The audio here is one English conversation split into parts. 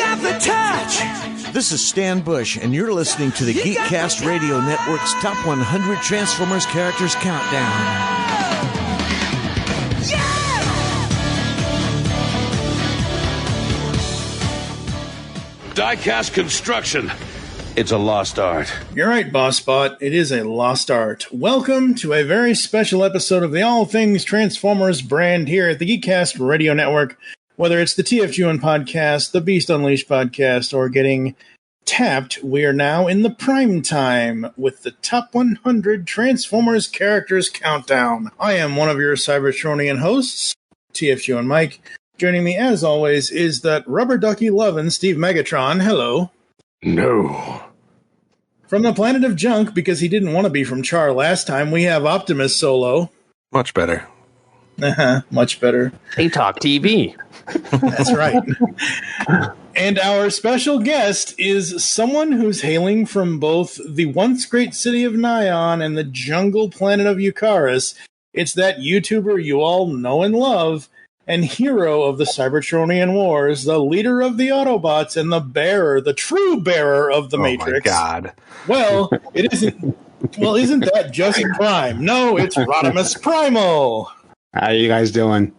got the touch. This is Stan Bush, and you're listening to the Geekcast Radio Network's Top 100 Transformers Characters Countdown. Die-cast construction. It's a lost art. You're right, BossBot. It is a lost art. Welcome to a very special episode of the All Things Transformers brand here at the Geekcast Radio Network. Whether it's the TFG1 podcast, the Beast Unleashed podcast, or getting tapped, we are now in the prime time with the Top 100 Transformers Characters Countdown. I am one of your Cybertronian hosts, TFG1 Mike. Joining me, as always, is that rubber ducky lovin' Steve Megatron. Hello. No. From the planet of junk, because he didn't want to be from Char last time, we have Optimus Solo. Much better. Much better. They talk TV. That's right. And our special guest is someone who's hailing from both the once great city of Nyon and the jungle planet of Eucharis. It's that YouTuber you all know and love, and hero of the Cybertronian Wars, the leader of the Autobots, and the true bearer of the Matrix. Oh my God. Well, it isn't. Well, isn't that just Prime? No, it's Rodimus Primal. How you guys doing?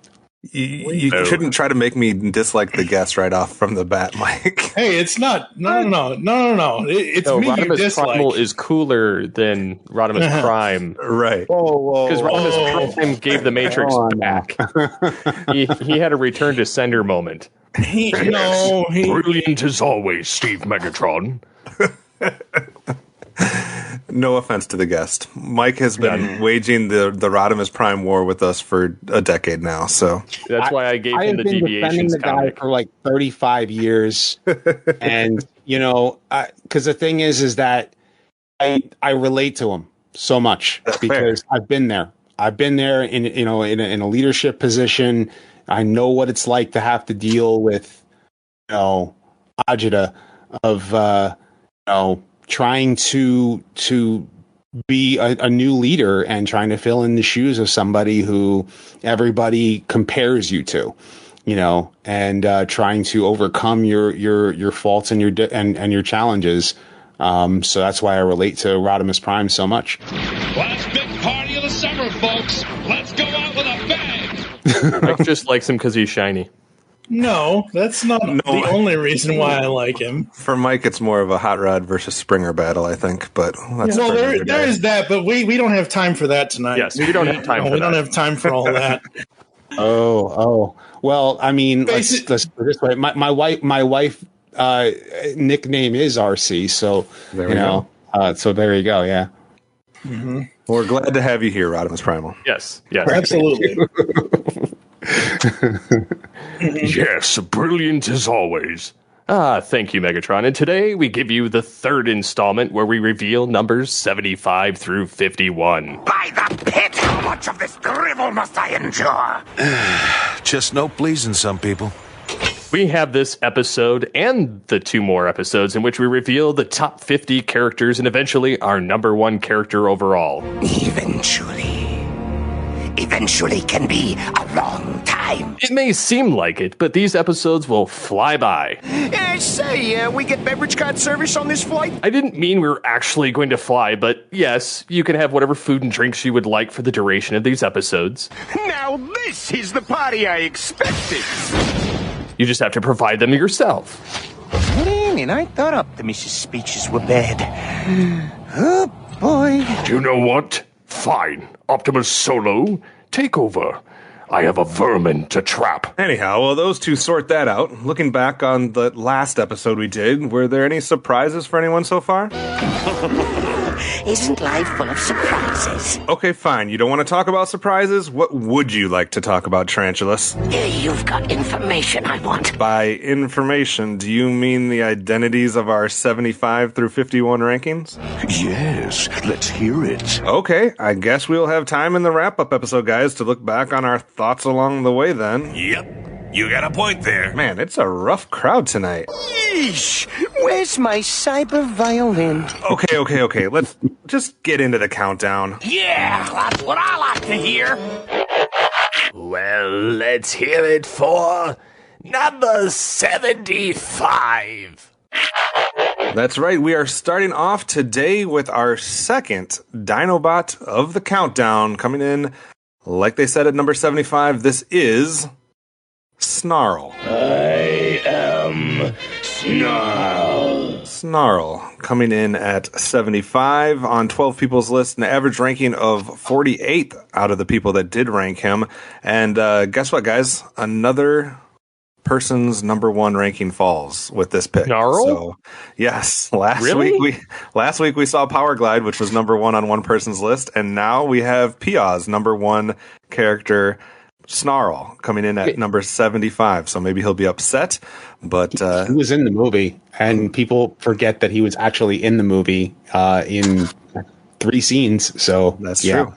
You shouldn't try to make me dislike the guest right off from the bat, Mike. Hey, it's not. No. It's me Rodimus you dislike. Primal is cooler than Rodimus Prime. Right. Because Rodimus Prime gave the Matrix back. he had a return to sender moment. Brilliant as always, Steve Megatron. No offense to the guest. Mike has been waging the Rodimus Prime war with us for a decade now, so that's why I gave him the deviations the guy for like 35 years, and because the thing is that I relate to him so much because I've been there. I've been there in a leadership position. I know what it's like to have to deal with agita of trying to be a new leader and trying to fill in the shoes of somebody who everybody compares you to, and trying to overcome your faults and your challenges. So that's why I relate to Rodimus Prime so much. Last big party of the summer, folks. Let's go out with a bang. Mike just likes him because he's shiny. No, that's not the only reason why I like him. For Mike, it's more of a Hot Rod versus Springer battle, I think. But that's there is that, but we don't have time for that tonight. Yes, we don't have time. We don't have time for all that. Oh. Well, I mean, let's put it this way. My wife nickname is RC, so there we go. So there you go. Yeah. Mm-hmm. Well, we're glad to have you here, Rodimus Primal. Yes, absolutely. Yes, brilliant as always. Thank you, Megatron. And today we give you the third installment where we reveal numbers 75 through 51. By the pit, how much of this drivel must I endure? Just no pleasing some people. We have this episode and the two more episodes in which we reveal the top 50 characters and eventually our number one character overall. Eventually can be a long time. It may seem like it, but these episodes will fly by. We get beverage card service on this flight? I didn't mean we were actually going to fly, but yes, you can have whatever food and drinks you would like for the duration of these episodes. Now this is the party I expected. You just have to provide them yourself. And I thought Optimus's speeches were bad. Oh, boy. Do you know what? Fine. Optimus Solo, take over. I have a vermin to trap. Anyhow, well, those two sort that out. Looking back on the last episode we did, were there any surprises for anyone so far? Isn't life full of surprises? Okay, fine. You don't want to talk about surprises? What would you like to talk about, Tarantulas? You've got information I want. By information, do you mean the identities of our 75 through 51 rankings? Yes, let's hear it. Okay, I guess we'll have time in the wrap-up episode, guys, to look back on our thoughts along the way then. Yep, you got a point there. Man, it's a rough crowd tonight. Yeesh! Where's my cyber violin? Okay. Let's just get into the countdown. Yeah, that's what I like to hear. Well, let's hear it for number 75. That's right. We are starting off today with our second Dinobot of the countdown. Coming in, like they said, at number 75, this is Snarl. I am Snarl. Snarl coming in at 75 on 12 people's list, an average ranking of 48 out of the people that did rank him. And guess what, guys? Another person's number one ranking falls with this pick. Snarl? So, yes, last Really? week we saw Power Glide, which was number one on one person's list, and now we have Pia's number one character, Snarl, coming in at number 75. So maybe he'll be upset, but He was in the movie, and people forget that he was actually in the movie in 3 scenes. So that's true.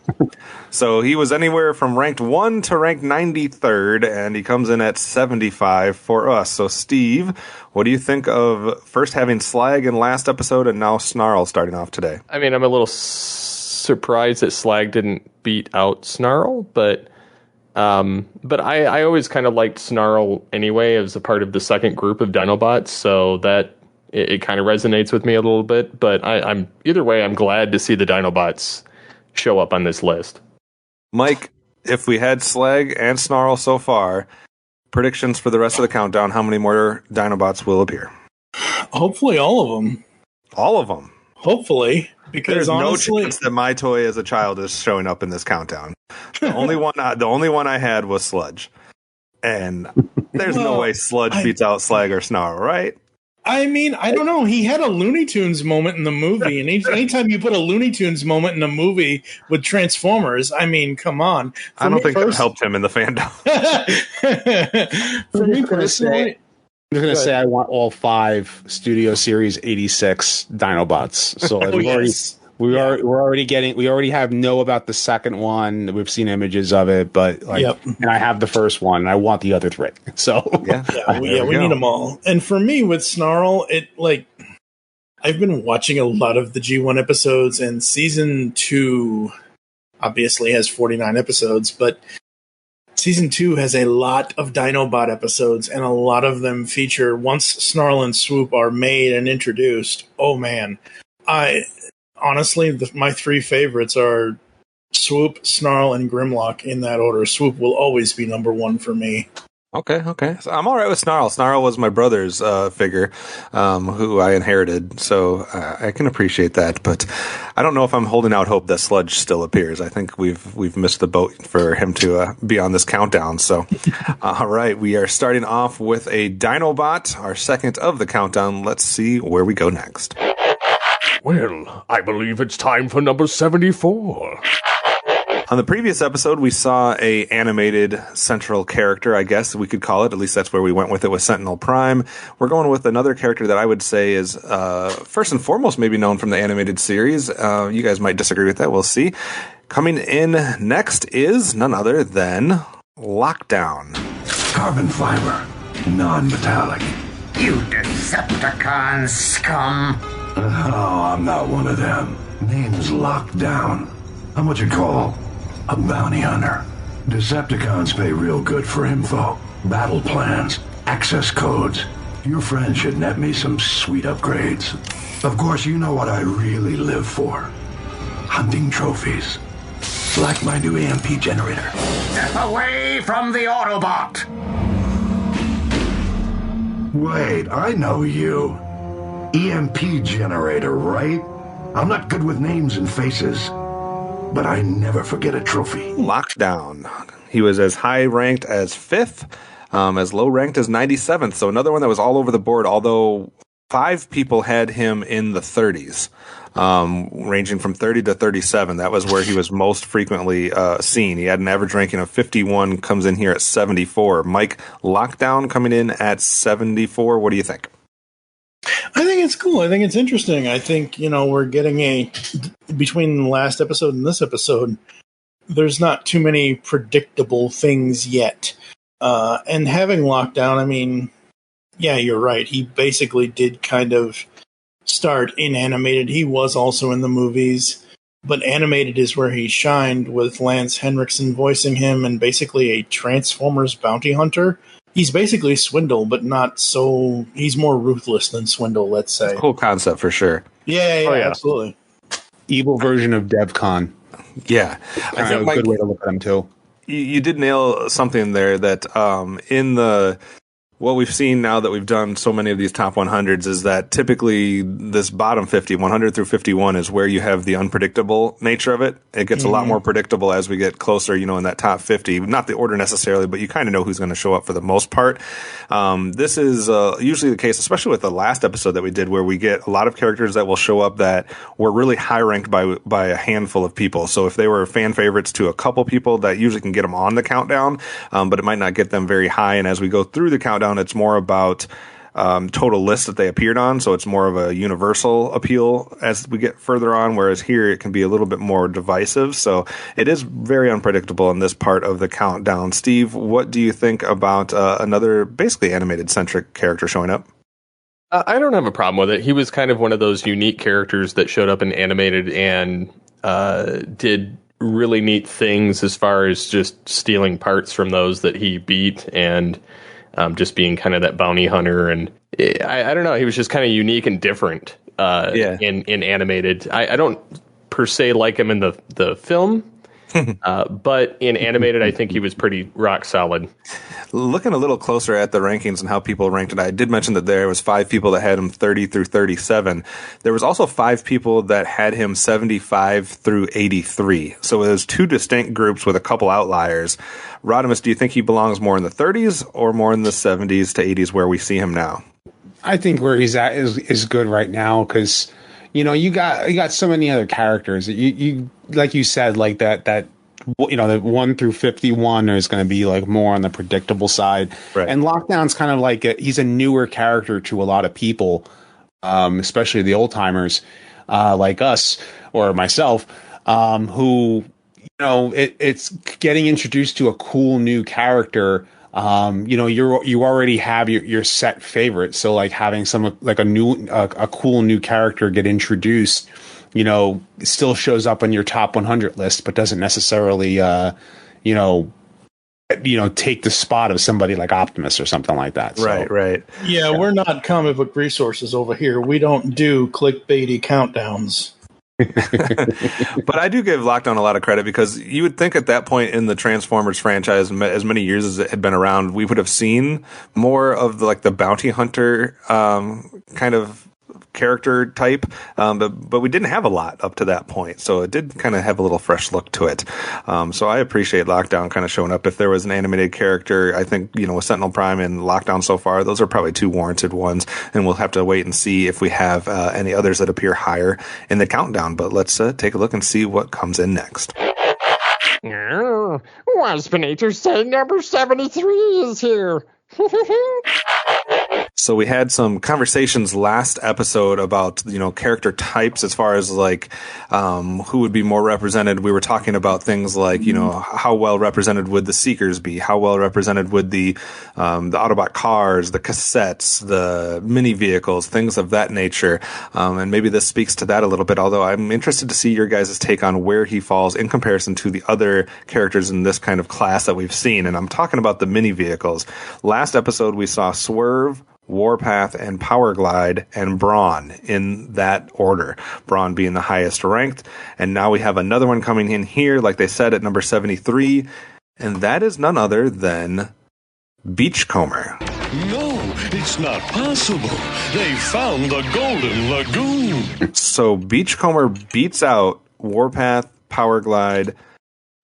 So he was anywhere from ranked 1 to ranked 93rd, and he comes in at 75 for us. So, Steve, what do you think of first having Slag in last episode and now Snarl starting off today? I mean, I'm a little surprised that Slag didn't beat out Snarl, but I always kind of liked Snarl anyway as a part of the second group of Dinobots, so that it kind of resonates with me a little bit. But I'm either way, I'm glad to see the Dinobots show up on this list. Mike, if we had Slag and Snarl so far, predictions for the rest of the countdown, how many more Dinobots will appear? Hopefully all of them. All of them. Hopefully. Because There's honestly, no chance that my toy as a child is showing up in this countdown. The only one I had was Sludge. And there's no way Sludge beats out Slag or Snarl, right? I mean, I don't know. He had a Looney Tunes moment in the movie, and anytime you put a Looney Tunes moment in a movie with Transformers, I mean, come on. I don't think that helped him in the fandom. For me personally, I'm going to say I want all 5 Studio Series 86 Dinobots. So we already know about the second one. We've seen images of it, but and I have the first one, and I want the other 3. So we need them all. And for me with Snarl, I've been watching a lot of the G1 episodes, and season 2 obviously has 49 episodes, but season 2 has a lot of Dinobot episodes, and a lot of them feature, once Snarl and Swoop are made and introduced, oh man, honestly, my 3 favorites are Swoop, Snarl, and Grimlock in that order. Swoop will always be number 1 for me. Okay. So I'm all right with Snarl. Snarl was my brother's figure, who I inherited, so I can appreciate that. But I don't know if I'm holding out hope that Sludge still appears. I think we've missed the boat for him to be on this countdown. So, all right, we are starting off with a Dinobot, our second of the countdown. Let's see where we go next. Well, I believe it's time for number 74. On the previous episode, we saw a animated central character, I guess we could call it. At least that's where we went with it, with Sentinel Prime. We're going with another character that I would say is, first and foremost, maybe known from the animated series. You guys might disagree with that. We'll see. Coming in next is none other than Lockdown. Carbon fiber, non-metallic. You Decepticon scum! Oh, I'm not one of them. Name's Lockdown. I'm what you call a bounty hunter. Decepticons pay real good for info, battle plans, access codes. Your friend should net me some sweet upgrades. Of course, you know what I really live for. Hunting trophies. Like my new EMP generator. Step away from the Autobot! Wait, I know you. EMP generator, right? I'm not good with names and faces, but I never forget a trophy. Lockdown. He was as high ranked as 5th, as low ranked as 97th. So another one that was all over the board, although 5 people had him in the 30s, ranging from 30 to 37. That was where he was most frequently seen. He had an average ranking of 51, comes in here at 74. Mike, Lockdown coming in at 74. What do you think? I think it's cool. I think it's interesting. I think, we're getting between the last episode and this episode, there's not too many predictable things yet. And having Lockdown, I mean, yeah, you're right. He basically did kind of start in animated. He was also in the movies, but animated is where he shined, with Lance Henriksen voicing him, and basically a Transformers bounty hunter. He's basically Swindle, but not so. He's more ruthless than Swindle, let's say. Cool concept for sure. Yeah, absolutely. Evil version of DevCon. Yeah, I think a good way to look at him too. You did nail something there that in the what we've seen now that we've done so many of these top 100s is that typically this bottom 50, 100 through 51 is where you have the unpredictable nature of it. It gets a lot more predictable as we get closer, in that top 50. Not the order necessarily, but you kind of know who's going to show up for the most part. This is usually the case, especially with the last episode that we did, where we get a lot of characters that will show up that were really high ranked by a handful of people. So if they were fan favorites to a couple people, that usually can get them on the countdown, but it might not get them very high. And as we go through the countdown, it's more about total lists that they appeared on, so it's more of a universal appeal as we get further on, whereas here it can be a little bit more divisive. So it is very unpredictable in this part of the countdown. Steve, what do you think about another basically animated-centric character showing up? I don't have a problem with it. He was kind of one of those unique characters that showed up in animated and did really neat things as far as just stealing parts from those that he beat and just being kind of that bounty hunter. And I don't know, he was just kind of unique and different in animated. I don't per se like him in the film, but in animated, I think he was pretty rock solid. Looking a little closer at the rankings and how people ranked it, I did mention that there was 5 people that had him 30 through 37. There was also 5 people that had him 75 through 83. So it was 2 distinct groups with a couple outliers. Rodimus, do you think he belongs more in the 30s or more in the 70s to 80s where we see him now? I think where he's at is good right now because, you got so many other characters. You like you said, like that the 1 through 51 is going to be like more on the predictable side. Right. And Lockdown's kind of like he's a newer character to a lot of people, especially the old timers like us or myself, who, it's getting introduced to a cool new character. You already have your set favorite. So like having some like a cool new character get introduced, still shows up on your top 100 list, but doesn't necessarily, take the spot of somebody like Optimus or something like that. So, right. Yeah, we're not comic book resources over here. We don't do clickbaity countdowns. But I do give Lockdown a lot of credit because you would think at that point in the Transformers franchise, as many years as it had been around, we would have seen more of the bounty hunter kind of character type, but we didn't have a lot up to that point, so it did kind of have a little fresh look to it. So I appreciate Lockdown kind of showing up. If there was an animated character, I think with Sentinel Prime and Lockdown so far, those are probably 2 warranted ones, and we'll have to wait and see if we have any others that appear higher in the countdown. But let's take a look and see what comes in next. Waspinator say number 73 is here. So we had some conversations last episode about, character types as far as who would be more represented. We were talking about things like, how well represented would the Seekers be? How well represented would the Autobot cars, the cassettes, the mini vehicles, things of that nature. And maybe this speaks to that a little bit, although I'm interested to see your guys' take on where he falls in comparison to the other characters in this kind of class that we've seen. And I'm talking about the mini vehicles. Last episode, we saw Swerve, Warpath, and Powerglide, and Brawn in that order. Brawn being the highest ranked. And now we have another one coming in here, like they said, at number 73. And that is none other than Beachcomber. No, it's not possible. They found the Golden Lagoon. So Beachcomber beats out Warpath, Powerglide,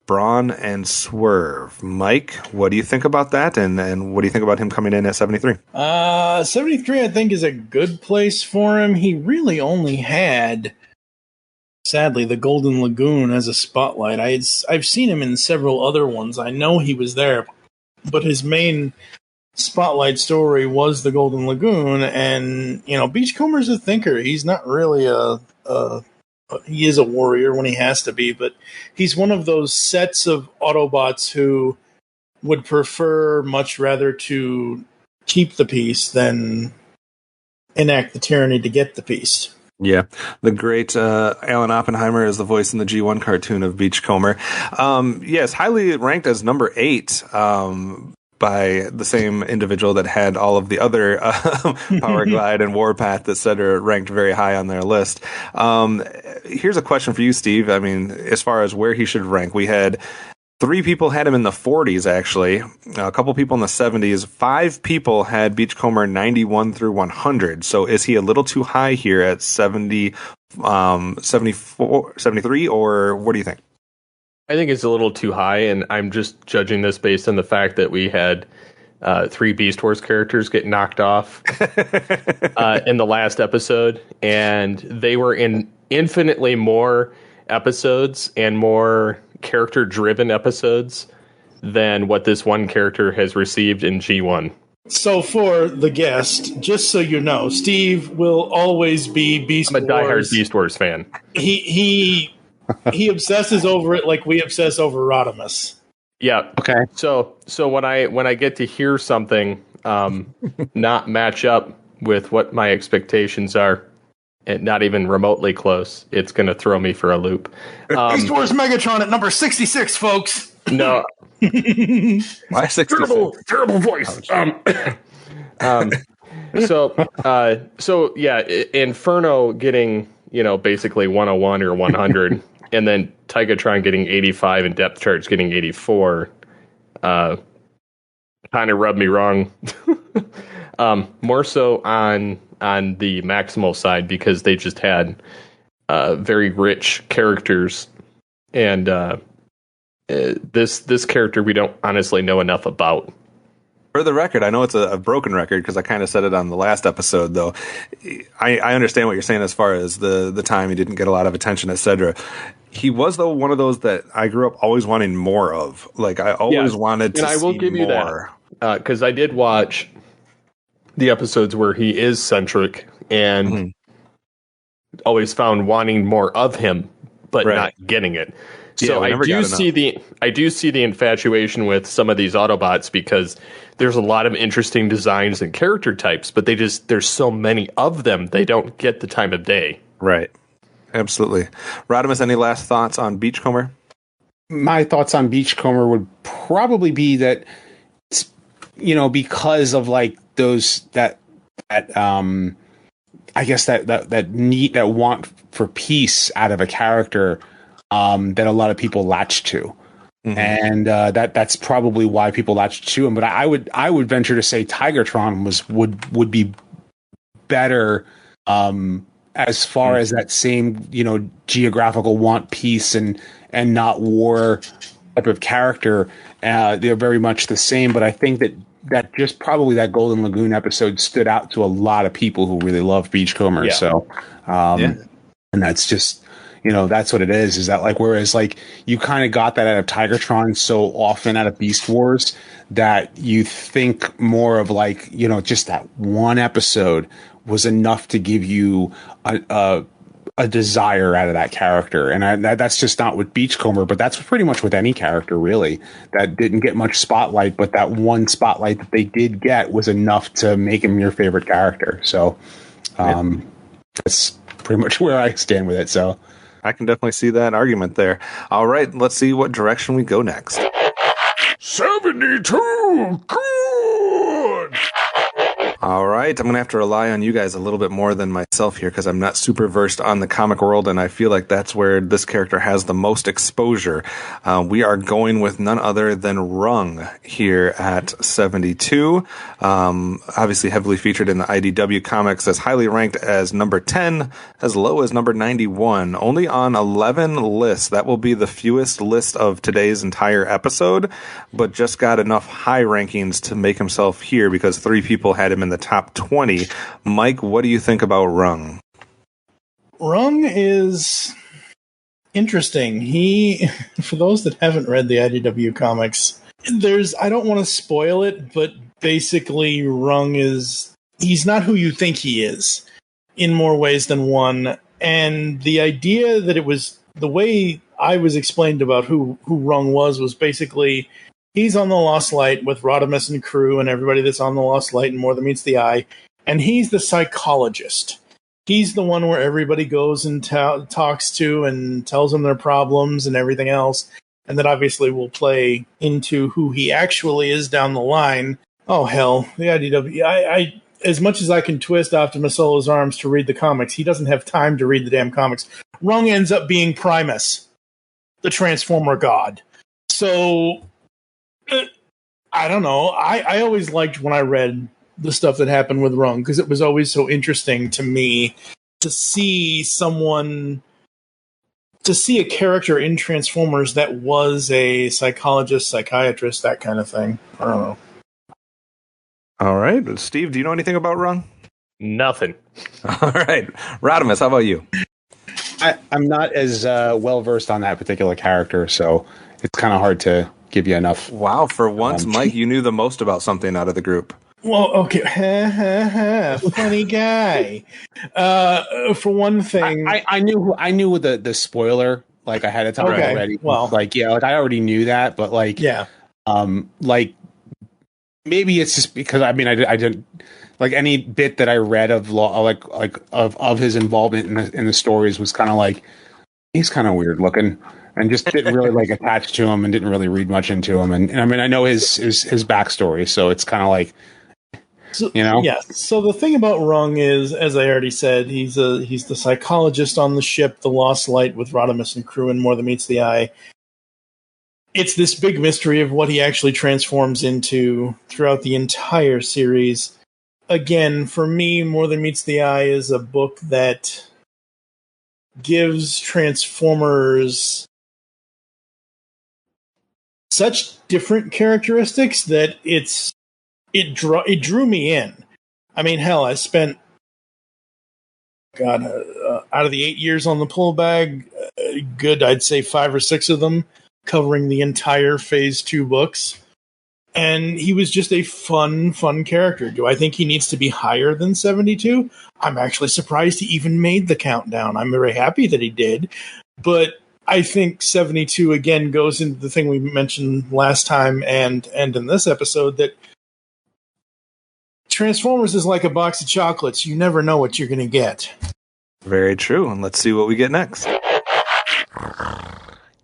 Brawn, and Swerve. Mike, what do you think about that? And what do you think about him coming in at 73? 73, I think, is a good place for him. He really only had, sadly, the Golden Lagoon as a spotlight. I've seen him in several other ones. I know he was there, but his main spotlight story was the Golden Lagoon. And, Beachcomber's a thinker. He's not really he is a warrior when he has to be, but he's one of those sets of Autobots who would prefer much rather to keep the peace than enact the tyranny to get the peace. Yeah, the great Alan Oppenheimer is the voice in the G1 cartoon of Beachcomber. Yes, highly ranked as number 8. by the same individual that had all of the other Power Glide and Warpath, etc., ranked very high on their list. Here's a question for you, Steve. I mean, as far as where he should rank, we had 3 people had him in the 40s, actually. A couple people in the 70s. 5 people had Beachcomber 91 through 100. So is he a little too high here at 70, 74, 73, or what do you think? I think it's a little too high, and I'm just judging this based on the fact that we had 3 Beast Wars characters get knocked off in the last episode, and they were in infinitely more episodes and more character-driven episodes than what this one character has received in G1. So for the guest, just so you know, Steve will always be Beast Wars. I'm a diehard Beast Wars fan. He obsesses over it like we obsess over Rodimus. Yeah. Okay. So when I get to hear something not match up with what my expectations are, and not even remotely close, it's going to throw me for a loop. Beast Wars Megatron at number 66, folks. No. Why 66? Terrible voice. So yeah, Inferno getting, basically 101 or 100, and then Tigatron getting 85 and Depth Charge getting 84, kind of rubbed me wrong. More so on the Maximal side, because they just had very rich characters, and this character we don't honestly know enough about. For the record, I know it's a broken record because I kind of said it on the last episode, though. I understand what you're saying as far as the time he didn't get a lot of attention, etc. He was, though, one of those that I grew up always wanting more of. Like, I always wanted to see more. And I will give you that, because I did watch the episodes where he is centric and always found wanting more of him, but not getting it. So I do see the infatuation with some of these Autobots, because there's a lot of interesting designs and character types, but there's so many of them, they don't get the time of day. Right. Absolutely. Rodimus, any last thoughts on Beachcomber? My thoughts on Beachcomber would probably be that, because of like those that I guess that need, that want for peace out of a character, that a lot of people latch to. And that's probably why people latch to him. But I would venture to say Tigatron would be better as far as that same geographical want peace and not war type of character. They're very much the same, but I think that just probably that Golden Lagoon episode stood out to a lot of people who really love Beachcomber. Yeah. So and that's just that's what it is that, like, whereas like you kind of got that out of Tigatron so often out of Beast Wars, that you think more of like, just that one episode was enough to give you a desire out of that character. And that's just not with Beachcomber, but that's pretty much with any character, really, that didn't get much spotlight, but that one spotlight that they did get was enough to make him your favorite character. So that's pretty much where I stand with it. So I can definitely see that argument there. All right, let's see what direction we go next. 72! Good! All right, I'm going to have to rely on you guys a little bit more than myself here, because I'm not super versed on the comic world, and I feel like that's where this character has the most exposure. We are going with none other than Rung here at 72. Obviously heavily featured in the IDW comics, as highly ranked as number 10, as low as number 91. Only on 11 lists. That will be the fewest list of today's entire episode, but just got enough high rankings to make himself here, because 3 people had him in the top 20. Mike, what do you think about Rung? Rung is interesting. He, for those that haven't read the IDW comics, I don't want to spoil it, but basically Rung he's not who you think he is in more ways than one. And the idea that it was, the way I was explained about who Rung was basically, he's on the Lost Light with Rodimus and crew and everybody that's on the Lost Light and More Than Meets the Eye. And he's the psychologist. He's the one where everybody goes and talks to and tells them their problems and everything else. and that obviously will play into who he actually is down the line. Oh, hell. The IDW. I as much as I can twist Optimus Solo's arms to read the comics, he doesn't have time to read the damn comics. Rung ends up being Primus, the Transformer god. So, I don't know. I always liked when I read the stuff that happened with Rung, because it was always so interesting to me to see a character in Transformers that was a psychologist, psychiatrist, that kind of thing. I don't know. All right. Steve, do you know anything about Rung? Nothing. All right. Rodimus, how about you? I'm not as well-versed on that particular character, so it's kind of hard to give you enough. Wow, for once, Mike, you knew the most about something out of the group. Well, okay. Funny guy. For one thing, I knew the spoiler like ahead of time already. Well, like I already knew that, but like maybe it's just because I didn't like any bit that I read of of his involvement in the stories was kind of like he's kind of weird looking. And just didn't really like attach to him, and didn't really read much into him. And I mean, I know his backstory, so it's kind of like, you know. Yeah. So the thing about Rung is, as I already said, he's the psychologist on the ship, the Lost Light, with Rodimus and crew, and More Than Meets the Eye. It's this big mystery of what he actually transforms into throughout the entire series. Again, for me, More Than Meets the Eye is a book that gives Transformers such different characteristics that it drew me in. I mean, hell, I spent out of the 8 years on the pull bag, good, I'd say 5 or 6 of them covering the entire Phase 2 books. And he was just a fun character. Do I think he needs to be higher than 72? I'm actually surprised he even made the countdown. I'm very happy that he did. But I think 72, again, goes into the thing we mentioned last time and in this episode, that Transformers is like a box of chocolates. You never know what you're going to get. Very true. And let's see what we get next.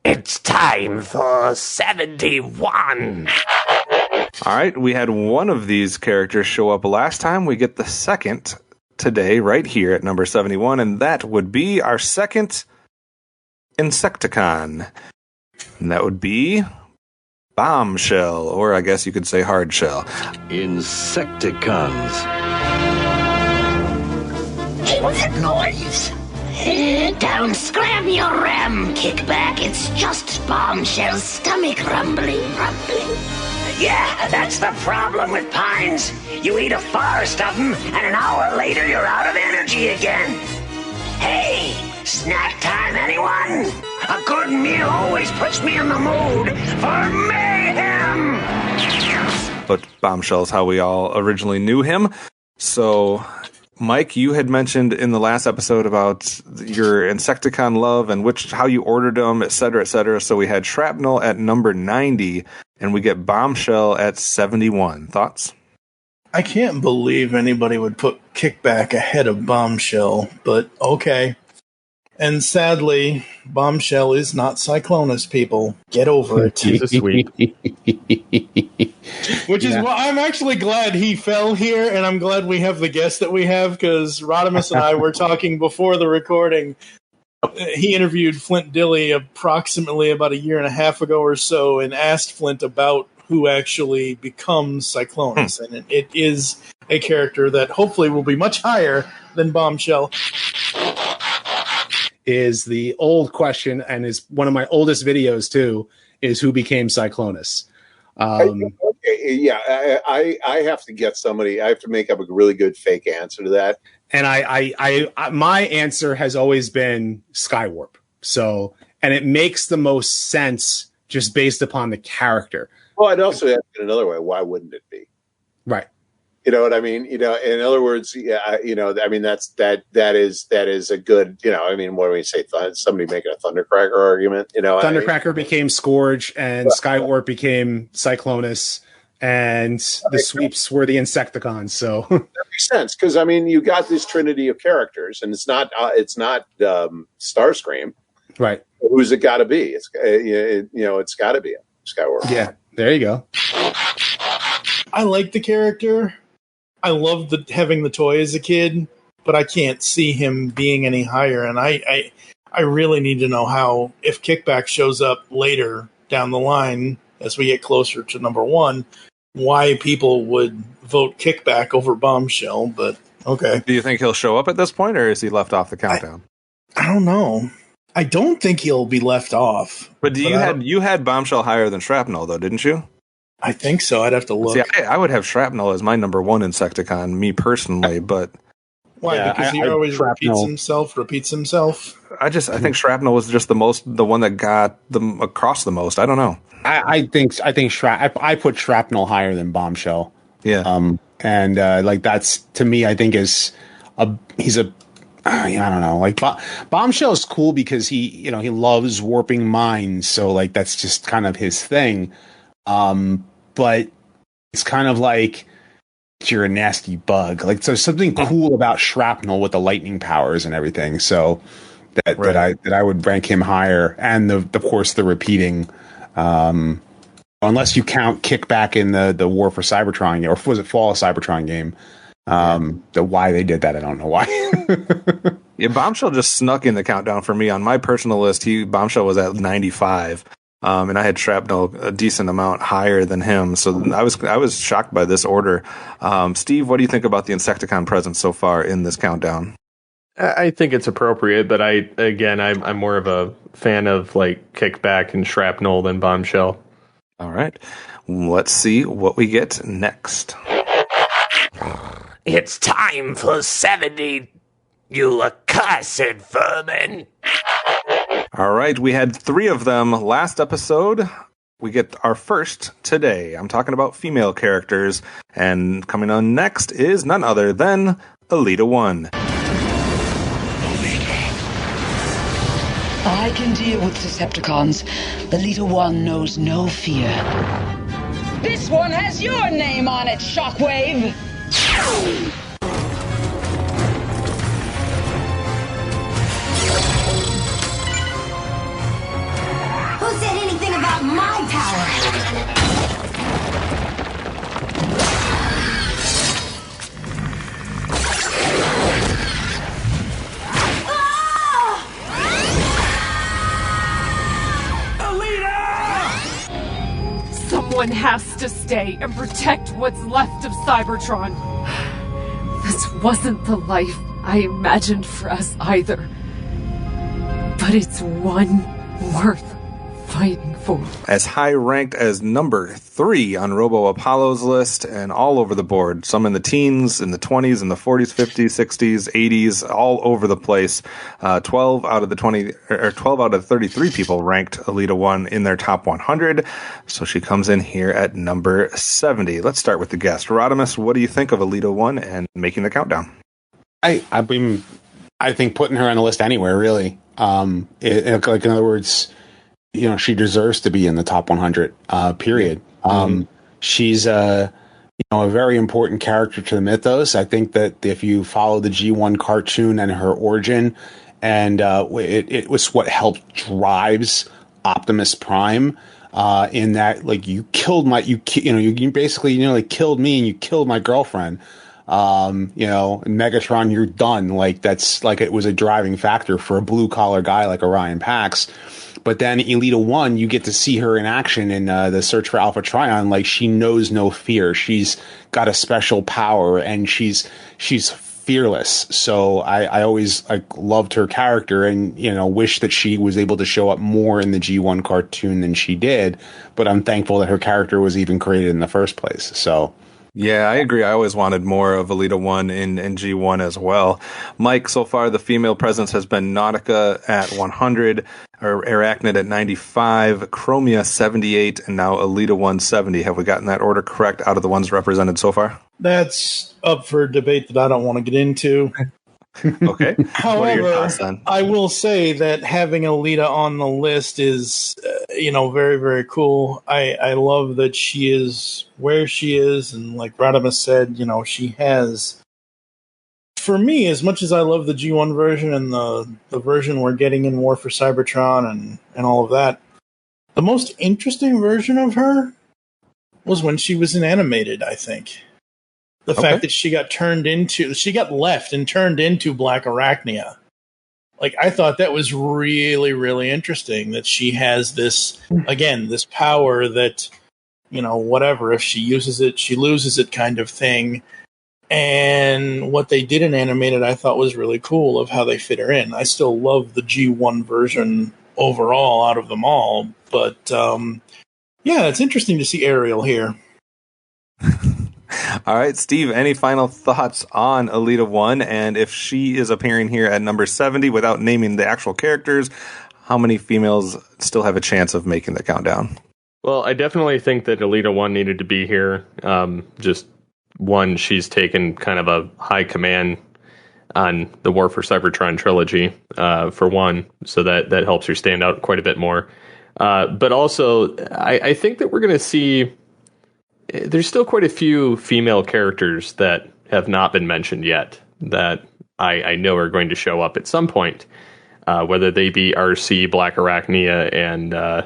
It's time for 71. All right. We had one of these characters show up last time. We get the second today right here at number 71, and that would be our second Insecticon. And that would be Bombshell, or I guess you could say Hardshell. Insecticons. What's that noise? Don't scram your ram, Kickback. It's just Bombshell's stomach rumbling. Yeah, that's the problem with pines. You eat a forest of them, and an hour later you're out of energy again. Hey, snack time, anyone? A good meal always puts me in the mood for mayhem. But Bombshell is how we all originally knew him. So, Mike, you had mentioned in the last episode about your Insecticon love and how you ordered them, et cetera, et cetera. So we had Shrapnel at number 90, and we get Bombshell at 71. Thoughts? I can't believe anybody would put Kickback ahead of Bombshell, but okay. And sadly, Bombshell is not Cyclonus, people. Get over it. He's a sweep. Which is why I'm actually glad he fell here, and I'm glad we have the guest that we have, because Rodimus and I were talking before the recording. He interviewed Flint Dilley approximately about a year and a half ago or so and asked Flint about who actually becomes Cyclonus. And it is a character that hopefully will be much higher than Bombshell. Is the old question, and is one of my oldest videos too, is who became Cyclonus. I have to get somebody. I have to make up a really good fake answer to that. And I my answer has always been Skywarp. So, and it makes the most sense just based upon the character. Well, I'd also ask it another way. Why wouldn't it be? Right. You know what I mean? You know, in other words, yeah, I mean, that is a good, I mean, what do we say? Somebody making a Thundercracker argument, Thundercracker became Scourge, and Skywarp became Cyclonus, and the sweeps were the Insecticons. So that makes sense, because I mean, you got this trinity of characters, and it's not Starscream, right? who's it got to be? It's it's got to be him, Skywalker. Yeah, there you go. I like the character. I love having the toy as a kid, but I can't see him being any higher. And I really need to know how, if Kickback shows up later down the line as we get closer to number 1, why people would vote Kickback over Bombshell. But okay. Do you think he'll show up at this point, or is he left off the countdown? I don't know. I don't think he'll be left off. But you had Bombshell higher than Shrapnel, though, didn't you? I think so. I'd have to look. See, I would have Shrapnel as my number 1 Insecticon, me personally, but why? Yeah, because he always repeats himself. I think Shrapnel was just the one that got them across the most. I don't know. I put Shrapnel higher than Bombshell. Yeah. And like that's, to me, I think he's a I don't know. Like Bombshell is cool because he loves warping minds, so like that's just kind of his thing. But it's kind of like you're a nasty bug. Like, so something cool about Shrapnel with the lightning powers and everything. So that I would rank him higher, and of course the repeating. Unless you count Kickback in the War for Cybertron, or was it Fall of Cybertron game? The why they did that, I don't know why. Yeah, Bombshell just snuck in the countdown for me on my personal list. Bombshell was at 95. And I had Shrapnel a decent amount higher than him, so I was shocked by this order. Steve, what do you think about the Insecticon presence so far in this countdown? I think it's appropriate, but I'm more of a fan of like Kickback and Shrapnel than Bombshell. All right, let's see what we get next. It's time for 70, you accursed vermin. All right, we had 3 of them last episode. We get our first today. I'm talking about female characters, and coming on next is none other than Alita 1. I can deal with Decepticons. Alita 1 knows no fear. This one has your name on it, Shockwave! Who said anything about my power? Someone has to stay and protect what's left of Cybertron. This wasn't the life I imagined for us either. But it's one worth fighting for. As high ranked as number 3 on Robo Apollo's list, and all over the board. Some in the teens, in the 20s, in the 40s, 50s, 60s, 80s, all over the place. 12 out of the 33 people ranked Alita 1 in their top 100. So she comes in here at number 70. Let's start with the guest. Rodimus, what do you think of Alita 1 and making the countdown? I think putting her on the list anywhere, really. Like, in other words, she deserves to be in the top 100, period. She's a very important character to the mythos. I think that if you follow the G1 cartoon and her origin, and it was what helped drives Optimus Prime, in that, like, you basically killed me and you killed my girlfriend. Megatron, you're done. Like, that's like, it was a driving factor for a blue collar guy like Orion Pax. But then Alita 1, you get to see her in action in the Search for Alpha Trion. Like, she knows no fear. She's got a special power, and she's fearless. So I always loved her character, and wish that she was able to show up more in the G1 cartoon than she did. But I'm thankful that her character was even created in the first place. So. Yeah, I agree. I always wanted more of Alita 1 in G1 as well. Mike, so far the female presence has been Nautica at 100, or Arachnid at 95, Chromia 78, and now Alita 170. Have we gotten that order correct out of the ones represented so far? That's up for debate that I don't want to get into. Okay. However, I will say that having Alita on the list is, very, very cool. I love that she is where she is, and like Rodimus said, she has for me, as much as I love the G1 version and the version we're getting in War for Cybertron and all of that, the most interesting version of her was when she was in animated, I think. The fact that she got left and turned into Black Arachnia. Like, I thought that was really, really interesting, that she has this power that, whatever, if she uses it, she loses it kind of thing. And what they did in animated, I thought was really cool of how they fit her in. I still love the G1 version overall out of them all, but it's interesting to see Ariel here. All right, Steve, any final thoughts on Alita 1? And if she is appearing here at number 70 without naming the actual characters, how many females still have a chance of making the countdown? Well, I definitely think that Alita 1 needed to be here. Just one, she's taken kind of a high command on the War for Cybertron trilogy, for one, so that helps her stand out quite a bit more. But also, I think that we're going to see... There's still quite a few female characters that have not been mentioned yet that I know are going to show up at some point, whether they be RC, Black Arachnia, and I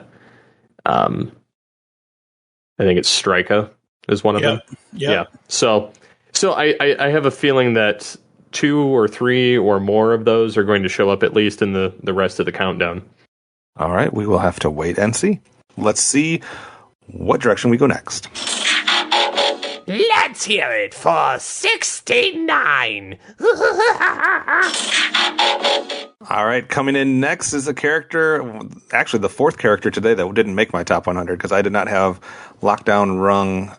think it's Strika is one of them. Yeah. So I have a feeling that 2 or 3 or more of those are going to show up at least in the rest of the countdown. All right, we will have to wait and see. Let's see what direction we go next. Let's hear it for 69. All right, coming in next is a character, actually the 4th character today that didn't make my top 100 because I did not have Lockdown, Rung,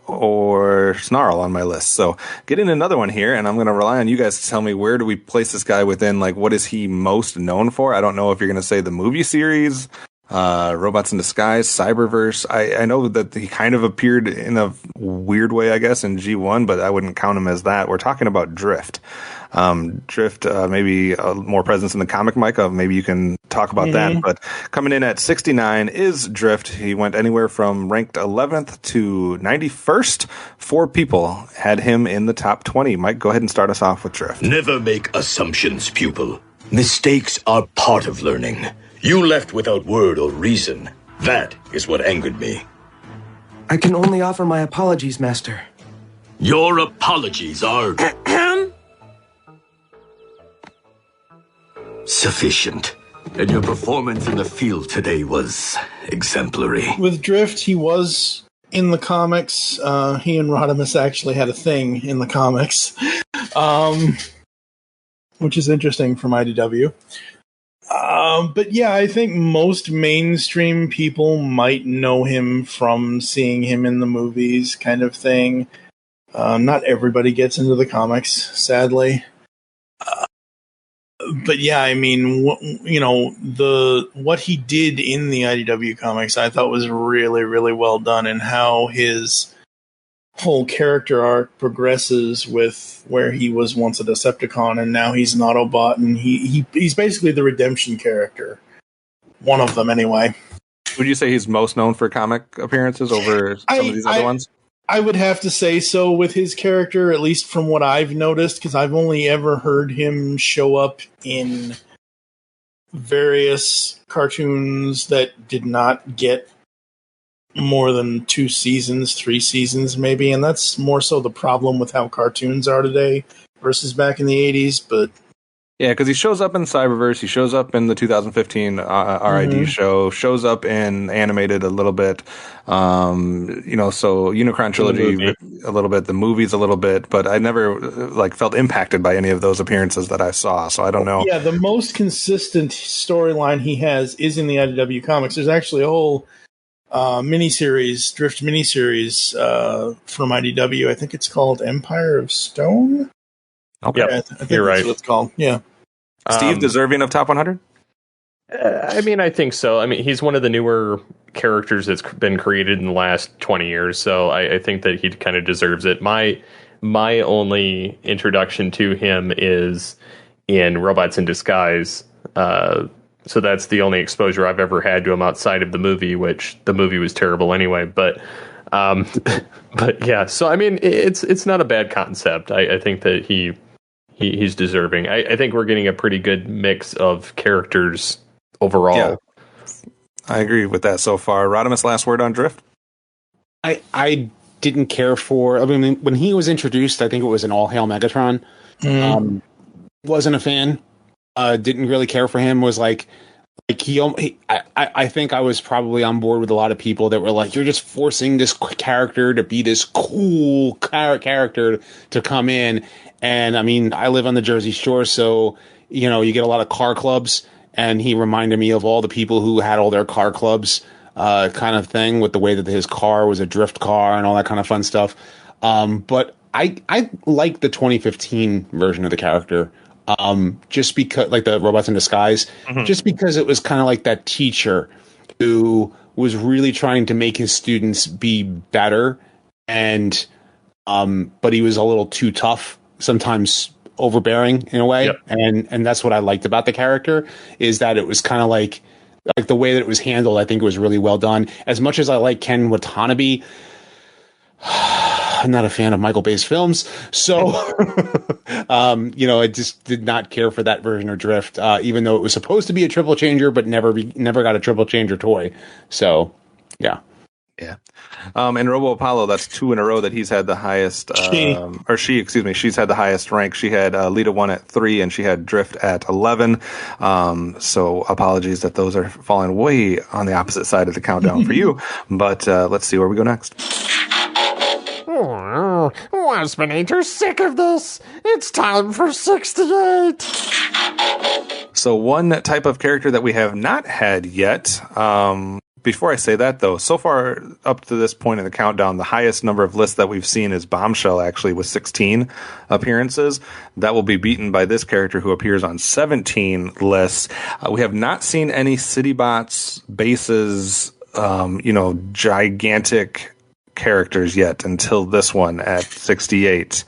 or Snarl on my list. So getting another one here, and I'm going to rely on you guys to tell me where do we place this guy within, like, what is he most known for? I don't know if you're going to say the movie series, Robots in Disguise, Cyberverse. I know that he kind of appeared in a weird way, I guess, in G1, but I wouldn't count him as that. We're talking about Drift. Drift, maybe more presence in the comic, Micah. Maybe you can talk about that. But coming in at 69 is Drift. He went anywhere from ranked 11th to 91st. 4 people had him in the top 20. Mike, go ahead and start us off with Drift. Never make assumptions, pupil. Mistakes are part of learning. You left without word or reason. That is what angered me. I can only offer my apologies, Master. Your apologies are... sufficient. And your performance in the field today was exemplary. With Drift, he was in the comics. He and Rodimus actually had a thing in the comics, which is interesting from IDW. But yeah, I think most mainstream people might know him from seeing him in the movies, kind of thing. Not everybody gets into the comics, sadly. But yeah, I mean, what he did in the IDW comics, I thought was really, really well done, and how his whole character arc progresses with where he was once a Decepticon and now he's an Autobot, and he's basically the redemption character. One of them, anyway. Would you say he's most known for comic appearances over some of these other ones? I would have to say so with his character, at least from what I've noticed, because I've only ever heard him show up in various cartoons that did not get more than 2 seasons, 3 seasons maybe, and that's more so the problem with how cartoons are today versus back in the 80s, but... Yeah, because he shows up in Cyberverse, he shows up in the 2015 RID show, shows up in animated a little bit, so Unicron Trilogy a little bit, the movies a little bit, but I never felt impacted by any of those appearances that I saw, so I don't know. Yeah, the most consistent storyline he has is in the IDW comics. There's actually a whole Drift miniseries from IDW. I think it's called Empire of Stone. Okay, yeah, I think you're right. That's what it's called. Yeah. Steve, deserving of top 100? I mean, I think so. I mean, he's one of the newer characters that's been created in the last 20 years, so I think that he kind of deserves it. My only introduction to him is in Robots in Disguise, so that's the only exposure I've ever had to him outside of the movie, which the movie was terrible anyway. But yeah, so I mean, it's not a bad concept. I think that he he's deserving. I think we're getting a pretty good mix of characters overall. Yeah. I agree with that so far. Rodimus, last word on Drift? I didn't care for. I mean, when he was introduced, I think it was an All Hail Megatron. Wasn't a fan. Didn't really care for him. Was like I think I was probably on board with a lot of people that were like, you're just forcing this character to be this cool character to come in. And I mean, I live on the Jersey Shore, so you know, you get a lot of car clubs, and he reminded me of all the people who had all their car clubs. Kind of thing, with the way that his car was a drift car and all that kind of fun stuff. But I like the 2015 version of the character, just because, like the Robots in Disguise, just because it was kind of like that teacher who was really trying to make his students be better, and but he was a little too tough, sometimes overbearing in a way. Yep. And that's what I liked about the character, is that it was kind of like the way that it was handled. I think it was really well done. As much as I like Ken Watanabe, I'm not a fan of Michael Bay's films, so you know, I just did not care for that version of Drift, even though it was supposed to be a triple changer, but never got a triple changer toy. So yeah. And Robo Apollo, that's 2 in a row that he's had the highest, she's had the highest rank. She had Lita 1 at 3, and she had Drift at 11. So apologies that those are falling way on the opposite side of the countdown for you. But let's see where we go next. Waspinator's sick of this. It's time for 68. So one type of character that we have not had yet, before I say that, though, so far up to this point in the countdown, the highest number of lists that we've seen is Bombshell, actually, with 16 appearances. That will be beaten by this character, who appears on 17 lists. We have not seen any Citybots, bases, gigantic characters yet until this one at 68.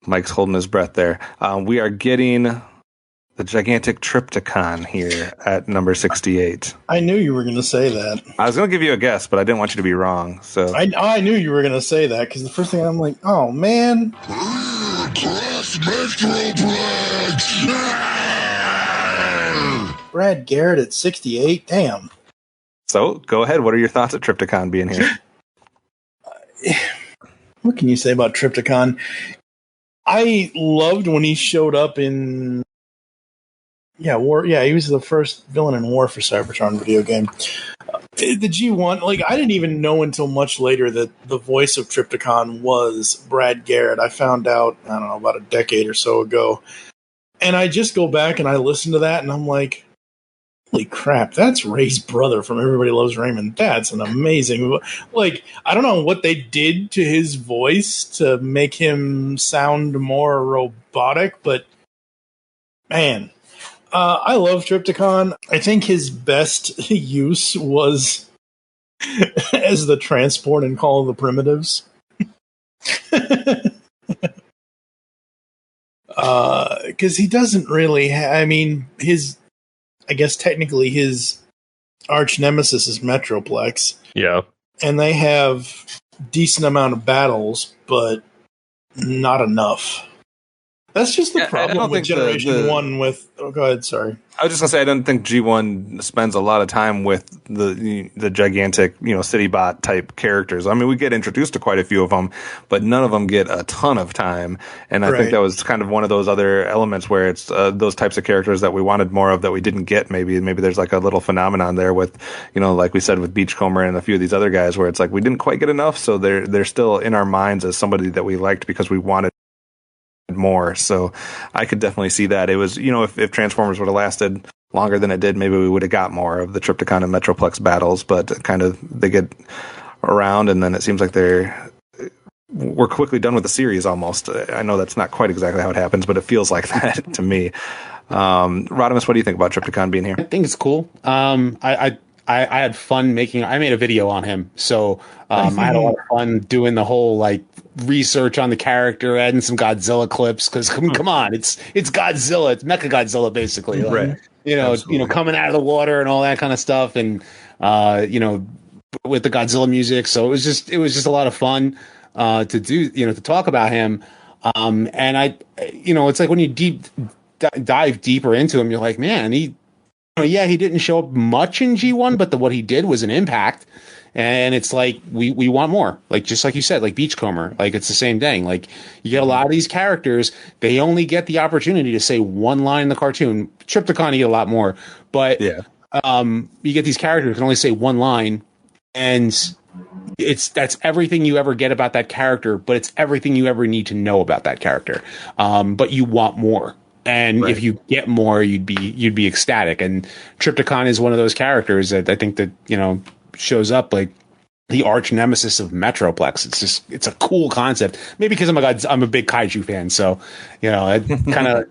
Mike's holding his breath there. We are getting the gigantic Trypticon here at number 68. I knew you were going to say that. I was going to give you a guess, but I didn't want you to be wrong. So I knew you were going to say that, because the first thing I'm like, oh man. Brad Garrett at 68. Damn. So go ahead. What are your thoughts of Trypticon being here? What can you say about Trypticon? I loved when he showed up in War. Yeah, he was the first villain in War for Cybertron video game. The G1, like, I didn't even know until much later that the voice of Trypticon was Brad Garrett. I found out, I don't know, about a decade or so ago. And I just go back and I listen to that and I'm like, holy crap, that's Ray's brother from Everybody Loves Raymond. That's an amazing... Like, I don't know what they did to his voice to make him sound more robotic, but man... I love Trypticon. I think his best use was as the transport in Call of the Primitives. Because he doesn't really I guess technically his arch nemesis is Metroplex. Yeah. And they have decent amount of battles, but not enough. That's just the problem with Generation 1 with... Oh, go ahead, sorry. I was just going to say, I don't think G1 spends a lot of time with the gigantic, Citybot type characters. I mean, we get introduced to quite a few of them, but none of them get a ton of time. And I think that was kind of one of those other elements where it's those types of characters that we wanted more of that we didn't get. Maybe there's like a little phenomenon there with, like we said with Beachcomber and a few of these other guys, where it's like we didn't quite get enough, so they're still in our minds as somebody that we liked because we wanted more. So I could definitely see that. It was, if Transformers would have lasted longer than it did, maybe we would have got more of the Trypticon and Metroplex battles, but kind of they get around and then it seems like we're quickly done with the series almost. I know that's not quite exactly how it happens, but it feels like that to me. Rodimus, what do you think about Trypticon being here? I think it's cool. I had fun I made a video on him, so I had a lot of fun doing the whole research on the character, adding some Godzilla clips, because come on, it's Godzilla, it's Mecha Godzilla basically, right? Coming out of the water and all that kind of stuff, and with the Godzilla music. So it was just a lot of fun to do, to talk about him. And it's like when you dive deeper into him, you're like, man, he didn't show up much in G1, but what he did was an impact. And it's like, we want more. Like, just like you said, like Beachcomber, like it's the same thing. Like, you get a lot of these characters, they only get the opportunity to say one line in the cartoon. Trypticon, you get a lot more, but you get these characters who can only say one line, and that's everything you ever get about that character, but it's everything you ever need to know about that character. But you want more. And if you get more, you'd be ecstatic. And Trypticon is one of those characters that I think that, shows up like the arch nemesis of Metroplex. It's a cool concept. Maybe because I'm a big kaiju fan, so it kind of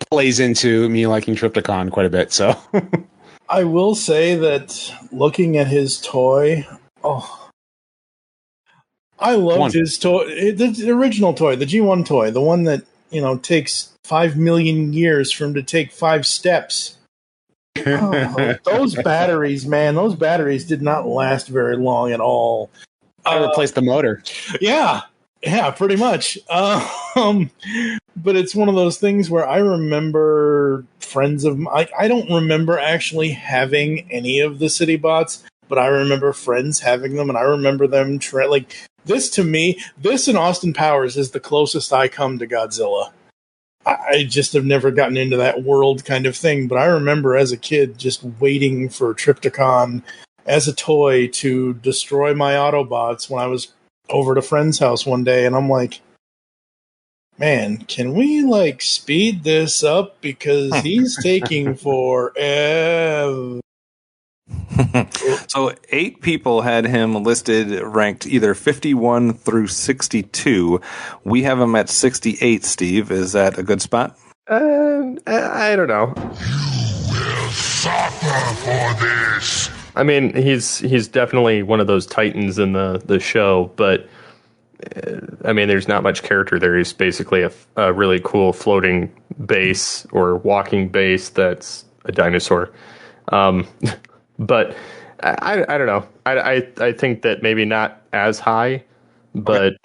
plays into me liking Trypticon quite a bit. So I will say that looking at his toy, I loved his toy, the original toy, the G1 toy, the one that takes 5 million years for him to take 5 steps. Those batteries, man, those batteries did not last very long at all. I replaced the motor. Yeah, pretty much. But it's one of those things where I remember friends of mine. I don't remember actually having any of the City Bots, but I remember friends having them, and I remember them this to me. This and Austin Powers is the closest I come to Godzilla. I just have never gotten into that world kind of thing, but I remember as a kid just waiting for Trypticon as a toy to destroy my Autobots when I was over at a friend's house one day, and I'm like, man, can we speed this up because he's taking forever. So 8 people had him listed, ranked either 51 through 62. We have him at 68, Steve. Is that a good spot? I don't know. You will suffer for this. I mean, he's definitely one of those titans in the show, but I mean, there's not much character there. He's basically a really cool floating base or walking base that's a dinosaur. But I don't know. I think that maybe not as high, but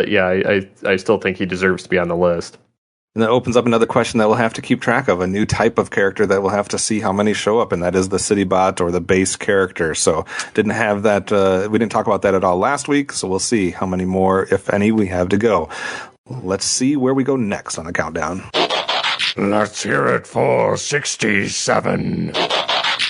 yeah, I still think he deserves to be on the list. And that opens up another question that we'll have to keep track of, a new type of character that we'll have to see how many show up, and that is the City Bot or the base character. So didn't have that. We didn't talk about that at all last week, so we'll see how many more, if any, we have to go. Let's see where we go next on the countdown. Let's hear it for 67.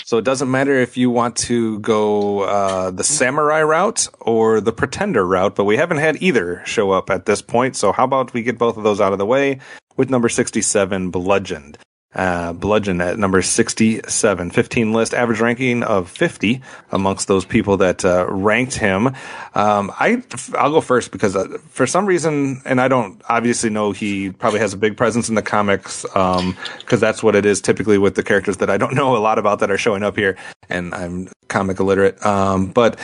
So it doesn't matter if you want to go the samurai route or the pretender route, but we haven't had either show up at this point. So how about we get both of those out of the way with number 67, Bludgeon. Bludgeon at number 67, 15 list, average ranking of 50 amongst those people that ranked him. I'll go first because for some reason, and I don't obviously know he probably has a big presence in the comics because that's what it is typically with the characters that I don't know a lot about that are showing up here, and I'm comic illiterate. But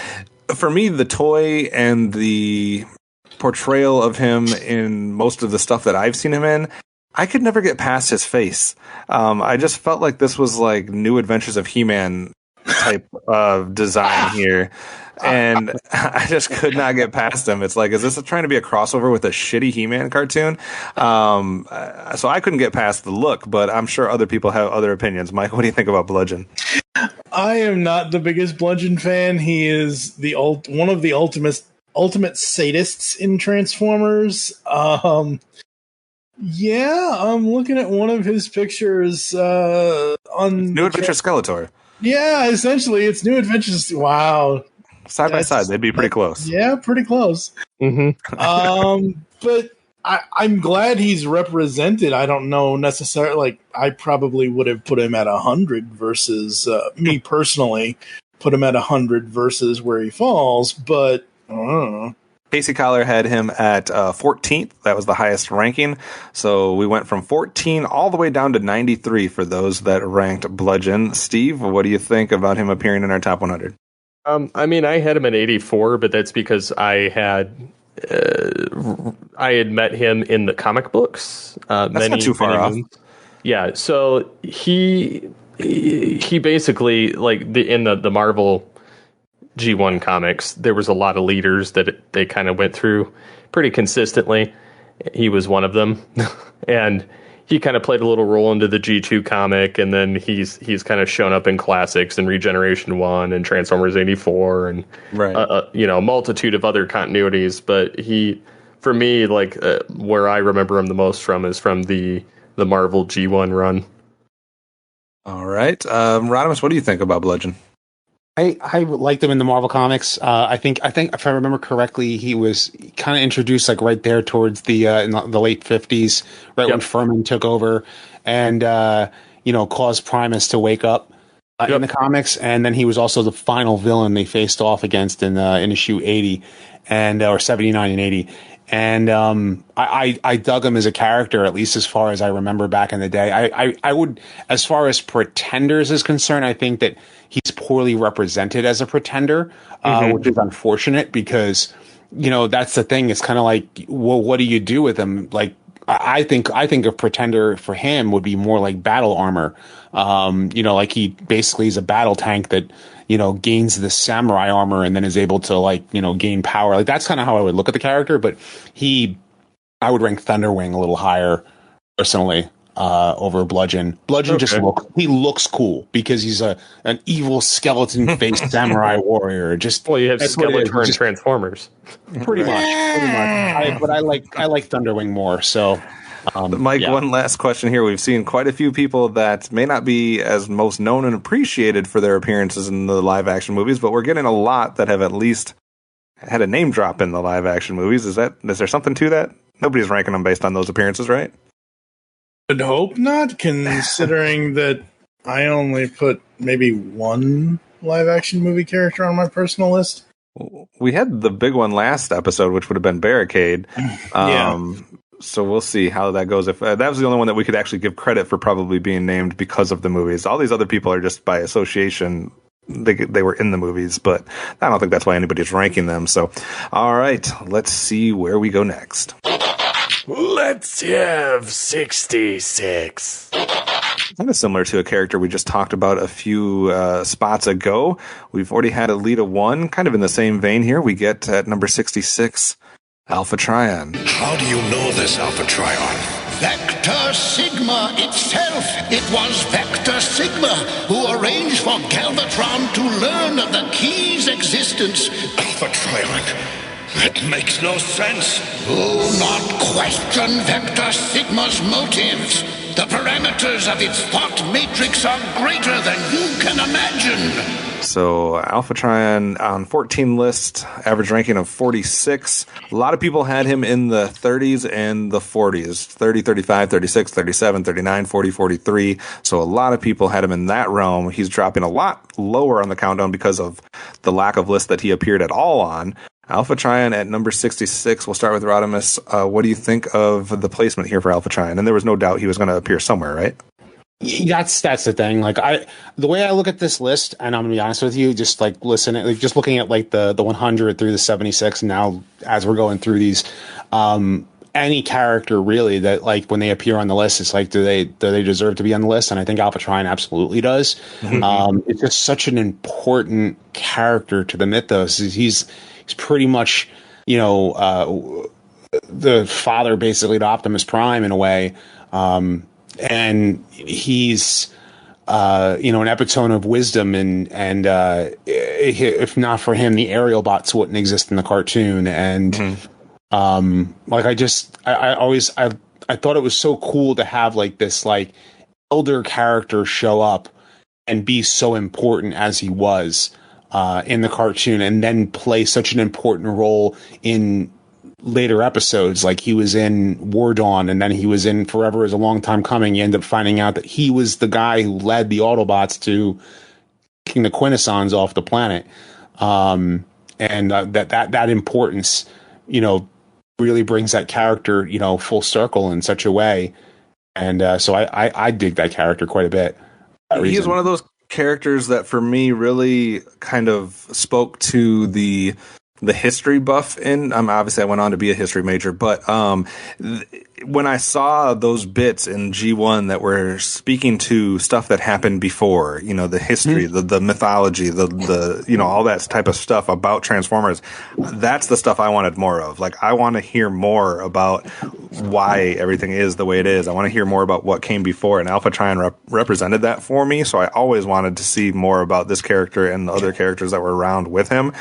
for me, the toy and the portrayal of him in most of the stuff that I've seen him in, I could never get past his face. I just felt like this was like New Adventures of He-Man type of design here. And I just could not get past him. It's like, is this trying to be a crossover with a shitty He-Man cartoon? So I couldn't get past the look, but I'm sure other people have other opinions. Mike, what do you think about Bludgeon? I am not the biggest Bludgeon fan. He is one of the ultimate sadists in Transformers. Yeah, I'm looking at one of his pictures on New Adventure Skeletor. Yeah, essentially, it's New Adventures. Wow, side by side, they'd be pretty close. Yeah, pretty close. Mm-hmm. But I'm glad he's represented. I don't know necessarily. Like, I probably would have put him at 100 versus me personally. Put him at 100 versus where he falls, but I don't know. Casey Collar had him at 14th. That was the highest ranking. So we went from 14 all the way down to 93 for those that ranked Bludgeon. Steve, what do you think about him appearing in our top 100? I mean, I had him at 84, but that's because I had met him in the comic books. That's not too far off. Yeah, so he basically, like, in the Marvel G1 comics, there was a lot of leaders that they kind of went through pretty consistently. he was one of them, and he kind of played a little role into the G2 comic, and then he's kind of shown up in classics and Regeneration 1 and Transformers 84 and a multitude of other continuities. But for me, where I remember him the most from is from the Marvel G1 run. All right, Rodimus, what do you think about Bludgeon? I liked him in the Marvel comics. I think if I remember correctly, he was kind of introduced right there towards in the late 50s, right when Furman took over and caused Primus to wake up in the comics, and then he was also the final villain they faced off against in issue 80 or 79 and 80. And I dug him as a character, at least as far as I remember back in the day. I would, as far as Pretenders is concerned, I think that he's poorly represented as a pretender, which is unfortunate because, that's the thing. It's kind of well, what do you do with him? I think a pretender for him would be more like battle armor. He basically is a battle tank that, gains the samurai armor and then is able to gain power. That's kind of how I would look at the character, but I would rank Thunderwing a little higher personally, over Bludgeon. Bludgeon he looks cool because he's an evil skeleton faced samurai warrior. You have Skeletor and Transformers. Pretty much. But I like Thunderwing more. So, Mike, one last question here. We've seen quite a few people that may not be as most known and appreciated for their appearances in the live action movies, but we're getting a lot that have at least had a name drop in the live action movies. Is there something to that? Nobody's ranking them based on those appearances, right? Would hope not, considering that I only put maybe one live action movie character on my personal list. We had the big one last episode, which would have been Barricade. So we'll see how that goes. If that was the only one that we could actually give credit for probably being named because of the movies. All these other people are just by association. They were in the movies, but I don't think that's why anybody's ranking them. So, all right, let's see where we go next. Let's have 66. Kind of similar to a character we just talked about a few spots ago. We've already had Elita 1, kind of in the same vein here. We get at number 66, Alpha Trion. How do you know this, Alpha Trion? Vector Sigma itself. It was Vector Sigma who arranged for Galvatron to learn of the key's existence. Alpha Trion? That makes no sense. Do not question Vector Sigma's motives. The parameters of its thought matrix are greater than you can imagine. So Alpha Trion on 14 list, average ranking of 46. A lot of people had him in the 30s and the 40s, 30, 35, 36, 37, 39, 40, 43. So a lot of people had him in that realm. He's dropping a lot lower on the countdown because of the lack of lists that he appeared at all on. Alpha Trion at number 66. We'll start with Rodimus. What do you think of the placement here for Alpha Trion? And there was no doubt he was going to appear somewhere, right? That's the thing. The way I look at this list, and I'm gonna be honest with you, just just looking at the 100 through the 76. And now, as we're going through these, any character really that when they appear on the list, it's do they deserve to be on the list? And I think Alpha Trion absolutely does. It's just such an important character to the mythos. He's pretty much the father basically to Optimus Prime in a way. And he's, an epitome of wisdom, and if not for him, the aerial bots wouldn't exist in the cartoon. And I thought it was so cool to have this elder character show up and be so important as he was in the cartoon, and then play such an important role in later episodes. He was in War Dawn, and then he was in Forever Is a Long Time Coming. You end up finding out that he was the guy who led the Autobots to kicking the Quintessons off the planet. And that importance, really brings that character, full circle in such a way. And so I dig that character quite a bit. He's one of those characters that for me really kind of spoke to the history buff in. Obviously I went on to be a history major, but when I saw those bits in G1 that were speaking to stuff that happened before, the history, the mythology, the all that type of stuff about Transformers, that's the stuff I wanted more of. Like, I want to hear more about why everything is the way it is. I want to hear more about what came before, and Alpha Trion represented that for me. So I always wanted to see more about this character and the other characters that were around with him.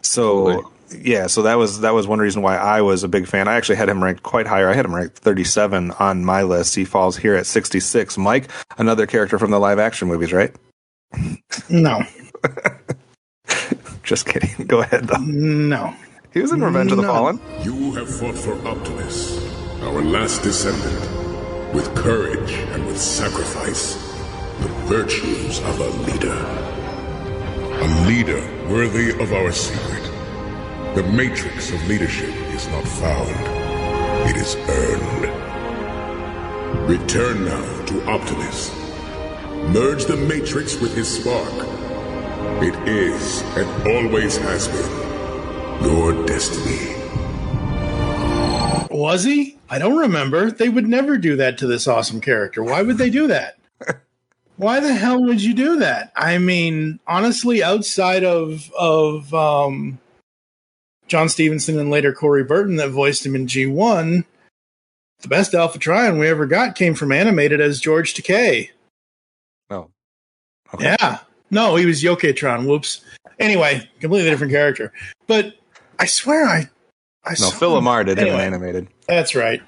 So. Yeah, so that was one reason why I was a big fan. I actually had him ranked quite higher. I had him ranked 37 on my list. He falls here at 66. Mike, another character from the live action movies, right? No. Just kidding. Go ahead, though. No. He was in Revenge of the Fallen. You have fought for Optimus, our last descendant, with courage and with sacrifice, the virtues of a leader. A leader worthy of our secret. The matrix of leadership is not found. It is earned. Return now to Optimus. Merge the matrix with his spark. It is, and always has been, your destiny. Was he? I don't remember. They would never do that to this awesome character. Why would they do that? Why the hell would you do that? I mean, honestly, outside of John Stevenson and later Corey Burton that voiced him in G1, the best Alpha Trion we ever got came from animated as George Takei. Oh. Okay. Yeah. No, he was Yoke-Tron. Whoops. Anyway, completely different character. But I swear I saw Phil Lamar did anyway, him in animated. That's right.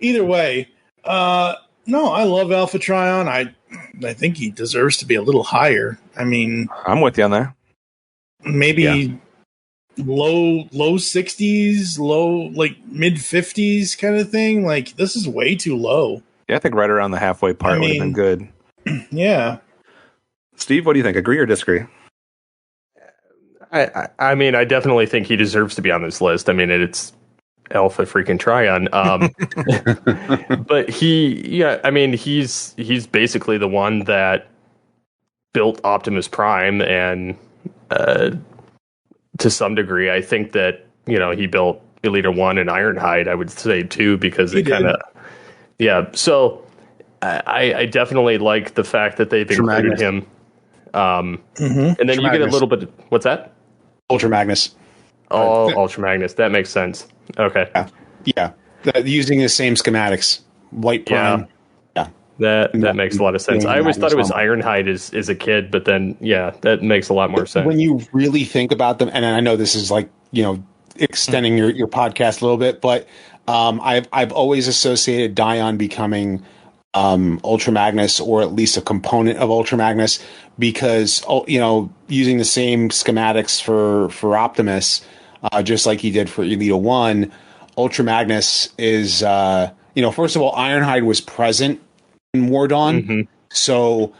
Either way, no, I love Alpha Trion. I think he deserves to be a little higher. I mean, I'm with you on that. Maybe low 60s, mid 50s kind of thing. Like, this is way too low. Yeah, I think right around the halfway part would have been good. Yeah. Steve, what do you think? Agree or disagree? I mean, I definitely think he deserves to be on this list. I mean, it's Alpha freaking Trion. But he's basically the one that built Optimus Prime, and to some degree, I think that, he built Elita 1 and Ironhide, I would say, too, because it kind of... Yeah, so I definitely like the fact that they've included him. And then you get a little bit... What's that? Ultra Magnus. Oh, Ultra Magnus. That makes sense. Okay. Yeah. Using the same schematics. White Prime. Yeah. That makes a lot of sense. I always thought it was Ironhide as a kid, but then, that makes a lot more sense. When you really think about them, and I know this is extending your podcast a little bit, but I've always associated Dion becoming Ultra Magnus, or at least a component of Ultra Magnus, because using the same schematics for Optimus, just like he did for Elita 1, Ultra Magnus is first of all, Ironhide was present in War Dawn, so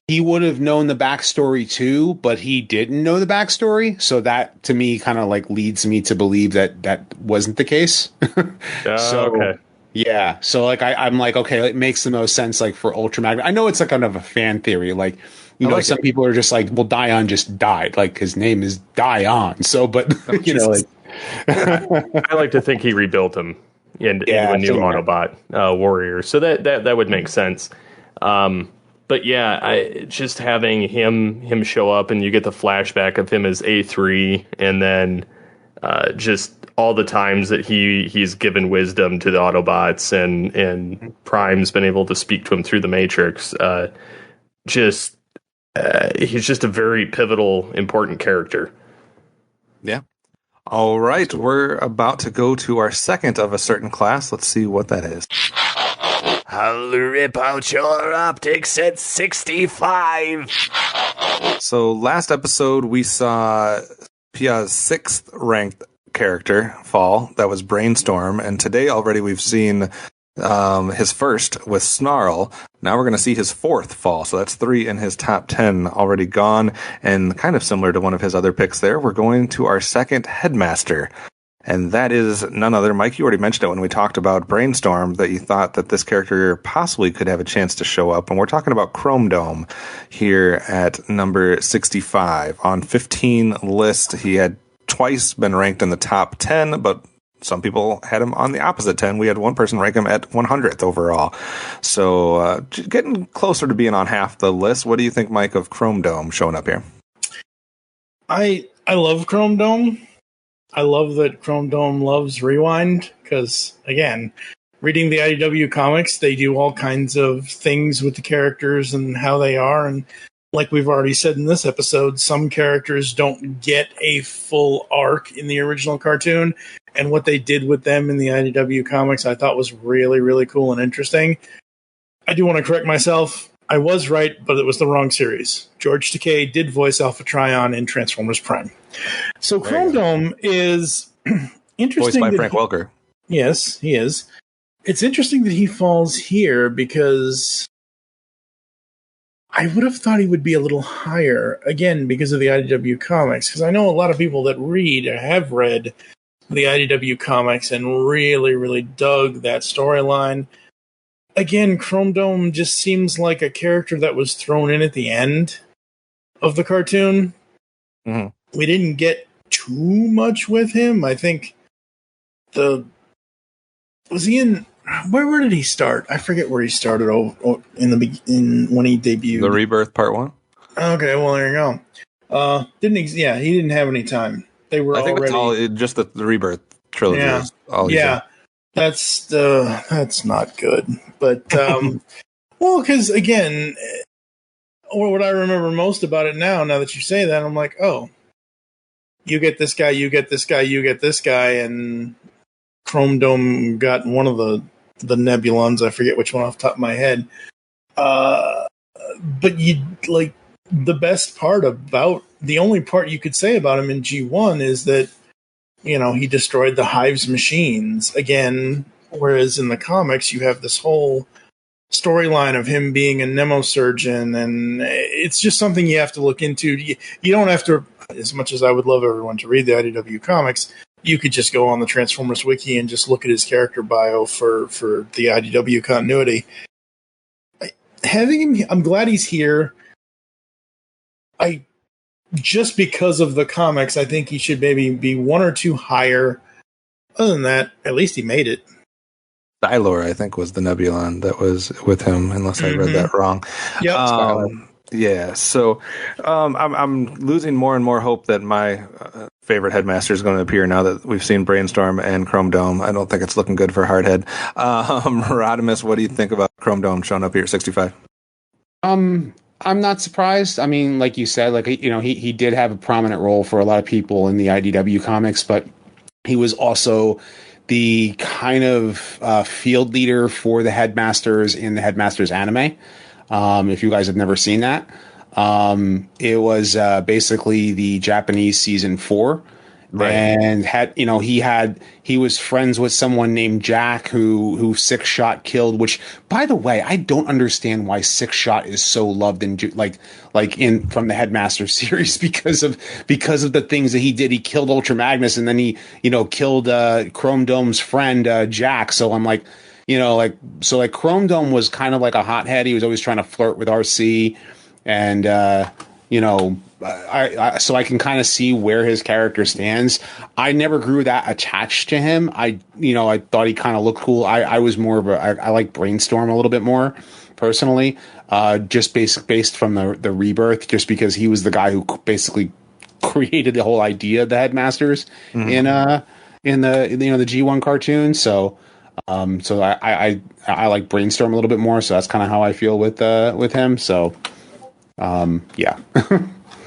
he would have known the backstory too, but he didn't know the backstory, so that to me kind of leads me to believe that wasn't the case. Okay. Yeah, so I'm okay, it makes the most sense for Ultra Magnus. I know it's kind of a fan theory, some people are just well, Dion just died, his name is Dion. So, but I like to think he rebuilt him into a new Autobot warrior, so that would make sense. But just having him show up, and you get the flashback of him as A3, and then just all the times that he's given wisdom to the Autobots, and Prime's been able to speak to him through the Matrix. He's just a very pivotal, important character. Yeah. All right, we're about to go to our second of a certain class. Let's see what that is. I'll rip out your optics at 65. So last episode, we saw Pia's 6th ranked character fall. That was Brainstorm. And today already we've seen his first with Snarl. Now we're going to see his 4th fall. So that's 3 in his top 10 already gone. And kind of similar to one of his other picks there, we're going to our second Headmaster. And that is none other. Mike, you already mentioned it when we talked about Brainstorm, that you thought that this character possibly could have a chance to show up. And we're talking about Chrome Dome here at number 65. On 15 list, he had twice been ranked in the top 10, but some people had him on the opposite 10. We had one person rank him at 100th overall. So getting closer to being on half the list. What do you think, Mike, of Chrome Dome showing up here? I love Chrome Dome. I love that Chrome Dome loves Rewind because, again, reading the IDW comics, they do all kinds of things with the characters and how they are. And like we've already said in this episode, some characters don't get a full arc in the original cartoon. And what they did with them in the IDW comics, I thought was really, really cool and interesting. I do want to correct myself. I was right, but it was the wrong series. George Takei did voice Alpha Trion in Transformers Prime. So Chrome Dome is interesting. Voiced by Frank Welker. Yes, he is. It's interesting that he falls here because I would have thought he would be a little higher, again, because of the IDW comics. Because I know a lot of people that read or have read the IDW comics and really, really dug that storyline. Again, Chrome Dome just seems like a character that was thrown in at the end of the cartoon. Mm-hmm. We didn't get too much with him. I think was he in? Where did he start? I forget where he started. When he debuted. The Rebirth Part 1. Okay, well there you go. He didn't have any time. They were. I think already, it's all just the Rebirth trilogy. Yeah, that's not good. But well, because again, what I remember most about it now that you say that, I'm like, oh, you get this guy, you get this guy, you get this guy, and Chrome Dome got one of the Nebulons. I forget which one off the top of my head. But you like the best part about the only part you could say about him in G1 is that he destroyed the Hive's machines again. Whereas in the comics, you have this whole storyline of him being a nemosurgeon, and it's just something you have to look into. You don't have to, as much as I would love everyone to read the IDW comics, you could just go on the Transformers wiki and just look at his character bio for the IDW continuity. Having him, I'm glad he's here. Just because of the comics, I think he should maybe be one or two higher. Other than that, at least he made it. Stylor, I think, was the Nebulon that was with him, unless I read that wrong. Yep. Yeah, so I'm losing more and more hope that my favorite headmaster is going to appear now that we've seen Brainstorm and Chrome Dome. I don't think it's looking good for Hardhead. Rodimus, what do you think about Chrome Dome showing up here at 65? I'm not surprised. I mean, like you said, he did have a prominent role for a lot of people in the IDW comics, but he was also the kind of field leader for the headmasters in the Headmasters anime. If you guys have never seen that, it was basically the Japanese season 4, right. And he was friends with someone named Jack who Six Shot killed. Which, by the way, I don't understand why Six Shot is so loved in from the Headmaster series because of the things that he did. He killed Ultra Magnus, and then he killed Chrome Dome's friend Jack. So I'm like. Chrome Dome was kind of like a hothead. He was always trying to flirt with RC, and so I can kind of see where his character stands. I never grew that attached to him. I thought he kind of looked cool. I was more of I like Brainstorm a little bit more personally, just based from the Rebirth, just because he was the guy who basically created the whole idea of the Headmasters in the G1 cartoon. So I like Brainstorm a little bit more, so that's kind of how I feel with him. So, yeah.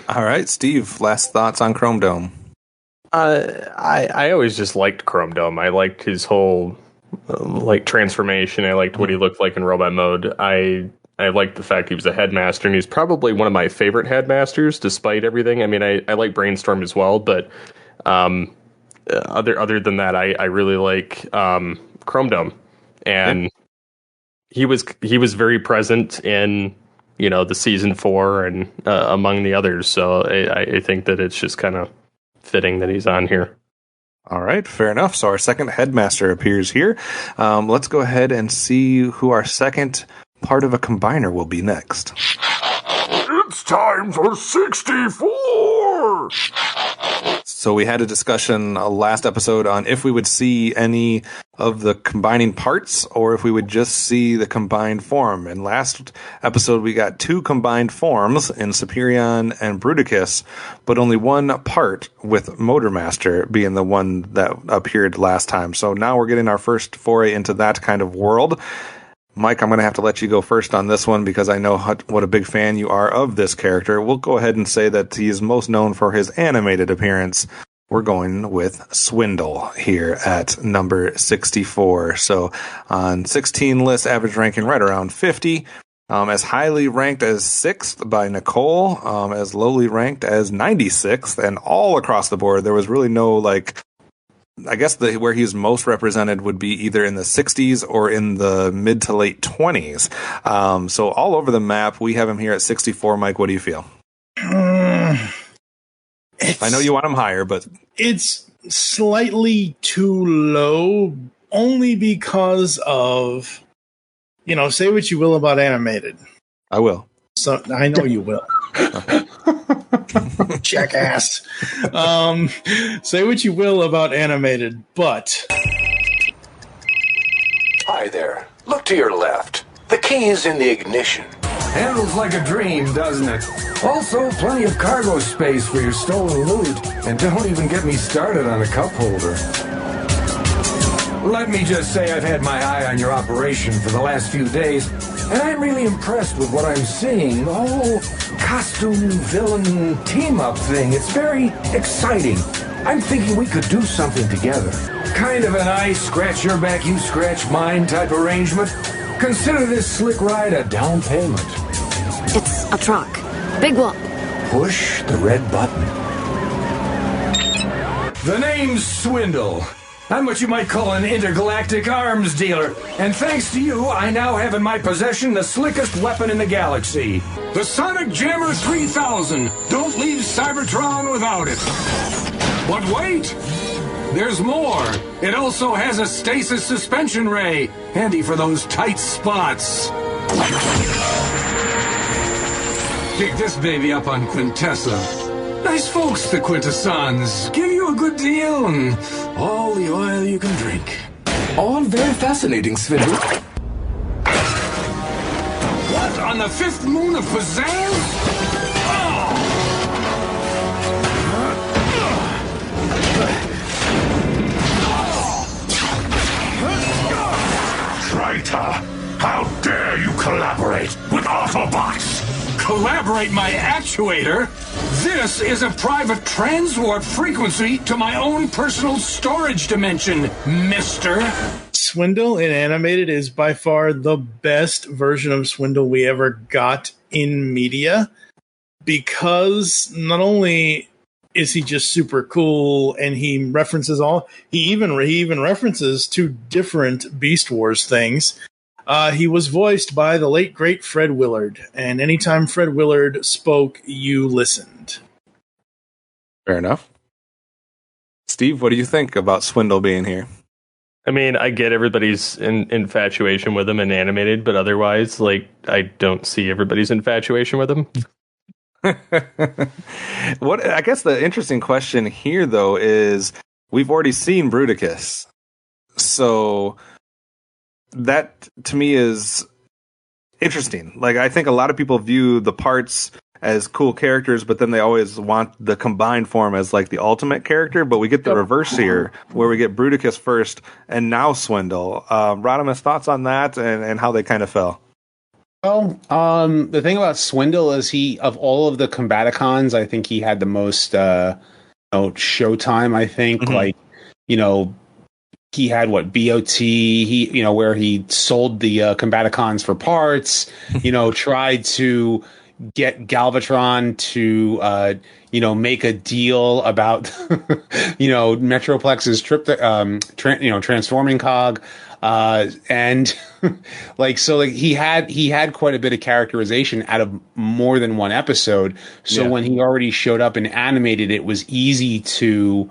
All right, Steve. Last thoughts on Chrome Dome? I always just liked Chrome Dome. I liked his whole transformation. I liked what he looked like in robot mode. I liked the fact he was a headmaster, and he's probably one of my favorite headmasters, despite everything. I mean, I like Brainstorm as well, but other than that, I really like Chrome Dome, and he was very present in the season 4 and among the others. So I think that it's just kind of fitting that he's on here. All right, fair enough. So our second headmaster appears here. Let's go ahead and see who our second part of a combiner will be next. It's time for 64. So we had a discussion last episode on if we would see any of the combining parts or if we would just see the combined form. And last episode we got 2 combined forms in Superion and Bruticus, but only one part with Motormaster being the one that appeared last time. So now we're getting our first foray into that kind of world. Mike, I'm going to have to let you go first on this one because I know what a big fan you are of this character. We'll go ahead and say that he's most known for his animated appearance. We're going with Swindle here at number 64. So on 16 lists, average ranking right around 50. As highly ranked as 6th by Nicole, as lowly ranked as 96th, and all across the board. There was really no, I guess where he's most represented would be either in the 60s or in the mid to late 20s. So all over the map, we have him here at 64. Mike, what do you feel? I know you want him higher, but it's slightly too low only because of, say what you will about animated. I will. So I know you will. Jackass. Say what you will about animated, but... Hi there. Look to your left. The key is in the ignition. Handles like a dream, doesn't it? Also, plenty of cargo space for your stolen loot. And don't even get me started on a cup holder. Let me just say I've had my eye on your operation for the last few days, and I'm really impressed with what I'm seeing. The whole costume villain team-up thing, it's very exciting. I'm thinking we could do something together. Kind of an I scratch your back, you scratch mine type arrangement. Consider this slick ride a down payment. It's a truck. Big one. Push the red button. The name's Swindle. I'm what you might call an intergalactic arms dealer. And thanks to you, I now have in my possession the slickest weapon in the galaxy. The Sonic Jammer 3000. Don't leave Cybertron without it. But wait! There's more. It also has a stasis suspension ray. Handy for those tight spots. Pick this baby up on Quintessa. Nice folks, the Quintessons. Give you a good deal and all the oil you can drink. All very fascinating, Swindle. What, on the 5th moon of Pizzazz? Traitor! How dare you collaborate with Autobots? Collaborate my actuator? This is a private transwarp frequency to my own personal storage dimension, mister. Swindle in animated is by far the best version of Swindle we ever got in media, because not only is he just super cool and he references he even references 2 different Beast Wars things. He was voiced by the late, great Fred Willard, and anytime Fred Willard spoke, you listened. Fair enough. Steve, what do you think about Swindle being here? I mean, I get everybody's infatuation with him in animated, but otherwise, I don't see everybody's infatuation with him. What I guess the interesting question here, though, is we've already seen Bruticus. So that, to me, is interesting. I think a lot of people view the parts as cool characters, but then they always want the combined form as the ultimate character. But we get the reverse here, where we get Bruticus first and now Swindle. Rodimus, thoughts on that and how they kind of fell? Well, the thing about Swindle is of all of the Combaticons, I think he had the most showtime. I think he had BOT, where he sold the Combaticons for parts, tried to get Galvatron to, make a deal about, Metroplex's transforming cog. And he had quite a bit of characterization out of more than one episode. So when he already showed up and animated, it was easy to,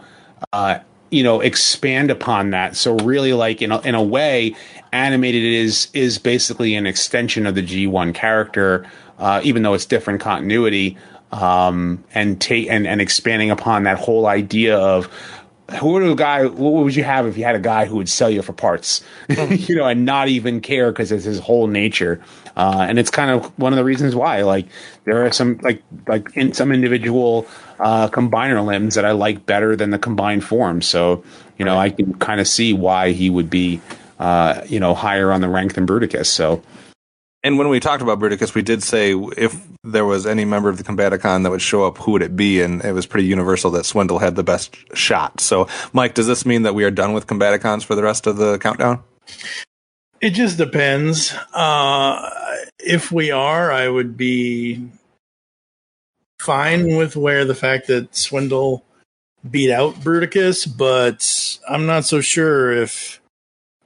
expand upon that. So really, in a way, animated is basically an extension of the G1 character, even though it's different continuity. and expanding upon that whole idea of what would you have if you had a guy who would sell you for parts, and not even care because it's his whole nature. And it's kind of one of the reasons why, like, there are some like in some individual combiner limbs that I like better than the combined form. So, I can kind of see why he would be, higher on the rank than Bruticus. So. And when we talked about Bruticus, we did say if there was any member of the Combaticon that would show up, who would it be? And it was pretty universal that Swindle had the best shot. So, Mike, does this mean that we are done with Combaticons for the rest of the countdown? It just depends. If we are, I would be fine with the fact that Swindle beat out Bruticus, but I'm not so sure if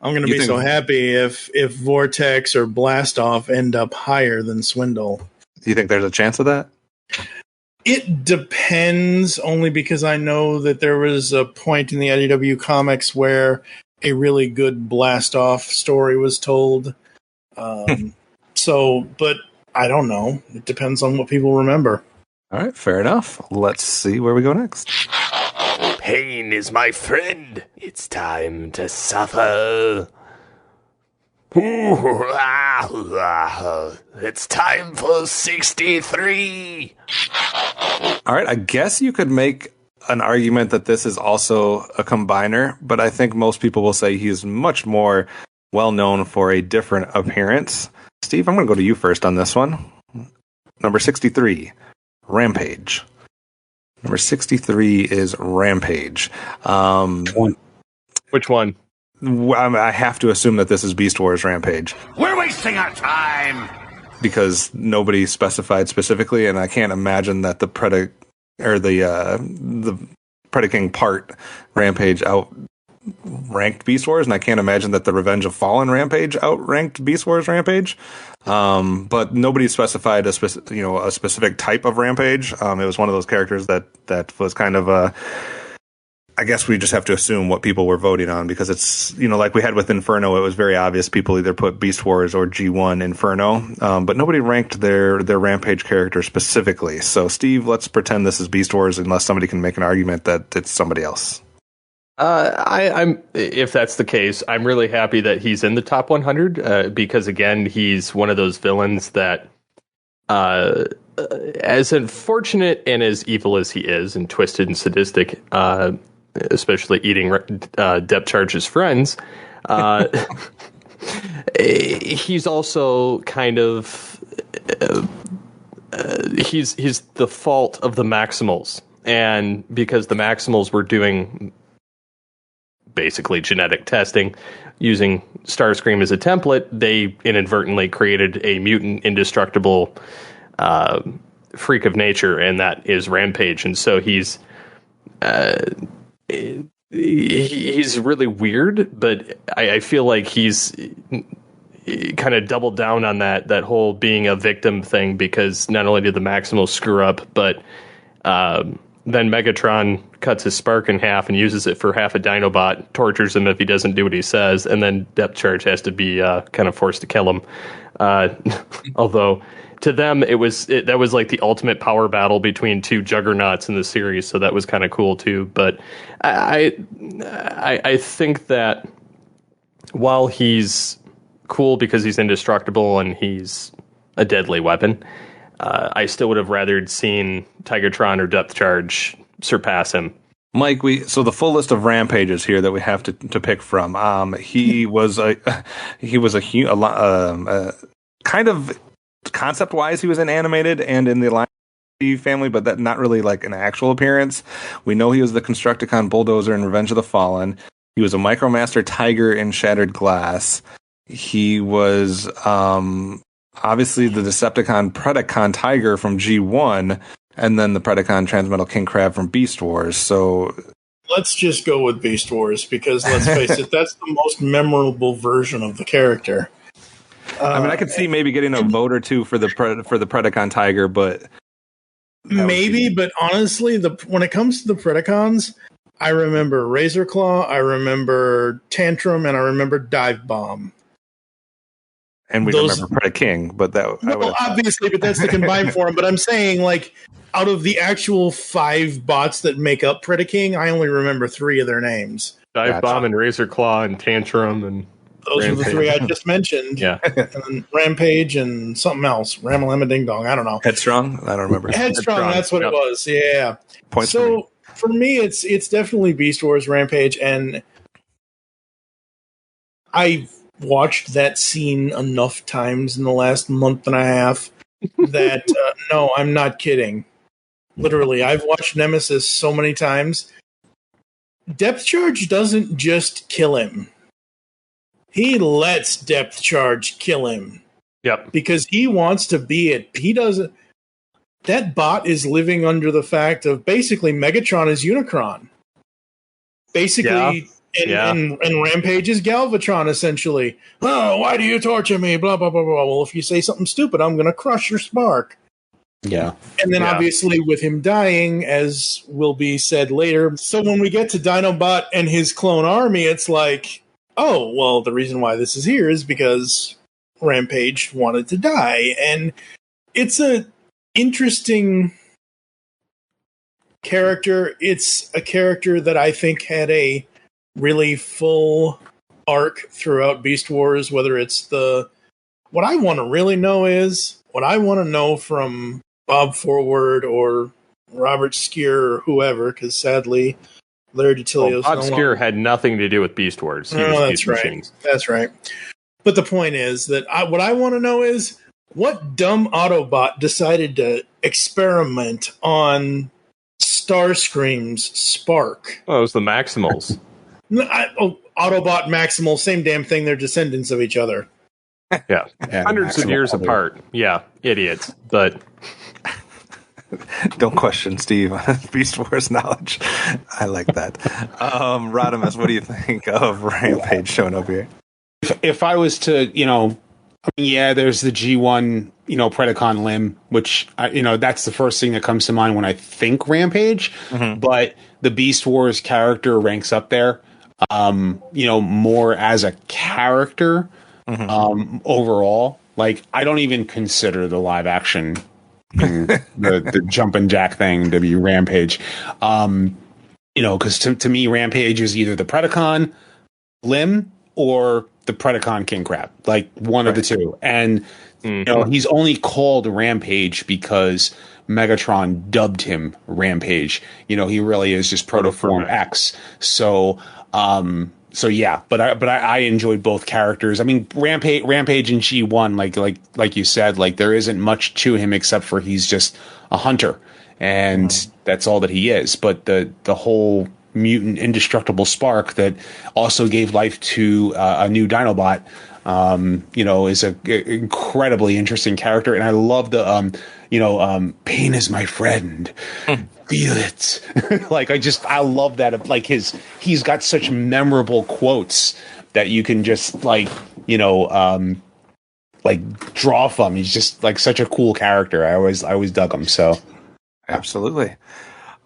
I'm going to be so happy if Vortex or Blastoff end up higher than Swindle. Do you think there's a chance of that? It depends, only because I know that there was a point in the IDW comics where a really good Blastoff story was told. But I don't know. It depends on what people remember. All right, fair enough. Let's see where we go next. Pain is my friend. It's time to suffer. It's time for 63. All right, I guess you could make an argument that this is also a combiner, but I think most people will say he is much more well known for a different appearance. Steve, I'm going to go to you first on this one. Number 63, Rampage. Number 63 is Rampage. Which one? I have to assume that this is Beast Wars Rampage. We're wasting our time. Because nobody specified specifically, and I can't imagine that the Predaking part Rampage outranked Beast Wars, and I can't imagine that the Revenge of Fallen Rampage outranked Beast Wars Rampage. But nobody specified a specific type of Rampage. It was one of those characters that was kind of I guess we just have to assume what people were voting on, because it's, like we had with Inferno, it was very obvious people either put Beast Wars or G1 Inferno, but nobody ranked their Rampage character specifically. So, Steve, let's pretend this is Beast Wars unless somebody can make an argument that it's somebody else. I'm if that's the case, I'm really happy that he's in the top 100 because, again, he's one of those villains that, as unfortunate and as evil as he is and twisted and sadistic, especially eating depth charge's friends, he's also kind of he's the fault of the Maximals, and because the Maximals were doing basically genetic testing using Starscream as a template, they inadvertently created a mutant indestructible freak of nature, and that is Rampage. And so he's really weird, but I feel like he's kind of doubled down on that whole being a victim thing, because not only did the Maximals screw up, but then Megatron cuts his spark in half and uses it for half a Dinobot, tortures him if he doesn't do what he says, and then Depth Charge has to be kind of forced to kill him. Although to them, that was like the ultimate power battle between two juggernauts in the series, so that was kind of cool too. But I think that while he's cool because he's indestructible and he's a deadly weapon, I still would have rathered seen Tigertron or Depth Charge surpass him. Mike, so the full list of Rampages here that we have to pick from. He was a kind of concept wise, he was in animated and in the Lion family, but that not really like an actual appearance. We know he was the Constructicon Bulldozer in Revenge of the Fallen. He was a Micromaster Tiger in Shattered Glass. He was obviously the Decepticon Predacon Tiger from G1, and then the Predacon Transmetal King Crab from Beast Wars. So let's just go with Beast Wars, because let's face it, that's the most memorable version of the character. I could see maybe getting a vote or two for the Predacon Tiger, but maybe. But honestly, when it comes to the Predacons, I remember Razor Claw, I remember Tantrum, and I remember Dive Bomb. And we remember Predaking, but that... obviously, but that's the combined form. But I'm saying, like, out of the actual 5 bots that make up Predaking, I only remember 3 of their names. Dive Bomb and Razor Claw and Tantrum and those Rampage. are the 3 I just mentioned. Yeah. And then Rampage and something else. Ramalama Ding Dong. I don't know. Headstrong? I don't remember. Headstrong, that's what it was. Yeah. Points so for me, it's definitely Beast Wars Rampage, and I've watched that scene enough times in the last month and a half that no, I'm not kidding. Literally, I've watched Nemesis so many times. Depth Charge doesn't just kill him. He lets Depth Charge kill him. Yep. Because he wants to be it. He doesn't. That bot is living under the fact of basically Megatron is Unicron. Basically, and Rampage is Galvatron, essentially. Oh, why do you torture me? Blah, blah, blah, blah. Well, if you say something stupid, I'm going to crush your spark. Yeah. And then obviously with him dying, as will be said later. So when we get to Dinobot and his clone army, it's like, oh, well, the reason why this is here is because Rampage wanted to die. And it's a interesting character. It's a character that I think had a really full arc throughout Beast Wars, whether it's what I want to really know is, what I want to know from Bob Forward or Robert Skier or whoever, because sadly, Larry DiTilio's Bob Skier had nothing to do with Beast Wars. That's right. That's right. But the point is that what I want to know is, what dumb Autobot decided to experiment on Starscream's spark? Oh, it was the Maximals. Autobot, Maximal, same damn thing. They're descendants of each other. Yeah. Hundreds of years apart. Yeah, idiots. But don't question Steve on Beast Wars knowledge. I like that. Rodimus, what do you think of Rampage showing up here? If I was to, there's the G1, Predacon limb, which, that's the first thing that comes to mind when I think Rampage. Mm-hmm. But the Beast Wars character ranks up there, more as a character. Mm-hmm. Overall, like, I don't even consider the live action, the jumping jack thing to be Rampage. Because to me, Rampage is either the Predacon limb or the Predacon King Crab, like one of the two. And he's only called Rampage because Megatron dubbed him Rampage. He really is just Protoform X. So yeah, but I enjoyed both characters. I mean, Rampage and G1, like you said, like, there isn't much to him except for he's just a hunter, and that's all that he is. But the whole mutant indestructible spark that also gave life to a new Dinobot, is an incredibly interesting character, and I love the pain is my friend. Feel it. I love that. Like, he's got such memorable quotes that you can just draw from. He's just like such a cool character. I always dug him. So absolutely.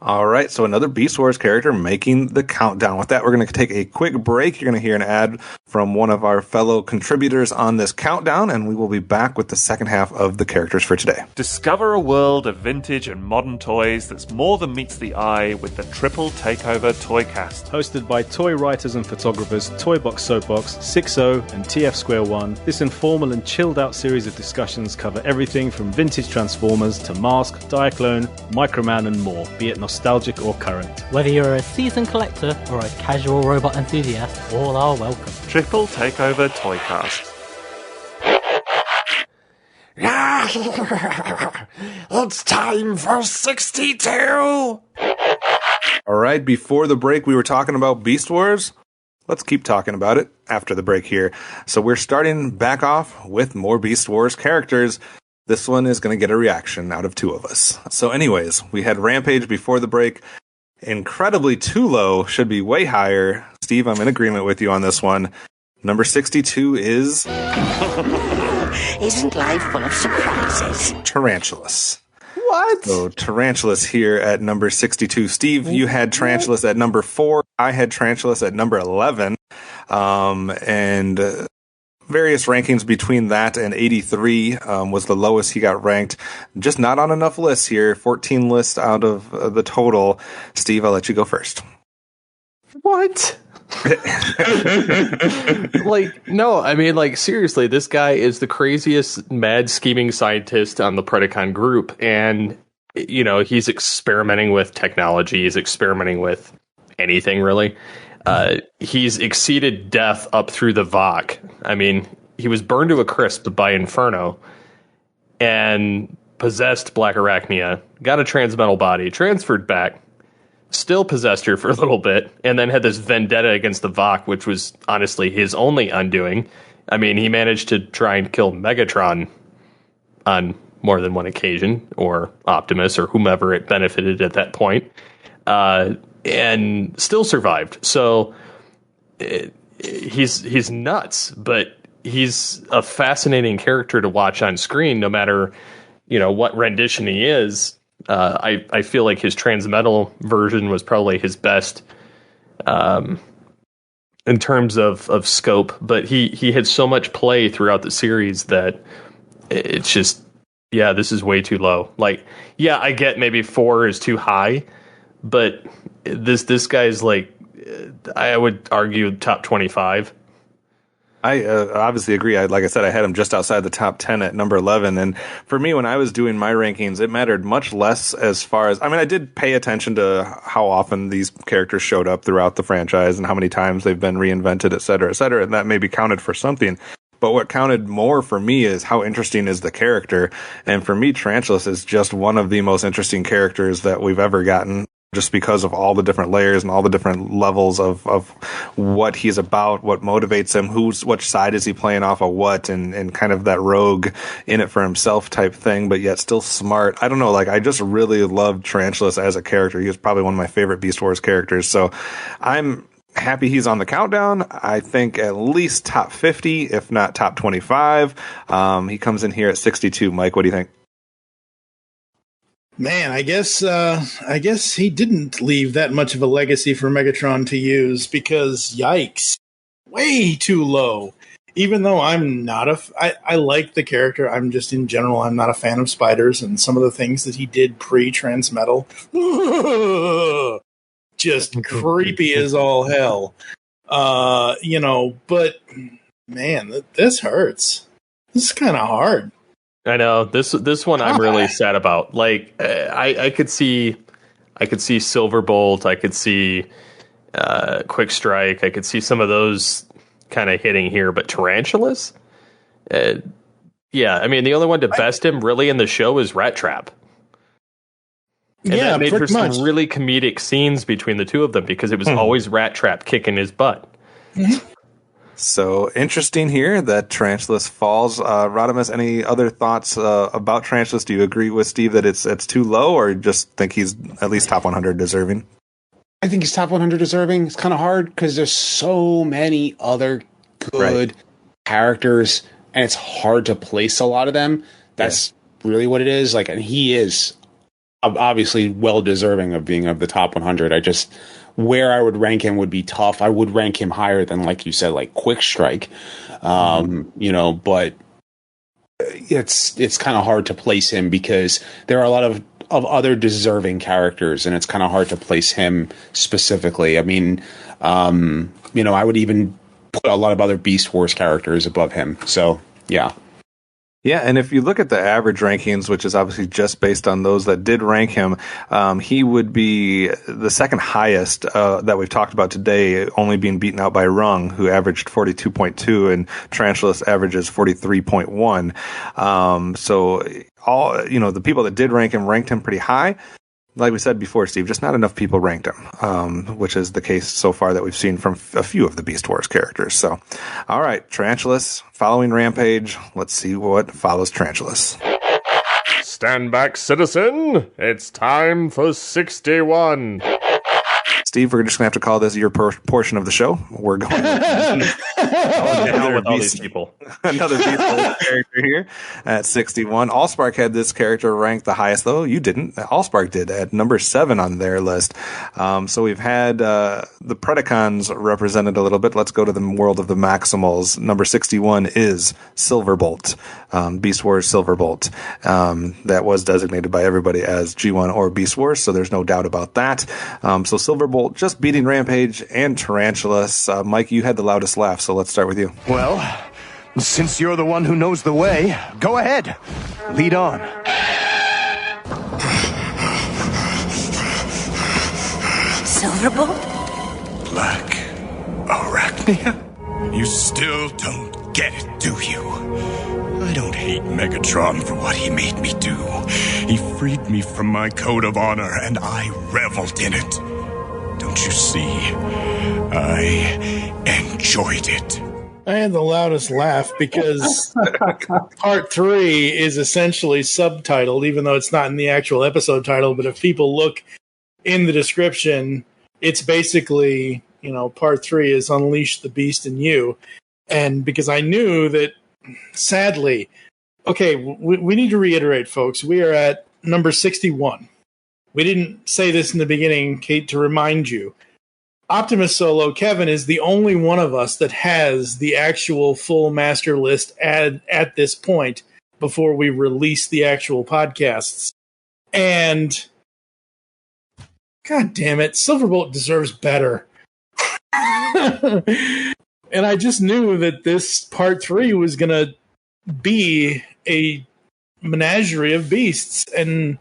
All right, so another Beast Wars character making the countdown. With that, we're going to take a quick break. You're going to hear an ad from one of our fellow contributors on this countdown, and we will be back with the second half of the characters for today. Discover a world of vintage and modern toys that's more than meets the eye with the Triple Takeover Toycast. Hosted by toy writers and photographers Toy Box Soapbox, 6O, and TF Square 1, this informal and chilled-out series of discussions cover everything from vintage Transformers to Mask, Diaclone, Microman, and more, be it nostalgic or current. Whether you're a seasoned collector or a casual robot enthusiast, all are welcome. Triple Takeover Toycast. It's time for 62! All right, before the break, we were talking about Beast Wars. Let's keep talking about it after the break here. So we're starting back off with more Beast Wars characters. This one is going to get a reaction out of 2 of us. So anyways, we had Rampage before the break. Incredibly too low, should be way higher. Steve, I'm in agreement with you on this one. Number 62 is... Isn't life full of surprises? Tarantulas. What? So Tarantulas here at number 62. Steve, you had Tarantulas at number 4. I had Tarantulas at number 11. And various rankings between that and 83 was the lowest he got ranked. Just not on enough lists here. 14 lists out of the total. Steve, I'll let you go first. What? No, I mean, seriously, this guy is the craziest mad scheming scientist on the Predacon group, and he's experimenting with technology, he's experimenting with anything really. He's exceeded death up through the Vok. I mean, he was burned to a crisp by Inferno and possessed Black Arachnia, got a transmetal body, transferred back, still possessed her for a little bit, and then had this vendetta against the Vok, which was honestly his only undoing. I mean, he managed to try and kill Megatron on more than one occasion, or Optimus, or whomever it benefited at that point, and still survived. So he's nuts, but he's a fascinating character to watch on screen, no matter what rendition he is. I feel like his transmetal version was probably his best in terms of scope, but he had so much play throughout the series that it's just, this is way too low. I get maybe 4 is too high, but this guy's I would argue top 25. I obviously agree. Like I said, I had him just outside the top 10 at number 11. And for me, when I was doing my rankings, it mattered much less as far as, I did pay attention to how often these characters showed up throughout the franchise and how many times they've been reinvented, et cetera, and that maybe counted for something. But what counted more for me is how interesting is the character. And for me, Tarantulas is just one of the most interesting characters that we've ever gotten, just because of all the different layers and all the different levels of what he's about, what motivates him, which side is he playing off of what, and kind of that rogue in it for himself type thing, but yet still smart. I don't know, I just really loved Tarantulas as a character. He was probably one of my favorite Beast Wars characters, so I'm happy he's on the countdown. I think at least top 50, if not top 25. He comes in here at 62. Mike, what do you think? Man, I guess he didn't leave that much of a legacy for Megatron to use, because yikes, way too low. Even though I'm not I like the character, I'm just in general, I'm not a fan of spiders, and some of the things that he did pre-Transmetal, just creepy as all hell. But man, this hurts. This is kind of hard. I know this one I'm really sad about. I could see Silverbolt, I could see Quick Strike, I could see some of those kind of hitting here, but Tarantulas, the only one to best him really in the show is Rat Trap. And that made for some really comedic scenes between the two of them, because it was always Rat Trap kicking his butt. Mm-hmm. So interesting here that Tarantulas falls. Rodimus, any other thoughts about Tarantulas? Do you agree with Steve that it's too low, or just think he's at least top 100 deserving? I think he's top 100 deserving. It's kind of hard because there's so many other good characters, and it's hard to place a lot of them. That's really what it is. And he is obviously well deserving of being of the top 100. Where I would rank him would be tough. I would rank him higher than, like you said, Quick Strike. But it's kind of hard to place him because there are a lot of other deserving characters, and it's kind of hard to place him specifically. I would even put a lot of other Beast Wars characters above him. So, yeah. Yeah, and if you look at the average rankings, which is obviously just based on those that did rank him, he would be the second highest that we've talked about today, only being beaten out by Rung, who averaged 42.2, and Tarantulas averages 43.1. So all the people that did rank him ranked him pretty high. Like we said before, Steve, just not enough people ranked him, which is the case so far that we've seen from a few of the Beast Wars characters. So, all right, Tarantulas following Rampage. Let's see what follows Tarantulas. Stand back, citizen. It's time for 61. Steve, we're just going to have to call this your portion of the show. We're going Down with all these people. Another Beast Wars character here at 61. Allspark had this character ranked the highest, though you didn't. Allspark did at number 7 on their list. So we've had the Predacons represented a little bit. Let's go to the world of the Maximals. Number 61 is Silverbolt, Beast Wars Silverbolt. That was designated by everybody as G1 or Beast Wars, so there's no doubt about that. So Silverbolt just beating Rampage and Tarantulas. Mike, you had the loudest laugh, so let's start with you. Well, since you're the one who knows the way, go ahead. Lead on. Silverbolt? Black Arachnia? You still don't get it, do you? I don't hate Megatron for what he made me do. He freed me from my code of honor, and I reveled in it. Don't you see? I enjoyed it. I had the loudest laugh because part 3 is essentially subtitled, even though it's not in the actual episode title. But if people look in the description, it's basically, part 3 is Unleash the Beast in You. And because I knew that, sadly, okay, we need to reiterate, folks, we are at number 61. We didn't say this in the beginning, Kate, to remind you. Optimus Solo, Kevin, is the only one of us that has the actual full master list at this point before we release the actual podcasts. And, God damn it, Silverbolt deserves better. And I just knew that this part 3 was going to be a menagerie of beasts. And,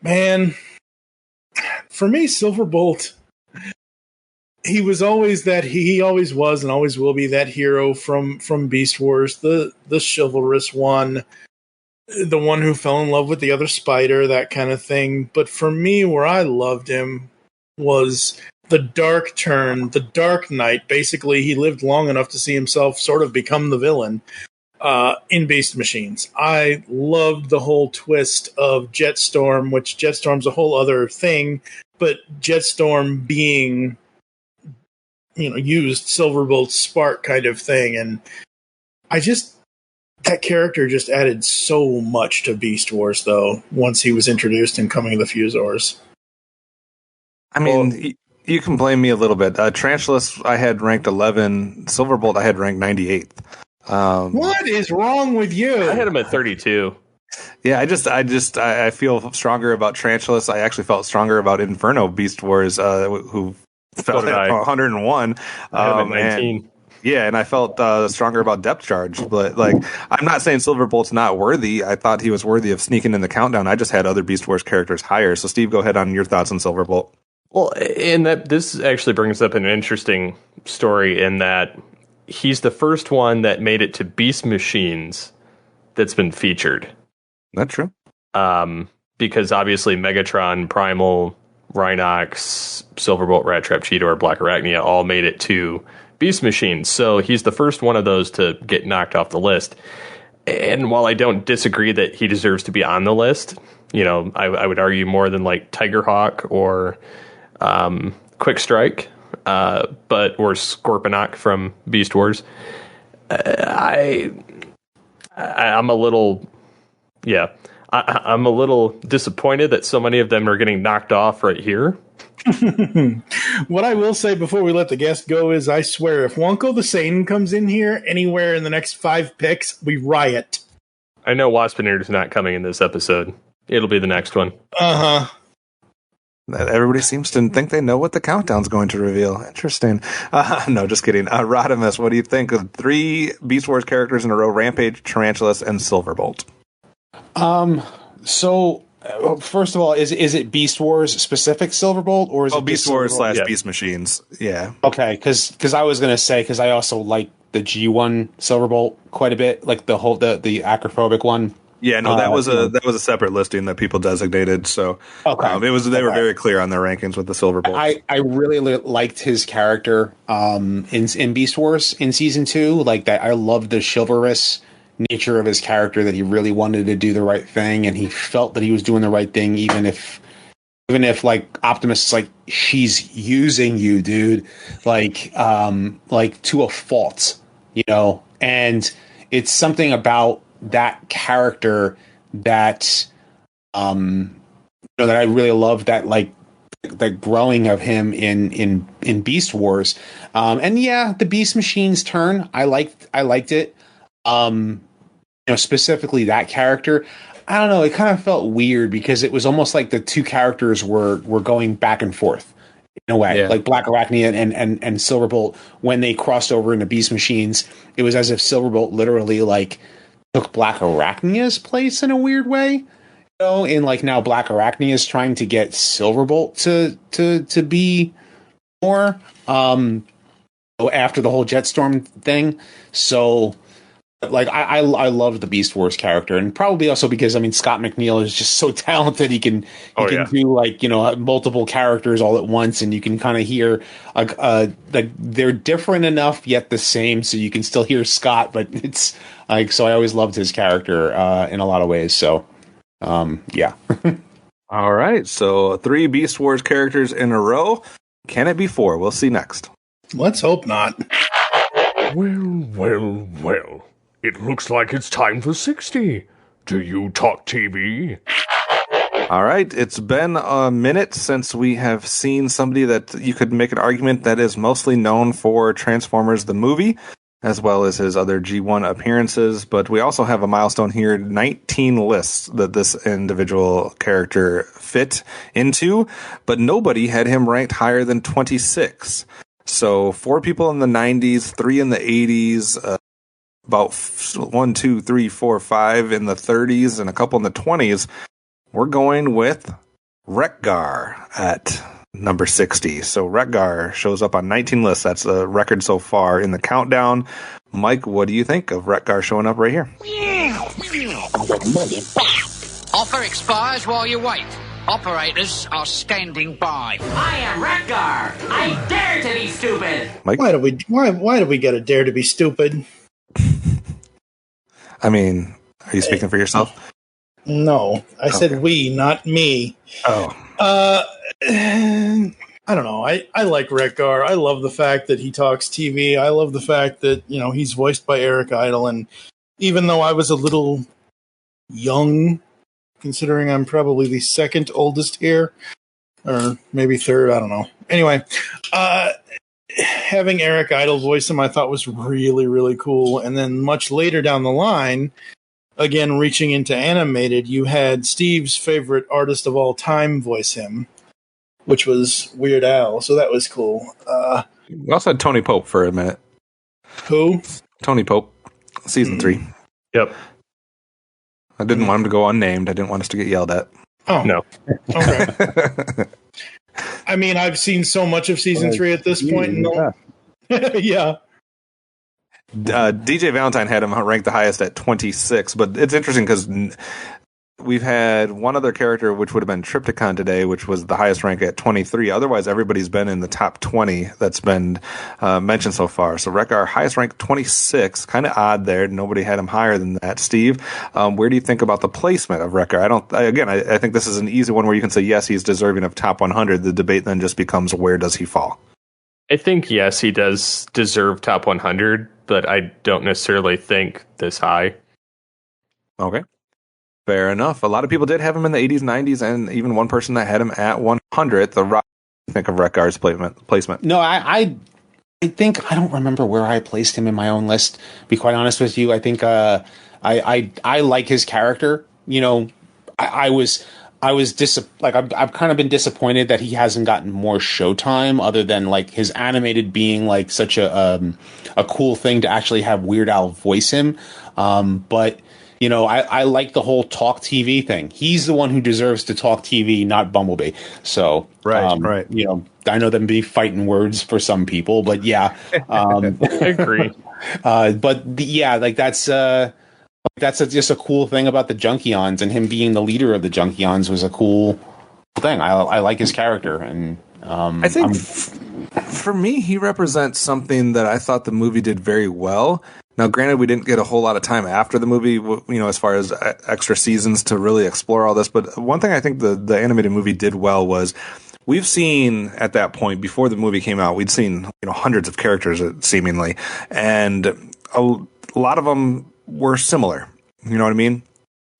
man, for me, Silverbolt, he was always he always was and always will be that hero from Beast Wars, the chivalrous one, the one who fell in love with the other spider, that kind of thing. But for me, where I loved him was the dark turn, the Dark Knight. Basically, he lived long enough to see himself sort of become the villain in Beast Machines. I loved the whole twist of Jetstorm, which Jetstorm's a whole other thing, but Jetstorm being, used Silverbolt's spark kind of thing. And that character just added so much to Beast Wars, though, once he was introduced in Coming of the Fusors. I mean, you can blame me a little bit. Tarantulas I had ranked 11. Silverbolt I had ranked 98th. What is wrong with you? I had him at 32. Yeah, I feel stronger about Tarantulas. I actually felt stronger about Inferno Beast Wars, who felt at 101. I had him at 19. Yeah, and I felt stronger about Depth Charge. But, I'm not saying Silverbolt's not worthy. I thought he was worthy of sneaking in the countdown. I just had other Beast Wars characters higher. So, Steve, go ahead on your thoughts on Silverbolt. Well, and this actually brings up an interesting story in that he's the first one that made it to Beast Machines that's been featured. That's true. Because obviously Megatron, Primal, Rhinox, Silverbolt, Rat Trap, Cheetor, Black Arachnia all made it to Beast Machines. So he's the first one of those to get knocked off the list. And while I don't disagree that he deserves to be on the list, I would argue more than like Tigerhawk or Quick Strike, or Scorponok from Beast Wars. I'm a little disappointed that so many of them are getting knocked off right here. What I will say before we let the guest go is, I swear, if Wonko the Satan comes in here anywhere in the next 5 picks, we riot. I know Waspinator's not coming in this episode. It'll be the next one. Uh-huh. Everybody seems to think they know what the countdown's going to reveal. Interesting. No, just kidding. Rodimus, what do you think of 3 Beast Wars characters in a row? Rampage, Tarantulas, and Silverbolt. So, first of all, is it Beast Wars specific Silverbolt, or is it Beast Wars / Beast Machines? Yeah. Okay, because I was gonna say, because I also like the G1 Silverbolt quite a bit, like the the acrophobic one. Yeah, no, that was a separate listing that people designated. So okay, they were very clear on their rankings with the Silverbolt. I really liked his character in Beast Wars in season 2. Like that, I loved the chivalrous nature of his character, that he really wanted to do the right thing, and he felt that he was doing the right thing even if even if like Optimus is like, she's using you, dude, like to a fault, you know. And it's something about that character that that I really love, that like the growing of him in Beast Wars. And yeah, the Beast Machine's turn, I liked it. Specifically that character. I don't know, it kind of felt weird because it was almost like the two characters were going back and forth in a way. Like Black Arachnia and Silverbolt, when they crossed over into Beast Machines, it was as if Silverbolt literally like took Black Arachnia's place in a weird way. And like now Black Arachnia is trying to get Silverbolt to be more after the whole Jetstorm thing. So like I love the Beast Wars character, and probably also because Scott McNeil is just so talented. He can do like multiple characters all at once, and you can kind of hear like they're different enough yet the same, so you can still hear Scott. But it's like, so I always loved his character in a lot of ways. So yeah. All right, so 3 Beast Wars characters in a row. Can it be 4? We'll see next. Let's hope not. Well. It looks like it's time for 60. Do you talk TV? All right, it's been a minute since we have seen somebody that you could make an argument that is mostly known for Transformers the movie, as well as his other G1 appearances. But we also have a milestone here, 19 lists that this individual character fit into, but nobody had him ranked higher than 26. So 4 people in the 90s, 3 in the 80s, about 1, 2, 3, 4, 5 in the 30s, and a couple in the 20s. We're going with Wreck-Gar at number 60. So Wreck-Gar shows up on 19 lists. That's a record so far in the countdown. Mike, what do you think of Wreck-Gar showing up right here? Offer expires while you wait. Operators are standing by. I am Wreck-Gar. I dare to be stupid. Mike? Why do we get a dare to be stupid? I mean, are you speaking for yourself? No, I said we, not me. Oh. I don't know. I like Wreck-Gar. I love the fact that he talks TV. I love the fact that, he's voiced by Eric Idle. And even though I was a little young, considering I'm probably the second oldest here, or maybe third, I don't know. Anyway, having Eric Idle voice him, I thought was really, really cool. And then much later down the line, again, reaching into animated, you had Steve's favorite artist of all time voice him, which was Weird Al. So that was cool. We also had Tony Pope for a minute. Who? Tony Pope, season 3. Yep. I didn't want him to go unnamed. I didn't want us to get yelled at. Oh. No. Okay. I mean, I've seen so much of season 3 at this point. Yeah. DJ Valentine had him ranked the highest at 26, but it's interesting because we've had one other character, which would have been Triptychon today, which was the highest rank at 23. Otherwise, everybody's been in the top 20 that's been mentioned so far. So Wreck-Gar, highest rank 26, kind of odd there. Nobody had him higher than that. Steve, where do you think about the placement of Wreck-Gar? I think this is an easy one where you can say, yes, he's deserving of top 100. The debate then just becomes, where does he fall? I think, yes, he does deserve top 100, but I don't necessarily think this high. Okay. Fair enough. A lot of people did have him in the 80s, 90s, and even one person that had him at 100. The Rock, think of Wreck-Gar's placement. No, I think I don't remember where I placed him in my own list. To be quite honest with you, I think I like his character. I've kind of been disappointed that he hasn't gotten more showtime, other than like his animated being like such a cool thing to actually have Weird Al voice him. But I like the whole talk TV thing. He's the one who deserves to talk TV, not Bumblebee. So right. I know them be fighting words for some people, but yeah, I agree. That's just a cool thing about the Junkions, and him being the leader of the Junkions was a cool thing. I like his character, and I think for me, he represents something that I thought the movie did very well. Now, granted, we didn't get a whole lot of time after the movie, as far as extra seasons to really explore all this. But one thing I think the animated movie did well was we've seen at that point, before the movie came out, we'd seen hundreds of characters seemingly, and a lot of them were similar. You know what I mean?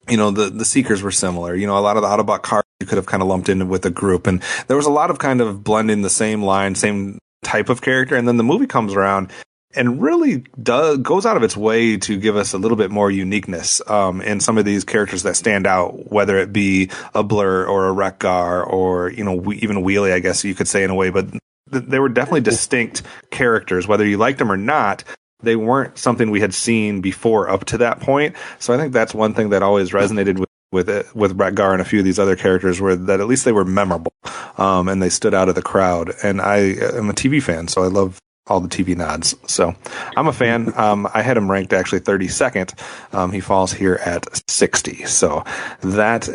The Seekers were similar. A lot of the Autobot cars you could have kind of lumped in with a group, and there was a lot of kind of blending the same line, same type of character. And then the movie comes around and really goes out of its way to give us a little bit more uniqueness in some of these characters that stand out, whether it be a Blur or a Wreck-Gar or even Wheelie, I guess you could say in a way. But they were definitely distinct characters, whether you liked them or not. They weren't something we had seen before up to that point. So I think that's one thing that always resonated with Wreck-Gar and a few of these other characters, were that at least they were memorable and they stood out of the crowd. And I am a TV fan, so I love all the TV nods. So I'm a fan. I had him ranked actually 32nd. He falls here at 60. So that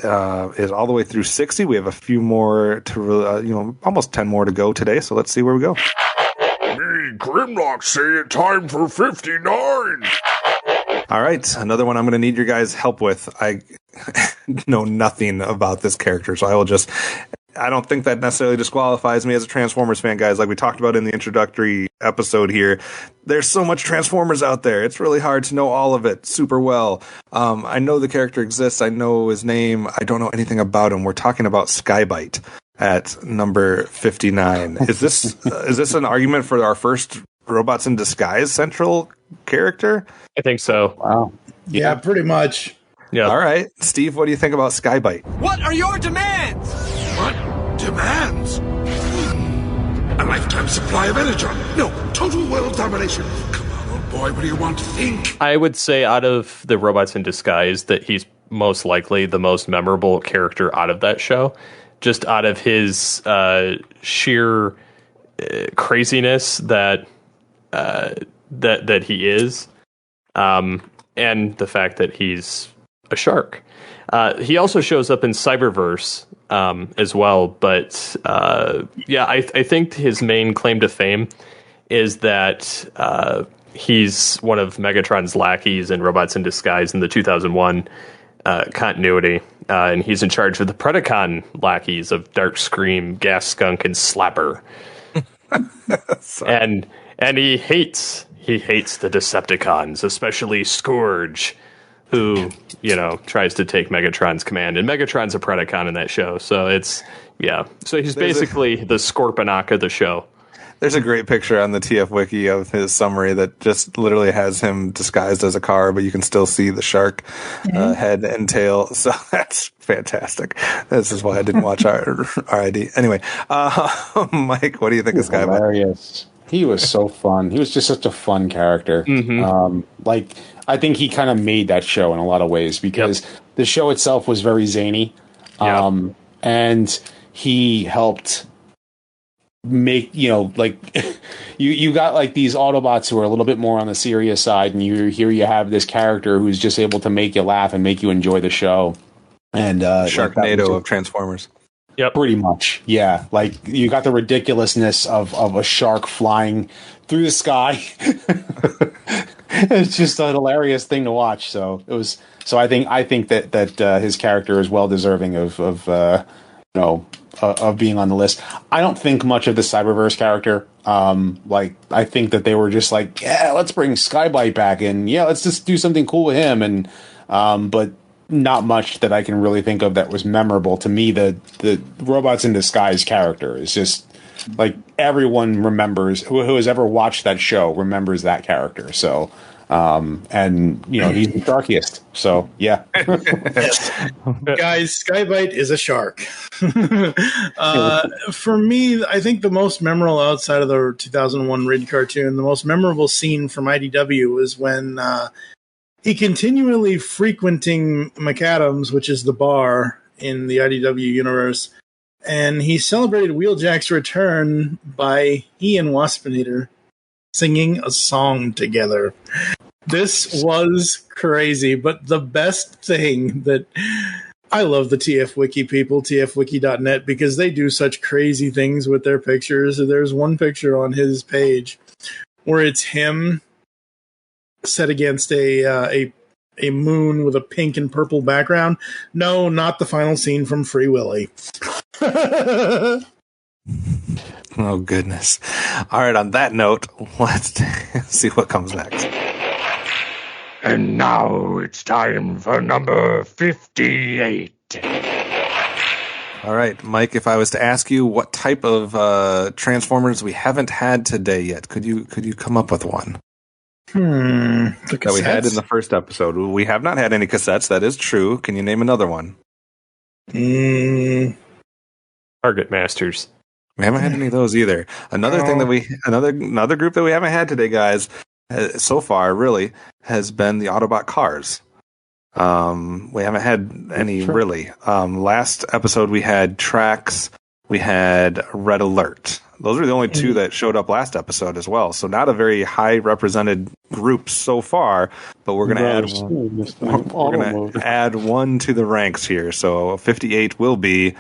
is all the way through 60. We have a few more to, almost 10 more to go today. So let's see where we go. Me, Grimlock, say it time for 59. All right, another one I'm going to need your guys' help with. I know nothing about this character, so I don't think that necessarily disqualifies me as a Transformers fan, guys. Like we talked about in the introductory episode here, there's so much Transformers out there. It's really hard to know all of it super well. I know the character exists. I know his name. I don't know anything about him. We're talking about Skybite at number 59. Is this an argument for our first Robots in Disguise central character? I think so. Wow. Yeah, pretty much. Yeah. All right. Steve, what do you think about Skybite? What are your demands? What? Demands? A lifetime supply of energy. No, total world domination. Come on, old boy, what do you want to think? I would say out of the Robots in Disguise that he's most likely the most memorable character out of that show. Just out of his sheer craziness that he is, and the fact that he's a shark. He also shows up in Cyberverse as well, but I think his main claim to fame is that he's one of Megatron's lackeys in Robots in Disguise in the 2001 continuity, and he's in charge of the Predacon lackeys of Dark Scream, Gas Skunk, and Slapper. and he hates the Decepticons, especially Scourge, who tries to take Megatron's command, and Megatron's a Predacon in that show. So so he's basically the Scorponok of the show. There's a great picture on the TF Wiki of his summary that just literally has him disguised as a car, but you can still see the shark head and tail. So that's fantastic. This is why I didn't watch RID. Anyway, Mike, what do you think of Skybite? Hilarious. He was so fun. He was just such a fun character. Mm-hmm. I think he kind of made that show in a lot of ways because the show itself was very zany, and he helped make you got like these Autobots who are a little bit more on the serious side, and you have this character who's just able to make you laugh and make you enjoy the show. And Sharknado of Transformers. Yep. Pretty much. Yeah. Like you got the ridiculously of a shark flying through the sky. It's just a hilarious thing to watch. So I think that his character is well deserving of being on the list. I don't think much of the Cyberverse character. I think that they were just like, yeah, let's bring Skybite back and let's just do something cool with him. And, but not much that I can really think of that was memorable to me. The Robots in Disguise character is just like everyone remembers who has ever watched that show remembers that character. So, and he's the sharkiest. So yeah. Guys, Skybite is a shark. For me, I think the most memorable outside of the 2001 Rid cartoon, the most memorable scene from IDW was when he continually frequenting McAdams, which is the bar in the IDW universe, and he celebrated Wheeljack's return by he and Waspinator singing a song together. This was crazy, but the best thing that I love the TF Wiki people, tfwiki.net, because they do such crazy things with their pictures. There's one picture on his page where it's him set against a moon with a pink and purple background. No, not the final scene from Free Willy. Oh, goodness. All right, on that note, let's see what comes next. And now it's time for number 58. All right, Mike, if I was to ask you what type of Transformers we haven't had today yet, could you come up with one? That we had in the first episode. We have not had any cassettes, that is true. Can you name another one? Target Masters. We haven't had any of those either. Another thing that another group that we haven't had today, guys, so far really has been the Autobot cars. We haven't had any really. Last episode we had Trax, we had Red Alert. Those are the only two that showed up last episode as well. So not a very high represented group so far, but we're going to add one to the ranks here. So 58 will be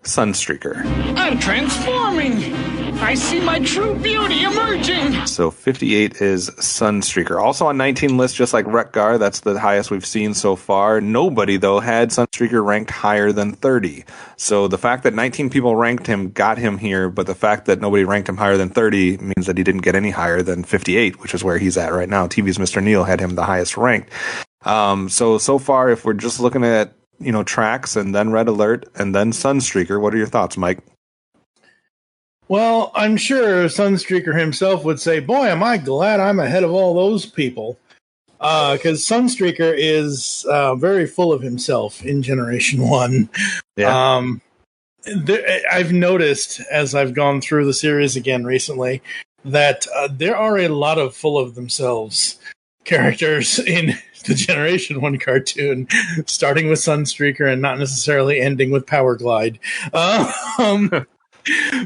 Sunstreaker. I'm transforming! I see my true beauty emerging! So 58 is Sunstreaker. Also on 19 list, just like Wreck-Gar, that's the highest we've seen so far. Nobody, though, had Sunstreaker ranked higher than 30. So the fact that 19 people ranked him got him here, but the fact that nobody ranked him higher than 30 means that he didn't get any higher than 58, which is where he's at right now. TV's Mr. Neil had him the highest ranked. So far, if we're just looking at Trax and then Red Alert and then Sunstreaker, what are your thoughts, Mike? Well, I'm sure Sunstreaker himself would say, boy, am I glad I'm ahead of all those people. Because Sunstreaker is very full of himself in Generation 1. Yeah. I've noticed, as I've gone through the series again recently, that there are a lot of full of themselves characters in the Generation 1 cartoon, starting with Sunstreaker and not necessarily ending with Power Glide.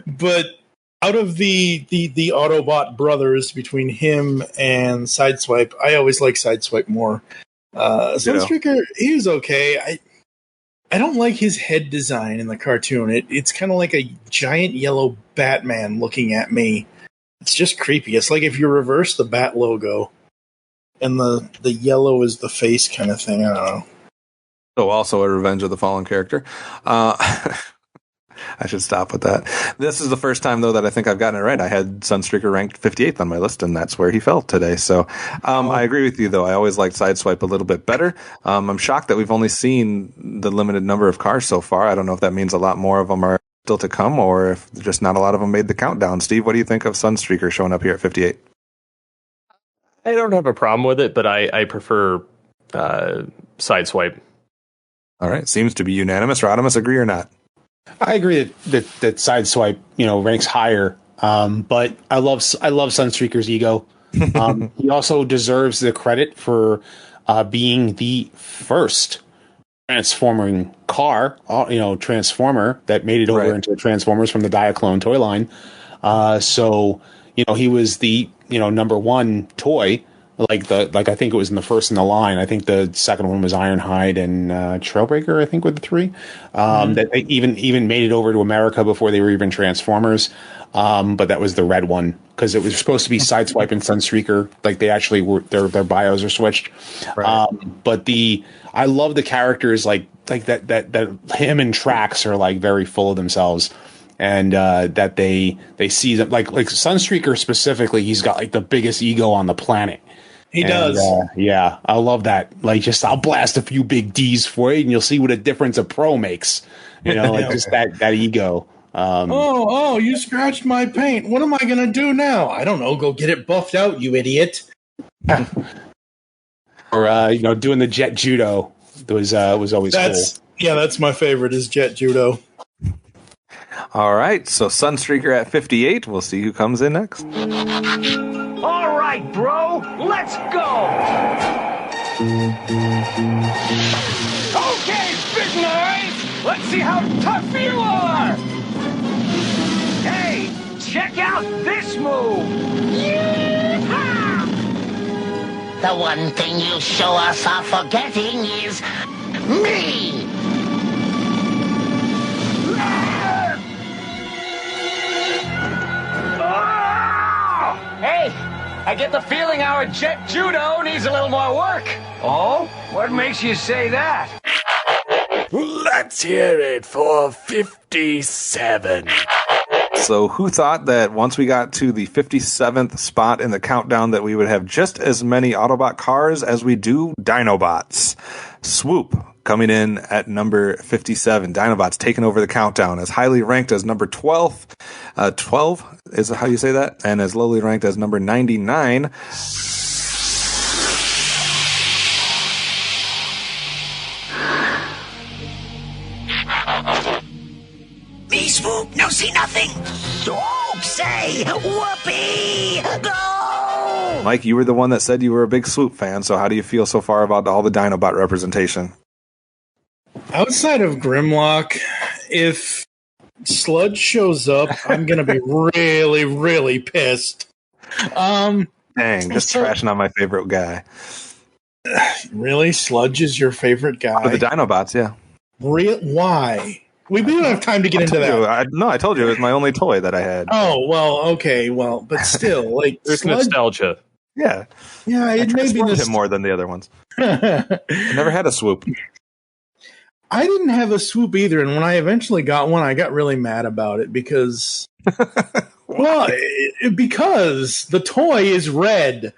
But out of the Autobot brothers, between him and Sideswipe, I always like Sideswipe more. Sunstreaker, he was okay. I don't like his head design in the cartoon. It's kind of like a giant yellow Batman looking at me. It's just creepy. It's like if you reverse the Bat logo and the yellow is the face kind of thing. I don't know. So also a Revenge of the Fallen character. I should stop with that. This is the first time, though, that I think I've gotten it right. I had Sunstreaker ranked 58th on my list, and that's where he fell today. So I agree with you, though. I always liked Sideswipe a little bit better. I'm shocked that we've only seen the limited number of cars so far. I don't know if that means a lot more of them are still to come, or if just not a lot of them made the countdown. Steve, what do you think of Sunstreaker showing up here at 58? I don't have a problem with it, but I prefer Sideswipe. All right. Seems to be unanimous. Rodimus, agree or not? I agree that Sideswipe, ranks higher. But I love Sunstreaker's ego. He also deserves the credit for being the first transforming car, Transformer that made it over into Transformers from the Diaclone toy line. So he was the number one toy. I think it was in the first in the line. I think the second one was Ironhide and Trailbreaker, I think, were the three. That they even made it over to America before they were even Transformers. But that was the red one, because it was supposed to be Sideswipe and Sunstreaker. Like, they actually were, their bios are switched. Right. But I love the characters like that him and Trax are like very full of themselves. And that they see them like Sunstreaker specifically, he's got like the biggest ego on the planet. He does. Yeah, I love that. Like, I'll blast a few big D's for you, and you'll see what a difference a pro makes. Just that ego. You scratched my paint. What am I going to do now? I don't know. Go get it buffed out, you idiot. Or, doing the jet judo was always cool. Yeah, that's my favorite, is jet judo. All right, so Sunstreaker at 58. We'll see who comes in next. All right, bro, let's go! Okay, Big Knives, let's see how tough you are! Hey, check out this move! Yeehaw! The one thing you show us are forgetting is me! Hey, I get the feeling our jet judo needs a little more work. Oh? What makes you say that? Let's hear it for 57. So who thought that once we got to the 57th spot in the countdown that we would have just as many Autobot cars as we do Dinobots? Swoop coming in at number 57. Dinobots taking over the countdown as highly ranked as number 12. 12 is how you say that? And as lowly ranked as number 99. Me, Swoop, no see nothing. Swoop, say, whoopee, go! Mike, you were the one that said you were a big Swoop fan, so how do you feel so far about all the Dinobot representation? Outside of Grimlock, if Sludge shows up, I'm going to be really, really pissed. Dang, just trashing on my favorite guy. Really? Sludge is your favorite guy? For the Dinobots, yeah. Why? We don't have time to get into that. I told you it was my only toy that I had. Oh, well, okay, well, but still, like, there's nostalgia. Yeah. Yeah, it may be him more than the other ones. I never had a Swoop. I didn't have a Swoop either, and when I eventually got one, I got really mad about it because, because the toy is red.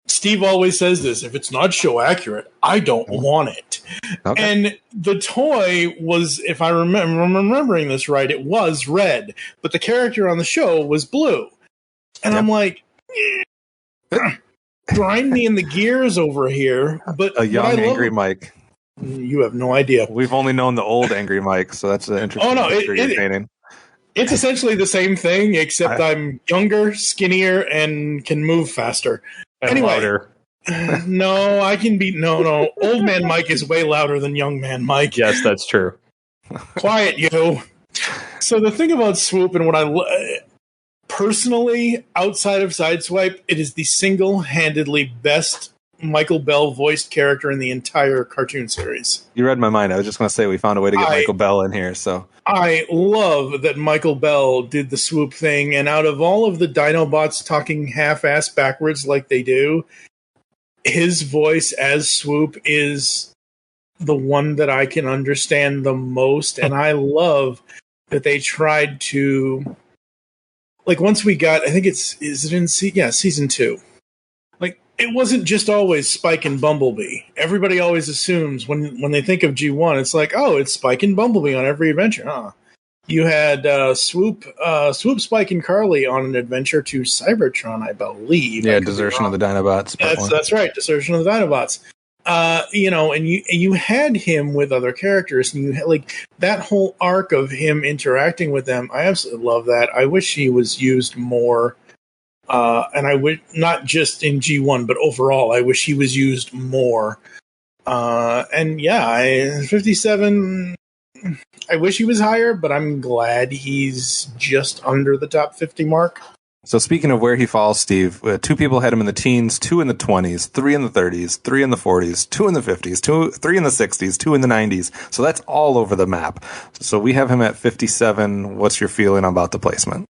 Steve always says this, if it's not show accurate, I don't want it. Okay. And the toy was, if I remembering this right, it was red, but the character on the show was blue. And I'm like, grind me in the gears over here. But a young, angry Mike. You have no idea. We've only known the old angry Mike, so that's an interesting picture you're painting. It's essentially the same thing, except I'm younger, skinnier, and can move faster. And louder. No, I can be... No. Old man Mike is way louder than young man Mike. Yes, that's true. Quiet, you. So the thing about Swoop and what I... personally, outside of Sideswipe, it is the single-handedly best Michael Bell voiced character in the entire cartoon series. You read my mind. I was just going to say we found a way to get Michael Bell in here. So I love that Michael Bell did the Swoop thing, and out of all of the Dinobots talking half-ass backwards like they do, his voice as Swoop is the one that I can understand the most, and I love that they tried to... Like, once we got... I think is it in season 2. It wasn't just always Spike and Bumblebee. Everybody always assumes when they think of G1, it's like, oh, it's Spike and Bumblebee on every adventure. Huh? You had Swoop, Spike, and Carly on an adventure to Cybertron, I believe. Yeah, Desertion of the Dinobots. That's right, Desertion of the Dinobots. And you had him with other characters, and you had, like, that whole arc of him interacting with them. I absolutely love that. I wish he was used more. And I would not just in G1, but overall, I wish he was used more. 57. I wish he was higher, but I'm glad he's just under the top 50 mark. So speaking of where he falls, Steve, 2 people had him in the teens, 2 in the 20s, 3 in the 30s, 3 in the 40s, 2 in the 50s, 3 in the 60s, 2 in the 90s. So that's all over the map. So we have him at 57. What's your feeling about the placement?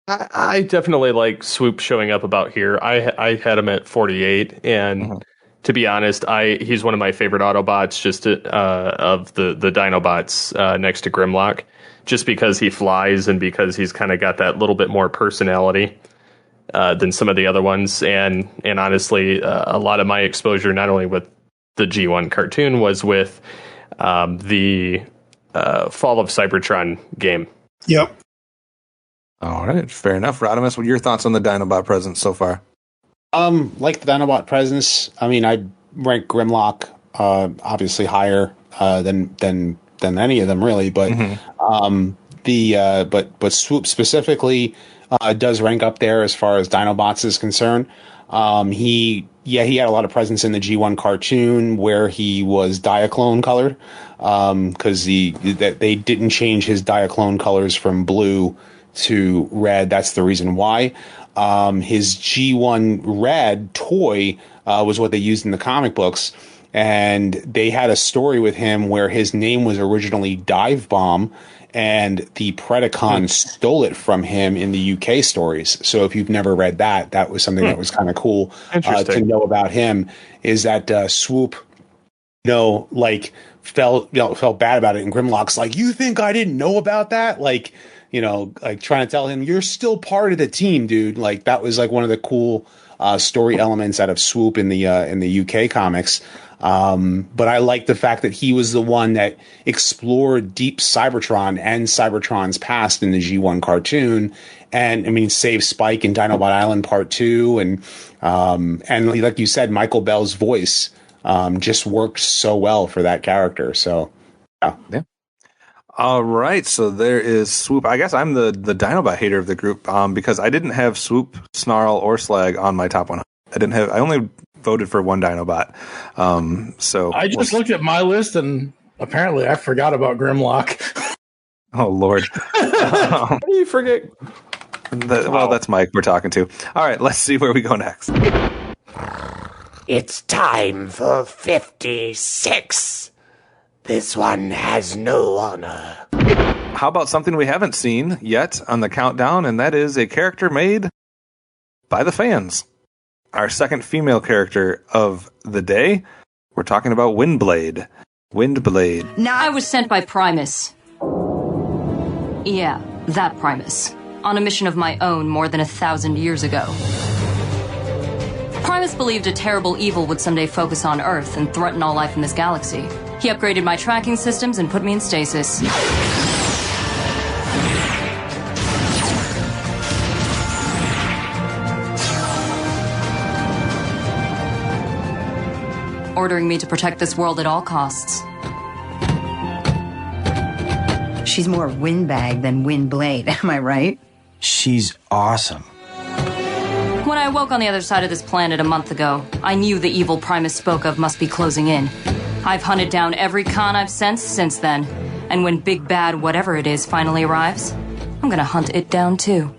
I definitely like Swoop showing up about here. I had him at 48, and to be honest, he's one of my favorite Autobots, just of the Dinobots next to Grimlock, just because he flies and because he's kind of got that little bit more personality than some of the other ones. And honestly, a lot of my exposure, not only with the G1 cartoon, was with the Fall of Cybertron game. Yep. All right, fair enough. Rodimus, what are your thoughts on the Dinobot presence so far? Like the Dinobot presence, I mean, I'd rank Grimlock obviously higher than any of them, really. But but Swoop specifically does rank up there as far as Dinobots is concerned. He had a lot of presence in the G1 cartoon where he was Diaclone colored because they didn't change his Diaclone colors from blue to red. That's the reason why. His G1 red toy was what they used in the comic books, and they had a story with him where his name was originally Dive Bomb, and the Predacon stole it from him in the UK stories. So if you've never read that, that was something that was kind of cool to know about him. Is that Swoop, like felt bad about it, and Grimlock's like, "You think I didn't know about that?" Like, like trying to tell him, "You're still part of the team, dude." Like that was like one of the cool story elements out of Swoop in the UK comics. But I like the fact that he was the one that explored deep Cybertron and Cybertron's past in the G1 cartoon. And I mean, saved Spike in Dinobot Island Part 2. And like you said, Michael Bell's voice, just worked so well for that character. So, yeah. All right. So there is Swoop. I guess I'm the Dinobot hater of the group, because I didn't have Swoop, Snarl, or Slag on my top 100. I only voted for one Dinobot. So I just looked at my list and apparently I forgot about Grimlock. Oh Lord. How do you forget? Well, that's Mike we're talking to. All right, let's see where we go next. It's time for 56. This one has no honor. How about something we haven't seen yet on the countdown, and that is a character made by the fans. Our second female character of the day, we're talking about Windblade. Windblade. Now I was sent by Primus. Yeah, that Primus. On a mission of my own more than 1,000 years ago. Primus believed a terrible evil would someday focus on Earth and threaten all life in this galaxy. He upgraded my tracking systems and put me in stasis. Ordering me to protect this world at all costs. She's more windbag than windblade, am I right? She's awesome. When I awoke on the other side of this planet a month ago, I knew the evil Primus spoke of must be closing in. I've hunted down every con I've sensed since then, and when big bad whatever it is finally arrives, I'm gonna hunt it down too.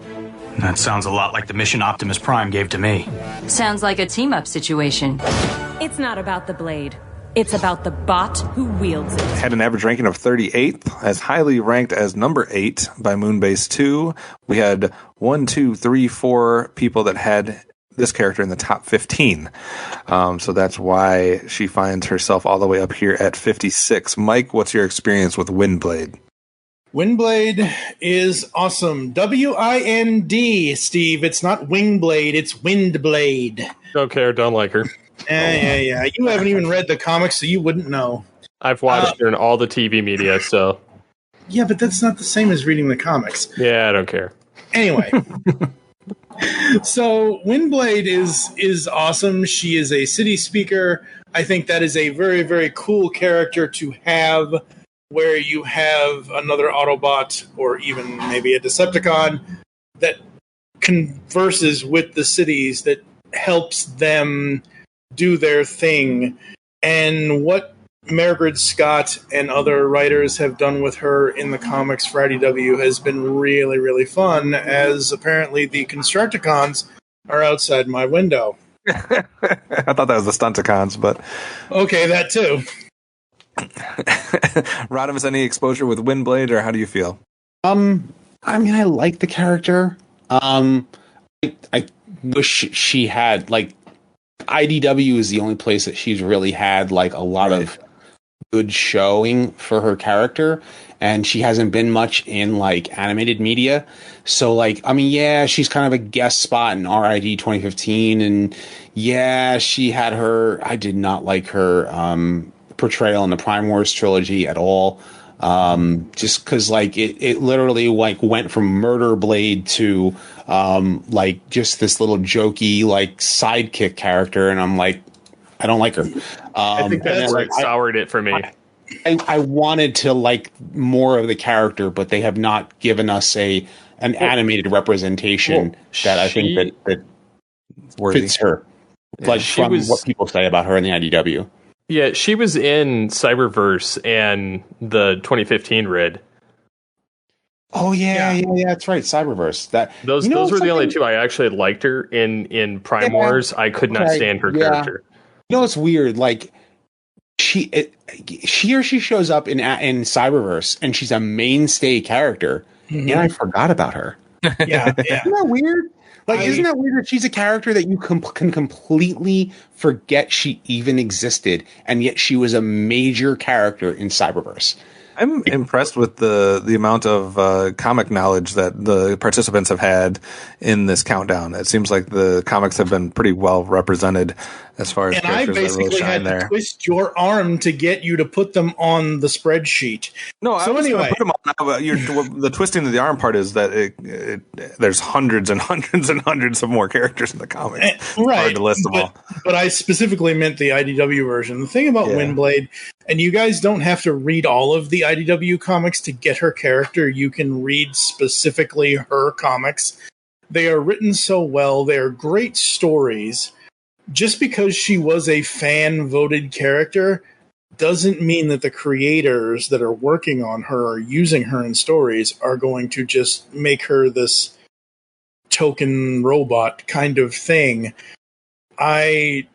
That sounds a lot like the mission Optimus Prime gave to me. Sounds like a team-up situation. It's not about the blade. It's about the bot who wields it. Had an average ranking of 38th, as highly ranked as number 8 by Moonbase 2. We had 1, 2, 3, 4 people that had this character in the top 15. So that's why she finds herself all the way up here at 56. Mike, what's your experience with Windblade? Windblade is awesome. W-I-N-D, Steve. It's not Wingblade, it's Windblade. Don't care, don't like her. Yeah. You haven't even read the comics, so you wouldn't know. I've watched her in all the TV media, so... Yeah, but that's not the same as reading the comics. Yeah, I don't care. Anyway. So, Windblade is awesome. She is a city speaker. I think that is a very, very cool character to have, where you have another Autobot, or even maybe a Decepticon, that converses with the cities, that helps them do their thing. And what Margaret Scott and other writers have done with her in the comics for IDW has been really, really fun, as apparently the Constructicons are outside my window. I thought that was the Stunticons, but... Okay, that too. Rodimus, any exposure with Windblade, or how do you feel? I mean, I like the character. I wish she had, like, IDW is the only place that she's really had, like, a lot of good showing for her character, and she hasn't been much in, like, animated media. So, like, I mean, yeah, she's kind of a guest spot in RID 2015, and yeah, she had her... I did not like her portrayal in the Prime Wars trilogy at all. Just because, like, it literally, like, went from Murder Blade to like just this little jokey, like, sidekick character, and I'm like, I don't like her. I think that's what soured it for me. I wanted to like more of the character, but they have not given us an animated representation that I think that fits her. Like, from what people say about her in the IDW. Yeah, she was in Cyberverse and the 2015 Rid. Oh yeah, that's right, Cyberverse. Those were the only two I actually liked her in Prime Wars. I could not stand her character. You know, it's weird. Like, she or she shows up in Cyberverse, and she's a mainstay character, and I forgot about her. Yeah. Isn't that weird? Isn't that weird that she's a character that you can completely forget she even existed, and yet she was a major character in Cyberverse? I'm impressed with the amount of comic knowledge that the participants have had in this countdown. It seems like the comics have been pretty well represented as far as characters that really shine there. Twist your arm to get you to put them on the spreadsheet. No, so I was anyway, going to put them on. But the twisting of the arm part is that there's hundreds and hundreds and hundreds of more characters in the comics. Right, hard to list them all. But I specifically meant the IDW version. The thing about Windblade, and you guys don't have to read all of the IDW comics to get her character. You can read specifically her comics. They are written so well. They are great stories. Just because she was a fan-voted character doesn't mean that the creators that are working on her or using her in stories are going to just make her this token robot kind of thing. I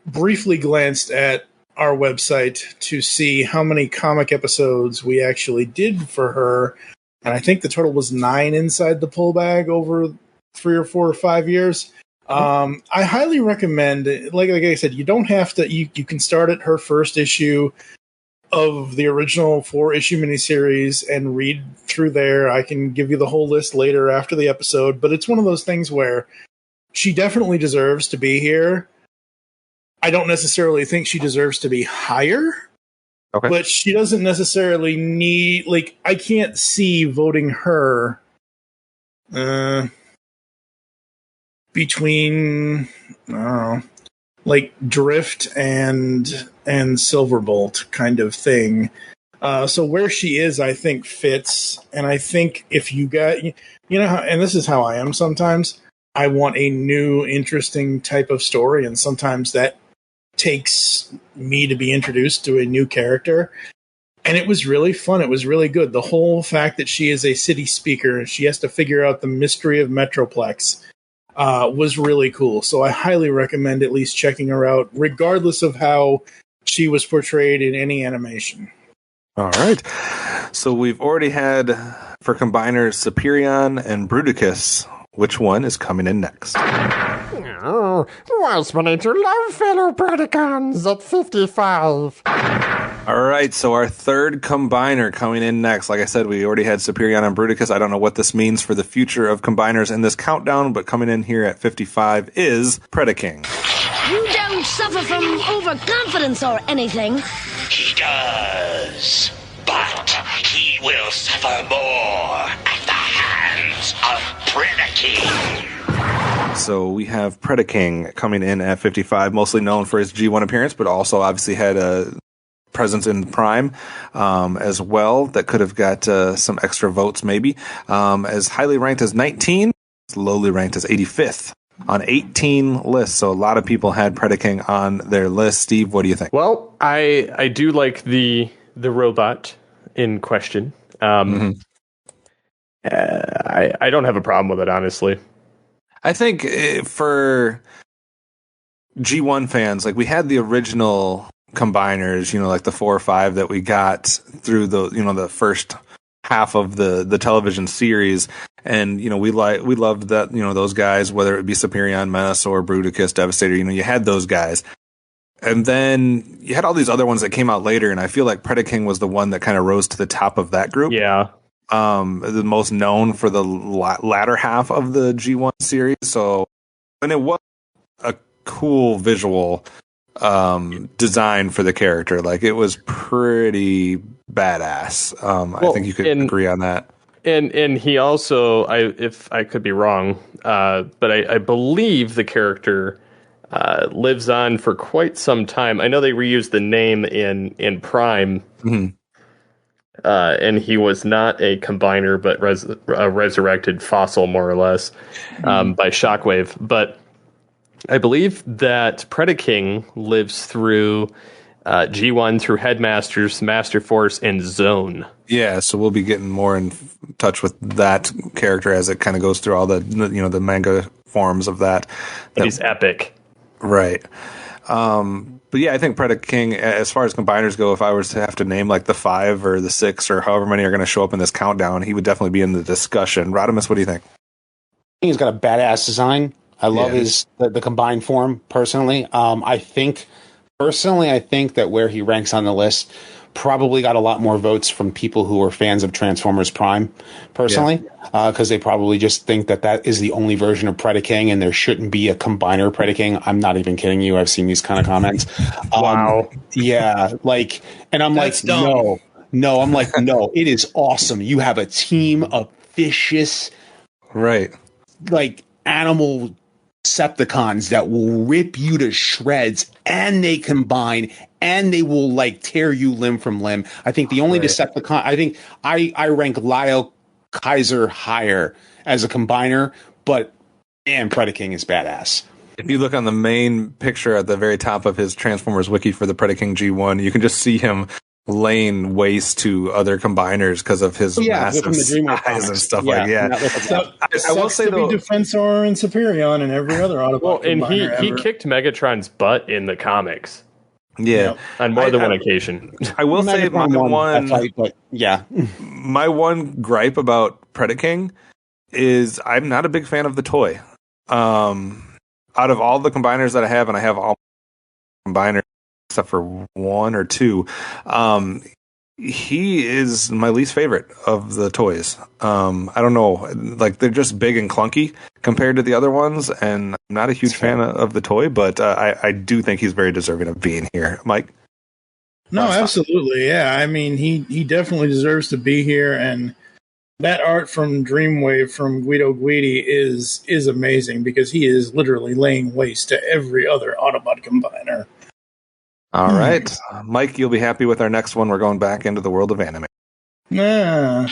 briefly glanced at our website to see how many comic episodes we actually did for her, and I think the total was 9 inside the pull bag over 3 or 4 or 5 years. I highly recommend, like I said, you don't have to, you can start at her first issue of the original 4-issue miniseries and read through there. I can give you the whole list later after the episode, but it's one of those things where she definitely deserves to be here. I don't necessarily think she deserves to be higher, but she doesn't necessarily need, I can't see voting her between, I don't know, Drift and Silverbolt kind of thing. So where she is, I think, fits. And I think if you got, and this is how I am sometimes, I want a new, interesting type of story. And sometimes that takes me to be introduced to a new character. And it was really fun. It was really good. The whole fact that she is a city speaker and she has to figure out the mystery of Metroplex was really cool. So I highly recommend at least checking her out, regardless of how she was portrayed in any animation. All right. So we've already had, for combiners, Superion and Bruticus. Which one is coming in next? Oh, Weismanator love fellow Predacons at 55. All right, so our third combiner coming in next. Like I said, we already had Superion and Bruticus. I don't know what this means for the future of combiners in this countdown, but coming in here at 55 is Predaking. You don't suffer from overconfidence or anything. He does, but he will suffer more at the hands of Predaking. So we have Predaking coming in at 55, mostly known for his G1 appearance, but also obviously had a presence in Prime as well that could have got some extra votes maybe. As highly ranked as 19, lowly ranked as 85th on 18 lists. So a lot of people had Predaking on their list. Steve, what do you think? Well, I do like the robot in question. I don't have a problem with it, honestly. I think for G1 fans, we had the original combiners, like the 4 or 5 that we got through the first half of the television series, and we loved that, those guys, whether it be Superion, Menace, or Bruticus, Devastator. You had those guys, and then you had all these other ones that came out later, and I feel like Predaking was the one that kind of rose to the top of that group. Yeah. The most known for the latter half of the G1 series. So, and it was a cool visual design for the character. It was pretty badass. I think you could agree on that. And he also, if I could be wrong, but I believe the character lives on for quite some time. I know they reused the name in Prime. Mm-hmm. And he was not a combiner, but a resurrected fossil, more or less, by Shockwave. But I believe that Predaking lives through G1, through Headmasters, Master Force, and Zone. Yeah, so we'll be getting more in touch with that character as it kind of goes through all the the manga forms of that. But he's epic. Right. But yeah, I think Predaking, as far as combiners go, if I was to have to name like the 5 or the 6 or however many are going to show up in this countdown, he would definitely be in the discussion. Rodimus, what do you think? He's got a badass design. I love the combined form personally. I think that where he ranks on the list probably got a lot more votes from people who are fans of Transformers Prime personally, because they probably just think that is the only version of Predaking and there shouldn't be a combiner Predaking. I'm not even kidding you. I've seen these kind of comments. Wow. Yeah. And I'm That's like, dumb. no, I'm like, no, it is awesome. You have a team of vicious, like animal Decepticons that will rip you to shreds, and they combine, and they will like tear you limb from limb. I think the only Decepticon, I think I rank Lyle Kaiser higher as a combiner, but man, Predaking is badass. If you look on the main picture at the very top of his Transformers wiki for the Predaking G1, you can just see him laying waste to other combiners because of his massive size and stuff like that. I will say though, Defensor and Superion and every other Autobot. Well, and he kicked Megatron's butt in the comics. Yeah, on more than one occasion. I will say my one gripe about Predaking is I'm not a big fan of the toy. Out of all the combiners that I have, and I have all combiners except for 1 or 2, he is my least favorite of the toys. I don't know, like they're just big and clunky compared to the other ones, and I'm not a huge fan of the toy, but I do think he's very deserving of being here. Mike? No, absolutely, yeah. I mean, he definitely deserves to be here, and that art from Dreamwave from Guido Guidi is amazing because he is literally laying waste to every other Autobot combiner. All right. Mike, you'll be happy with our next one. We're going back into the world of anime. Yeah.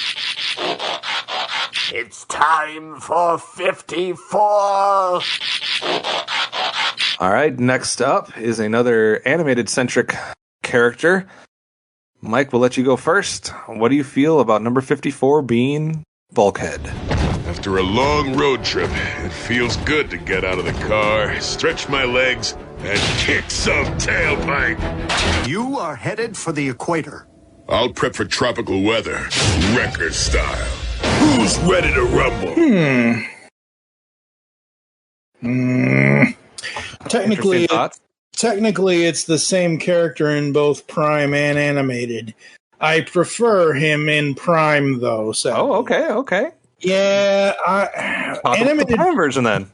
It's time for 54. All right. Next up is another animated-centric character. Mike, we'll let you go first. What do you feel about number 54 being Bulkhead? After a long road trip, it feels good to get out of the car, stretch my legs, and kick some tailpipe. You are headed for the equator. I'll prep for tropical weather, Wrecker style. Who's ready to rumble? Technically, it's the same character in both Prime and animated. I prefer him in Prime, though. So. Oh, okay. Yeah, animated Prime version then.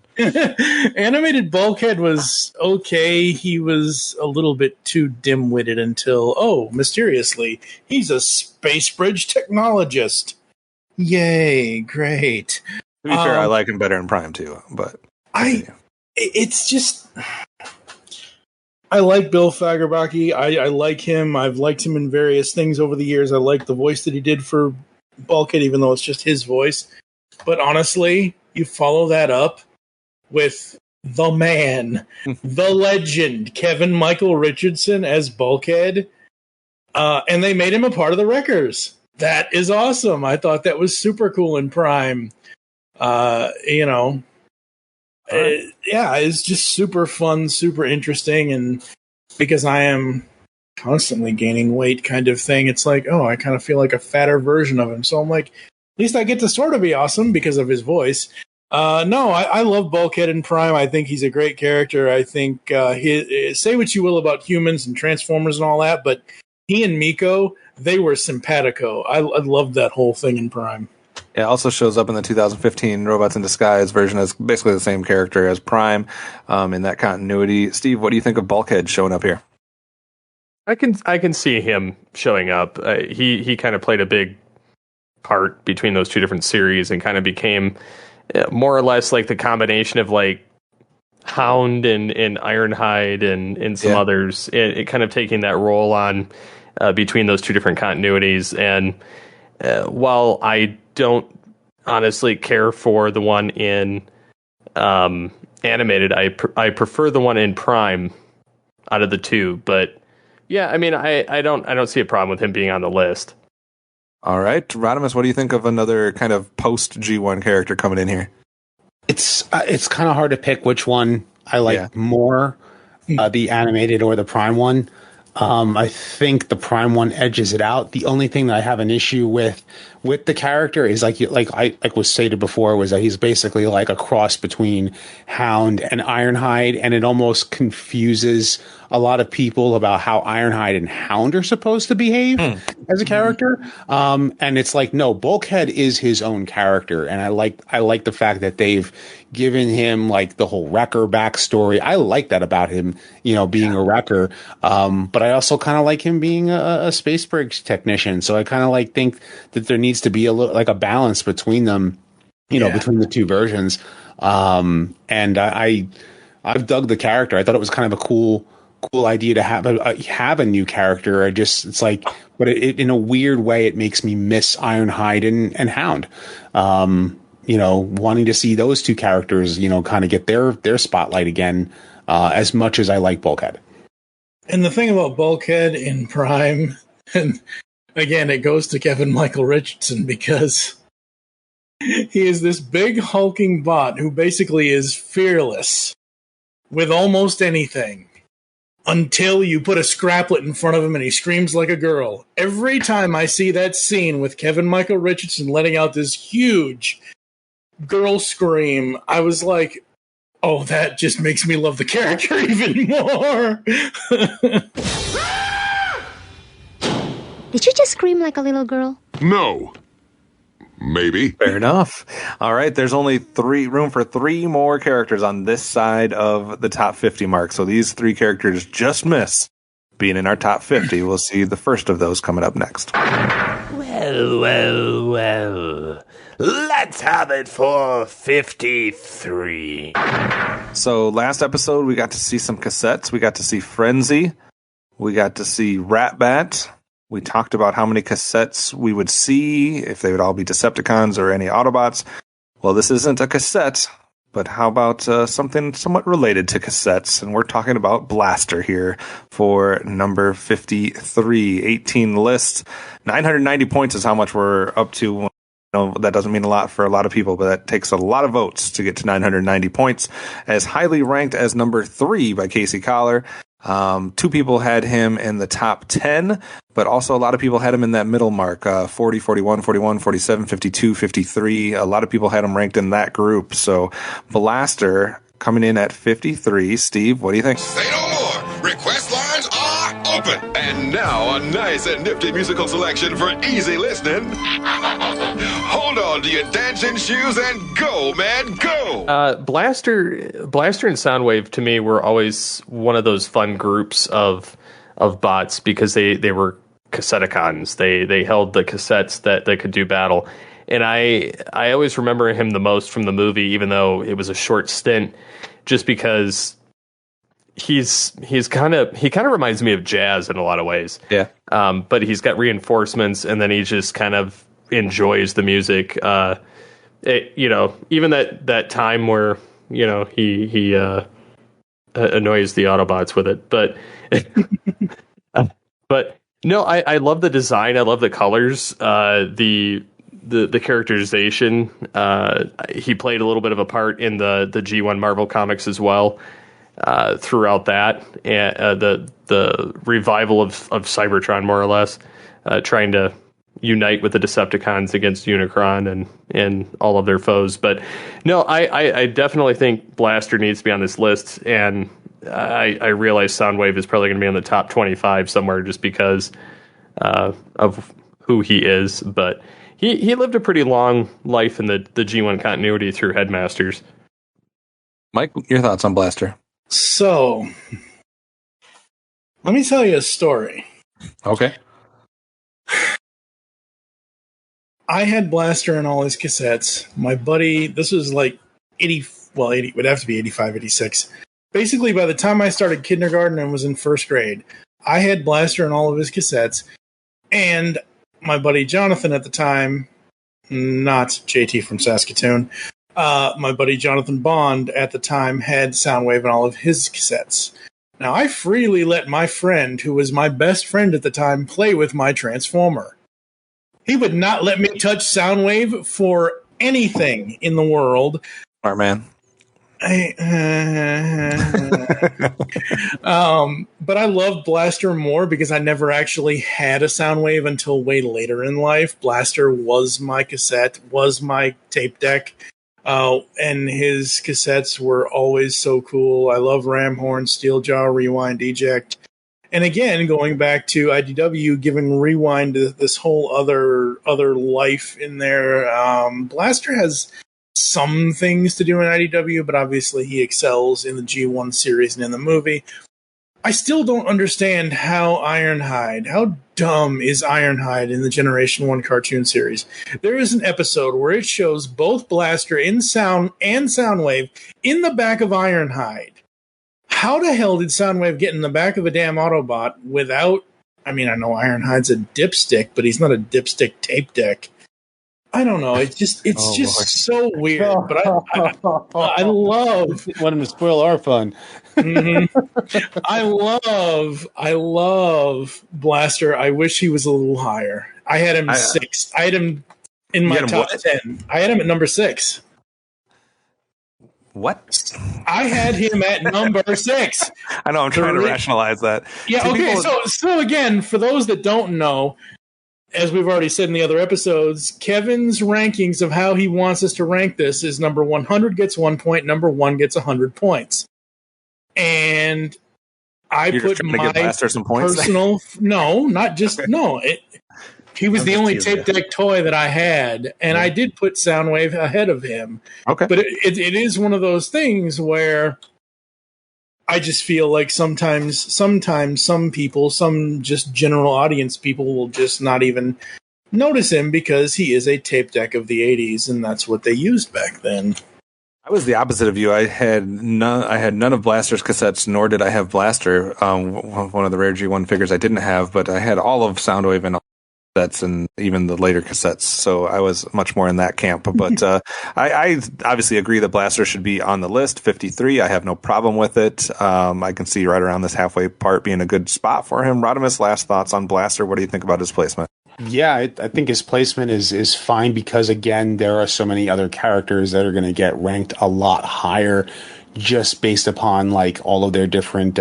Animated Bulkhead was okay. He was a little bit too dim-witted until, mysteriously, he's a space bridge technologist. Yay, great. To be fair, I like him better in Prime too, but it's just I like Bill Fagerbaki. I like him. I've liked him in various things over the years. I like the voice that he did for Bulkhead, even though it's just his voice. But honestly, you follow that up with the man, the legend, Kevin Michael Richardson as Bulkhead, and they made him a part of the Wreckers. That is awesome. I thought that was super cool in Prime. It's just super fun, super interesting, and because I am constantly gaining weight kind of thing, it's like, I kind of feel like a fatter version of him. So I'm like, at least I get to sort of be awesome because of his voice. I love Bulkhead in Prime. I think he's a great character. I think say what you will about humans and Transformers and all that, but he and Miko, they were simpatico. I loved that whole thing in Prime. It also shows up in the 2015 Robots in Disguise version as basically the same character as Prime in that continuity. Steve, what do you think of Bulkhead showing up here? I can see him showing up. He kind of played a big part between those two different series and kind of became more or less like the combination of like Hound and Ironhide and some others. It kind of taking that role on between those two different continuities. And while I don't honestly care for the one in animated, I prefer the one in Prime out of the two. But yeah, I mean, I don't see a problem with him being on the list. All right, Rodimus, what do you think of another kind of post G1 character coming in here? It's kind of hard to pick which one I like more. the animated or the Prime one. I think the Prime one edges it out. The only thing that I have an issue with the character is like was stated before, was that he's basically like a cross between Hound and Ironhide, and it almost confuses a lot of people about how Ironhide and Hound are supposed to behave as a character. And it's like, no, Bulkhead is his own character, and I like the fact that they've given him like the whole wrecker backstory. I like that about him, being a wrecker. But I also kind of like him being a space bridge technician. So I kind of think that there needs to be a little like a balance between them, between the two versions. And I've dug the character. I thought it was kind of a cool idea to have a new character. It's like, but it in a weird way, it makes me miss Ironhide and Hound. Wanting to see those two characters, kind of get their spotlight again, as much as I like Bulkhead. And the thing about Bulkhead in Prime, and again, it goes to Kevin Michael Richardson, because he is this big hulking bot who basically is fearless with almost anything until you put a scraplet in front of him and he screams like a girl. Every time I see that scene with Kevin Michael Richardson letting out this huge girl scream, I was like, oh, that just makes me love the character even more. Did you just scream like a little girl? No. Maybe. Fair enough. All right, there's only room for 3 more characters on this side of the top 50 mark. So these 3 characters just miss being in our top 50. We'll see the first of those coming up next. Well. Let's have it for 53. So last episode, we got to see some cassettes. We got to see Frenzy. We got to see Ratbat. We talked about how many cassettes we would see, if they would all be Decepticons or any Autobots. Well, this isn't a cassette, but how about something somewhat related to cassettes? And we're talking about Blaster here for number 53. 18 lists. 990 points is how much we're up to. That doesn't mean a lot for a lot of people, but that takes a lot of votes to get to 990 points. As highly ranked as number 3 by Casey Collar. 2 people had him in the top 10, but also a lot of people had him in that middle mark, 40, 41, 41, 47, 52, 53. A lot of people had him ranked in that group. So Blaster coming in at 53. Steve, what do you think? Say no more. Request lines are open. And now a nice and nifty musical selection for easy listening. Hold on to your dancing shoes and go, man, go! Blaster and Soundwave to me were always one of those fun groups of bots, because they were Cassetticons. They held the cassettes that could do battle. And I always remember him the most from the movie, even though it was a short stint, just because he kind of reminds me of Jazz in a lot of ways. Yeah. But he's got reinforcements, and then he just kind of enjoys the music. Even that time where he annoys the Autobots with it, but but no, I love the design. I love the colors. The characterization. He played a little bit of a part in the G1 Marvel comics as well. Throughout that, and the revival of Cybertron, more or less, trying to unite with the Decepticons against Unicron and all of their foes. But no, I definitely think Blaster needs to be on this list, and I realize Soundwave is probably going to be on the top 25 somewhere, just because of who he is. But he lived a pretty long life in the G1 continuity through Headmasters. Mike, your thoughts on Blaster? So, let me tell you a story. Okay. I had Blaster and all his cassettes. My buddy, this was like 80, would have to be 85, 86. Basically, by the time I started kindergarten and was in first grade, I had Blaster and all of his cassettes. And my buddy Jonathan at the time, not JT from Saskatoon, my buddy Jonathan Bond at the time had Soundwave and all of his cassettes. Now, I freely let my friend, who was my best friend at the time, play with my Transformer. He would not let me touch Soundwave for anything in the world. Smart man. But I love Blaster more because I never actually had a Soundwave until way later in life. Blaster was my cassette, was my tape deck, and his cassettes were always so cool. I love Ram Horn, Steel Jaw, Rewind, Eject. And again, going back to IDW, giving Rewind this whole other life in there. Blaster has some things to do in IDW, but obviously he excels in the G1 series and in the movie. I still don't understand how dumb is Ironhide in the Generation 1 cartoon series. There is an episode where it shows both Blaster in sound and Soundwave in the back of Ironhide. How the hell did Soundwave get in the back of a damn Autobot without... I mean, I know Ironhide's a dipstick, but he's not a dipstick tape deck. I don't know. It's just so weird. But I love. Want him to spoil our fun. Mm-hmm. I love Blaster. I wish he was a little higher. I had him 6. I had him in my top 10. I had him at number 6. What? I had him at number 6. I know. I'm trying to rationalize that. Yeah. Okay. So again, for those that don't know, as we've already said in the other episodes, Kevin's rankings of how he wants us to rank this is number 100 gets 1 point, number 1 gets 100 points. And I put my personal... No, not just... No. He was the only tape deck toy that I had, and I did put Soundwave ahead of him. Okay. But it is one of those things where... I just feel like sometimes some people, some just general audience people will just not even notice him because he is a tape deck of the 80s, and that's what they used back then. I was the opposite of you. I had none of Blaster's cassettes, nor did I have Blaster. One of the rare G1 figures I didn't have, but I had all of Soundwave and cassettes and even the later cassettes. So I was much more in that camp. But I obviously agree that Blaster should be on the list. 53, I have no problem with it. I can see right around this halfway part being a good spot for him. Rodimus, last thoughts on Blaster. What do you think about his placement? Yeah, I think his placement is fine because, again, there are so many other characters that are going to get ranked a lot higher just based upon like all of their different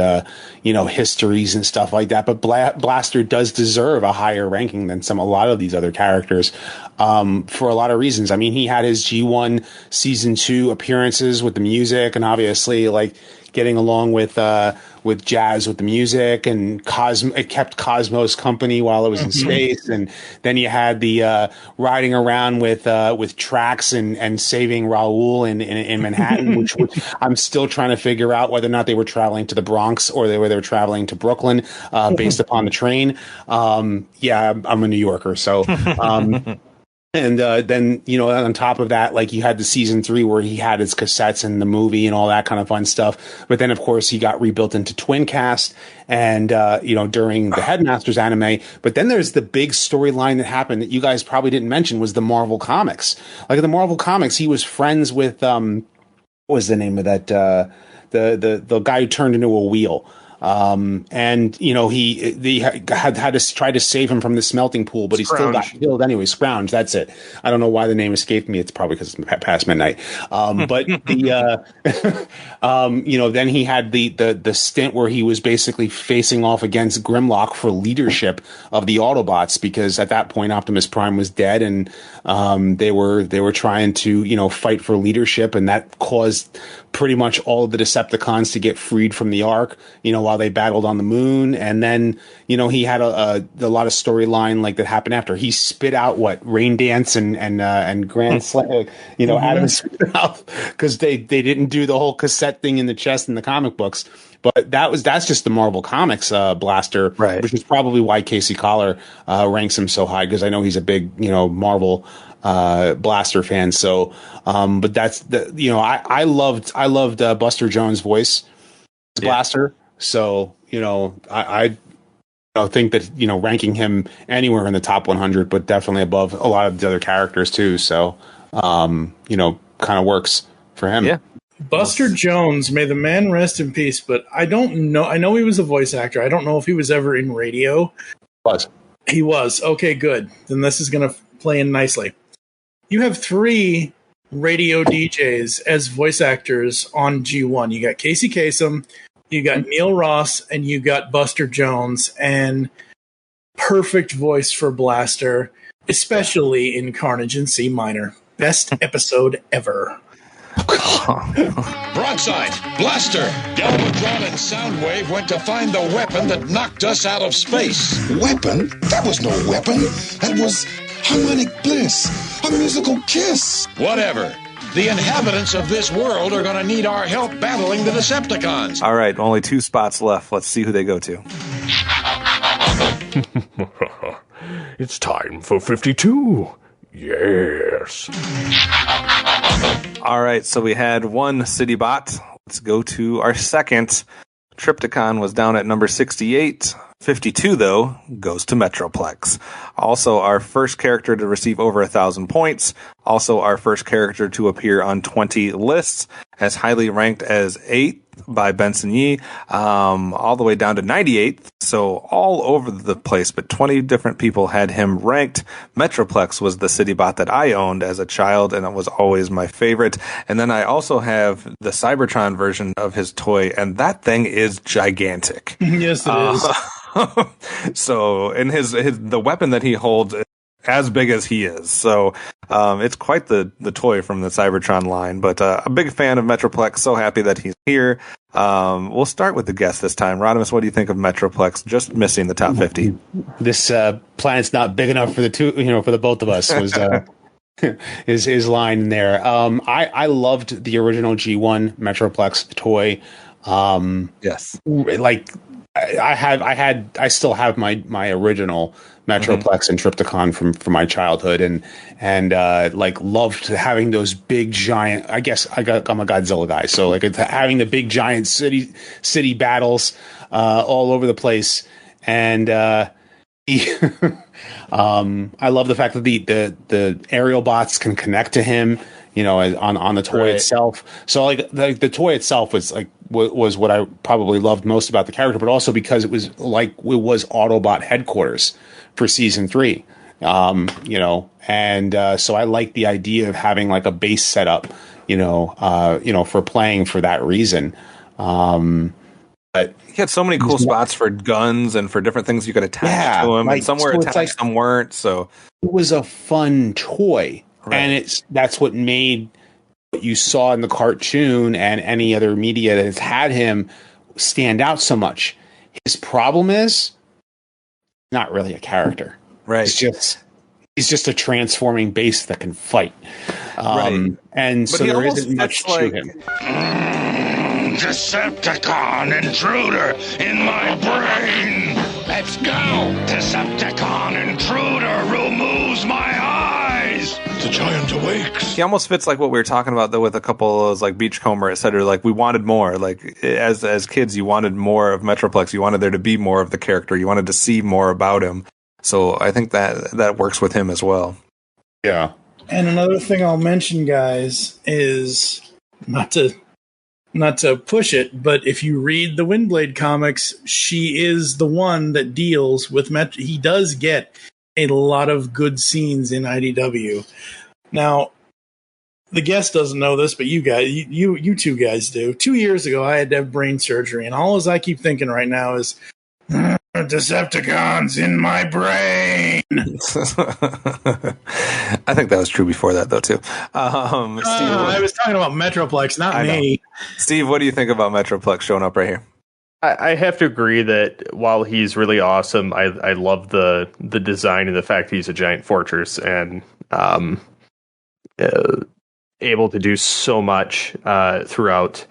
histories and stuff like that. But Blaster does deserve a higher ranking than a lot of these other characters for a lot of reasons. I mean, he had his G1 season 2 appearances with the music, and obviously like getting along with Jazz with the music, and it kept Cosmos company while it was in space. And then you had the riding around with Trax and saving Raoul in Manhattan, which I'm still trying to figure out whether or not they were traveling to the Bronx or they were traveling to Brooklyn based upon the train. Yeah, I'm a New Yorker, so. And then, on top of that, like you had the season 3 where he had his cassettes and the movie and all that kind of fun stuff. But then, of course, he got rebuilt into Twincast and, during the Headmasters anime. But then there's the big storyline that happened that you guys probably didn't mention was the Marvel Comics. Like in the Marvel Comics, he was friends with, what was the name of that, the guy who turned into a wheel. And he had to try to save him from the smelting pool, but he still got killed anyway. Scrounge, that's it. I don't know why the name escaped me. It's probably because it's past midnight. But then he had the stint where he was basically facing off against Grimlock for leadership of the Autobots, because at that point Optimus Prime was dead, and they were trying to fight for leadership, and that caused pretty much all of the Decepticons to get freed from the Ark, while they battled on the moon. And then, he had a lot of storyline like that happened after. He spit out Rain Dance and Grand Slam, out of his mouth because they didn't do the whole cassette thing in the chest in the comic books. But that's just the Marvel Comics Blaster, right? Which is probably why Casey Collar ranks him so high, because I know he's a big Marvel Blaster fan. So, but that's I loved Buster Jones' voice, Blaster. So I think that ranking him anywhere in the top 100, but definitely above a lot of the other characters too. So kind of works for him. Yeah. Buster Jones, may the man rest in peace, but I don't know. I know he was a voice actor. I don't know if he was ever in radio. He was. Okay, good. Then this is going to play in nicely. You have 3 radio DJs as voice actors on G1. You got Casey Kasem, you got Neil Ross, and you got Buster Jones, and perfect voice for Blaster, especially in Carnage in C minor. Best episode ever. Broadside, Blaster, Galvatron and Soundwave went to find the weapon that knocked us out of space. Weapon? That was no weapon. That was harmonic bliss, a musical kiss. Whatever. The inhabitants of this world are going to need our help battling the Decepticons. All right, only 2 spots left. Let's see who they go to. It's time for 52. Yes. All right, so we had 1 City Bot. Let's go to our second. Triptychon was down at number 68. 52, though, goes to Metroplex. Also, our first character to receive over 1,000 points. Also, our first character to appear on 20 lists, as highly ranked as 8th by Benson Yee, all the way down to 98th. So all over the place, but 20 different people had him ranked. Metroplex was the city bot that I owned as a child, and it was always my favorite. And then I also have the Cybertron version of his toy, and that thing is gigantic. Yes, it is. So, and the weapon that he holds as big as he is. So, it's quite the toy from the Cybertron line, but a big fan of Metroplex. So happy that he's here. We'll start with the guest this time. Rodimus, what do you think of Metroplex just missing the top 50? This planet's not big enough for the two, for the both of us was his line in there. I loved the original G1 Metroplex toy. Yes. Like I still have my original Metroplex and Triptychon from my childhood, and like loved having those big giant. I'm a Godzilla guy, so like having the big giant city battles all over the place, and I love the fact that the aerial bots can connect to him, on the toy itself. So like the toy itself was what I probably loved most about the character, but also because it was Autobot headquarters for season 3, and so I like the idea of having like a base setup, for playing for that reason. But he had so many cool spots for guns and for different things you could attach to him, and some were attached, some weren't. So it was a fun toy, and that's what made what you saw in the cartoon and any other media that has had him stand out so much. His problem is not really a character, right? He's just a transforming base that can fight, and but so there isn't much to him. Decepticon intruder in my brain. Let's go. Decepticon intruder removes my eyes. The giant awakes. He almost fits like what we were talking about though with a couple of those like Beachcomber, etc. Like we wanted more. Like as kids, you wanted more of Metroplex. You wanted there to be more of the character. You wanted to see more about him. So I think that works with him as well. Yeah. And another thing I'll mention, guys, is not to push it, but if you read the Windblade comics, she is the one that deals with he does get a lot of good scenes in IDW. Now, the guest doesn't know this, but you guys, you two guys do. 2 years ago, I had to have brain surgery, and all as I keep thinking right now is, Decepticons in my brain. I think that was true before that, though, too. Steve, I was talking about Metroplex, not me. Steve, what do you think about Metroplex showing up right here? I have to agree that while he's really awesome, I love the design and the fact he's a giant fortress and able to do so much throughout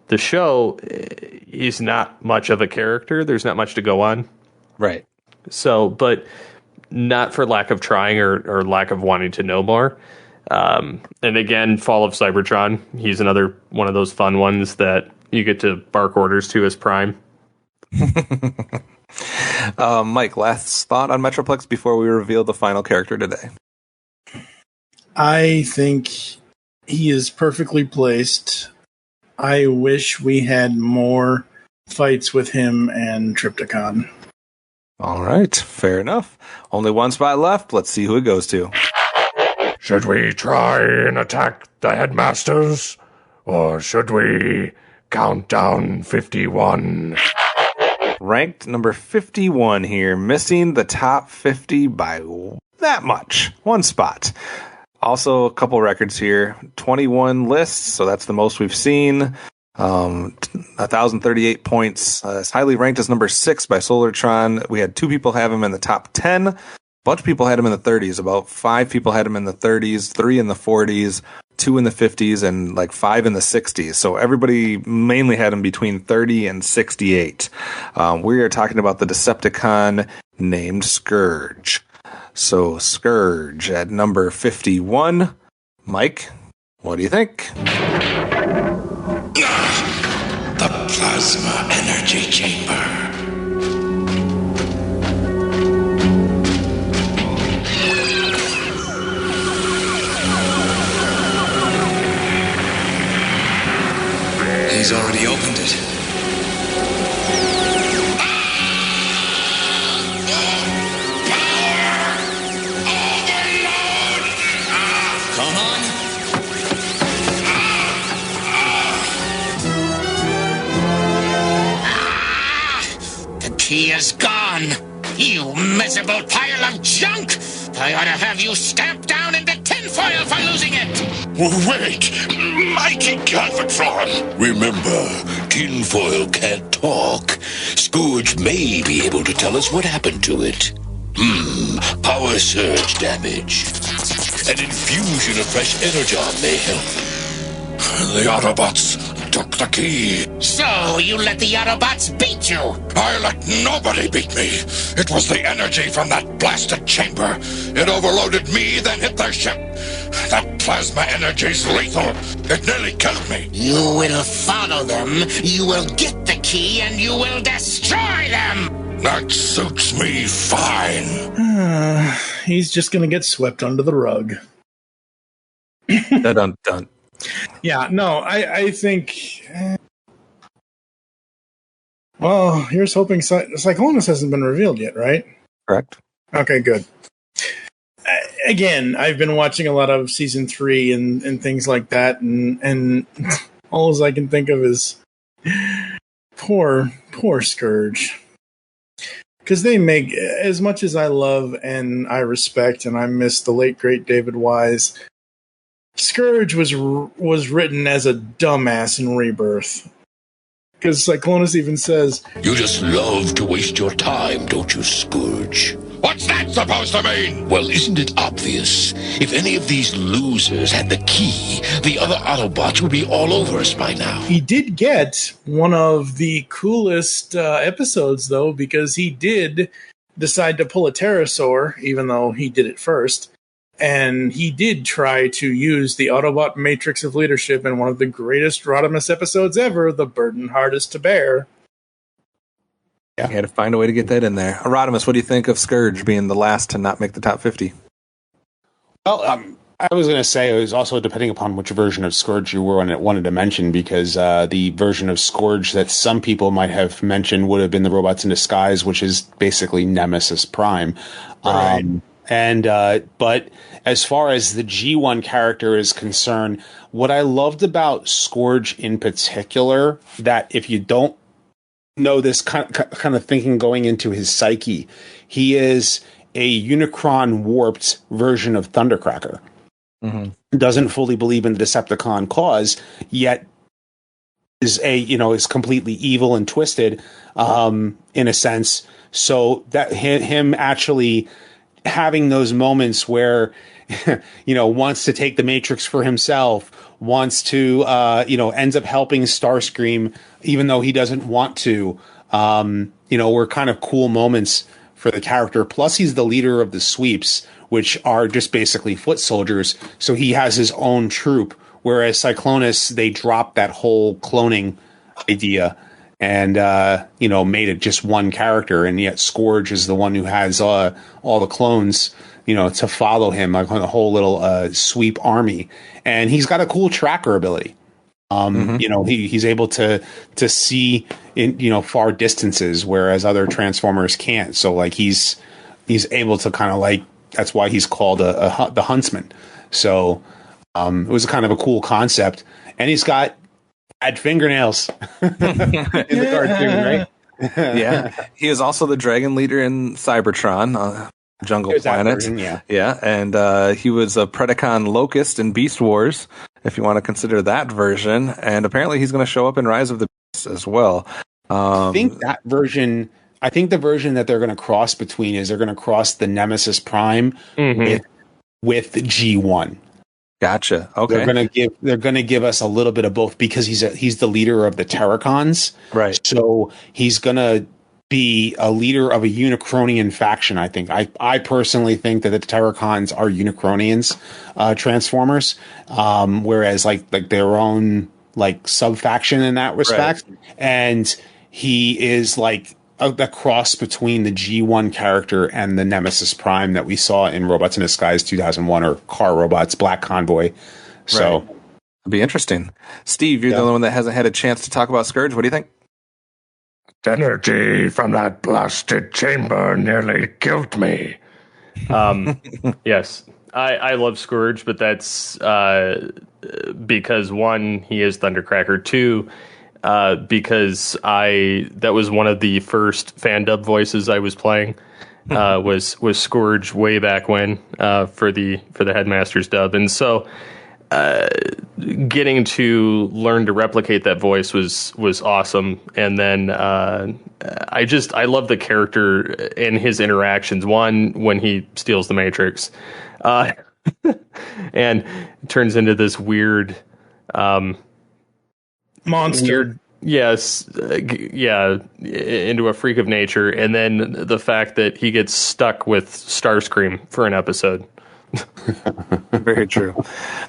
the show. He's not much of a character. There's not much to go on. Right. So, but not for lack of trying or lack of wanting to know more. And again, Fall of Cybertron. He's another one of those fun ones that you get to bark orders to as Prime. Mike, last thought on Metroplex before we reveal the final character today. I think he is perfectly placed. I wish we had more fights with him and Triptychon. All right, fair enough. Only one spot left. Let's see who it goes to. Should we try and attack the headmasters? Or should we count down 51? Ranked number 51 here, missing the top 50 by that much. One spot. Also, a couple records here. 21 lists, so that's the most we've seen. 1,038 points. It's highly ranked as number 6 by Solartron. We had 2 people have him in the top 10. A bunch of people had him in the 30s. About 5 people had him in the 30s, 3 in the 40s, 2 in the 50s, and like 5 in the 60s. So everybody mainly had him between 30 and 68. We are talking about the Decepticon named Scourge. So Scourge at number 51. Mike, what do you think? The plasma energy chamber. He's already opened it. Come on. The key is gone. You miserable pile of junk! I ought to have you stamped down into tinfoil for losing it! Wait, mighty Galvatron. Remember, tinfoil can't talk. Scourge may be able to tell us what happened to it. Power surge damage. An infusion of fresh energon may help. The Autobots took the key. So, you let the Autobots beat you? I let nobody beat me. It was the energy from that blasted chamber. It overloaded me, then hit their ship. That plasma energy's lethal. It nearly killed me. You will follow them, you will get the key, and you will destroy them! That suits me fine. He's just going to get swept under the rug. Dun-dun-dun. Yeah, no, I think... well, here's hoping Cyclonus hasn't been revealed yet, right? Correct. Okay, good. Again, I've been watching a lot of Season 3 and things like that, and all I can think of is poor Scourge. Because they make, as much as I love and I respect and I miss the late, great David Wise, Scourge was written as a dumbass in Rebirth. Because Cyclonus even says, You just love to waste your time, don't you, Scourge? What's that supposed to mean? Well, isn't it obvious? If any of these losers had the key, the other Autobots would be all over us by now. He did get one of the coolest episodes, though, because he did decide to pull a pterosaur, even though he did it first. And he did try to use the Autobot Matrix of Leadership in one of the greatest Rodimus episodes ever, The Burden Hardest to Bear. Yeah. You had to find a way to get that in there. Rodimus, what do you think of Scourge being the last to not make the top 50? Well, I was going to say it was also depending upon which version of Scourge you wanted to mention, because the version of Scourge that some people might have mentioned would have been the Robots in Disguise, which is basically Nemesis Prime. Right. But as far as the G1 character is concerned, what I loved about Scourge in particular, that if you don't know this kind of thinking going into his psyche, he is a Unicron warped version of Thundercracker. Mm-hmm. Doesn't fully believe in the Decepticon cause, yet is completely evil and twisted, in a sense. So that him actually having those moments where, wants to take the Matrix for himself, wants to, ends up helping Starscream, even though he doesn't want to, were kind of cool moments for the character. Plus, he's the leader of the Sweeps, which are just basically foot soldiers. So he has his own troop, whereas Cyclonus, they dropped that whole cloning idea and, made it just one character. And yet Scourge is the one who has all the clones, to follow him, like on a whole little sweep army. And he's got a cool tracker ability. He's able to see in, far distances, whereas other Transformers can't. So like he's able to kind of like that's why he's called the huntsman. So it was kind of a cool concept, and he's got bad fingernails in the cartoon, right? Yeah, he is also the dragon leader in Cybertron, Jungle Planet. Version, and he was a Predacon Locust in Beast Wars, if you want to consider that version. And apparently, he's going to show up in Rise of the Beasts as well. I think that version. I think the version that they're going to cross between is they're going to cross the Nemesis Prime with G1. Gotcha. Okay. They're gonna give us a little bit of both because he's the leader of the Terracons. Right. So he's gonna be a leader of a Unicronian faction, I think. I personally think that the Terracons are Unicronians, Transformers, whereas like their own like sub faction in that respect. Right. And he is like a cross between the G1 character and the Nemesis Prime that we saw in Robots in Disguise 2001 or Car Robots Black Convoy. So it'll be interesting. Steve, you're the only one that hasn't had a chance to talk about Scourge. What do you think? Energy from that blasted chamber nearly killed me. Yes, I love Scourge, but that's because one, he is Thundercracker. Two, because that was one of the first fan dub voices I was playing, was Scourge way back when, for the Headmaster's dub. And so, getting to learn to replicate that voice was awesome. And then, I love the character and his interactions. One, when he steals the Matrix, and turns into this weird, monster. Into a freak of nature, and then the fact that he gets stuck with Starscream for an episode. Very true.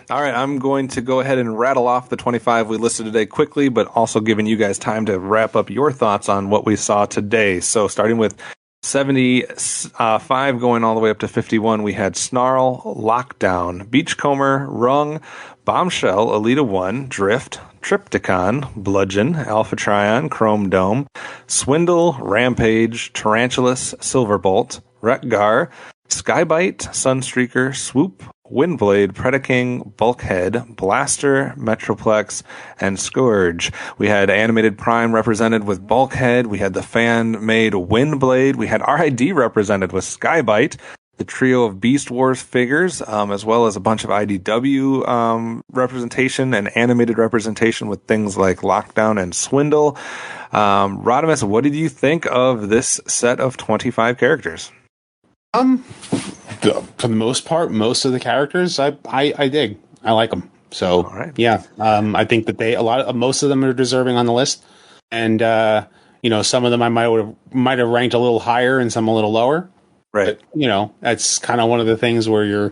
All right, I'm going to go ahead and rattle off the 25 we listed today quickly, but also giving you guys time to wrap up your thoughts on what we saw today. So starting with 75 going all the way up to 51, we had Snarl, Lockdown, Beachcomber, Rung, Bombshell, Alita 1, Drift, Triptychon, Bludgeon, Alpha Trion, Chrome Dome, Swindle, Rampage, Tarantulas, Silverbolt, Retgar, Skybite, Sunstreaker, Swoop, Windblade, Predaking, Bulkhead, Blaster, Metroplex, and Scourge. We had Animated Prime represented with Bulkhead. We had the fan-made Windblade. We had RID represented with Skybite. The trio of Beast Wars figures, as well as a bunch of IDW representation and animated representation with things like Lockdown and Swindle. Rodimus, what did you think of this set of 25 characters? For the most part, most of the characters I dig. I like them. So yeah, I think that most of them are deserving on the list, and some of them I might have ranked a little higher and some a little lower. Right. But, that's kind of one of the things where you're,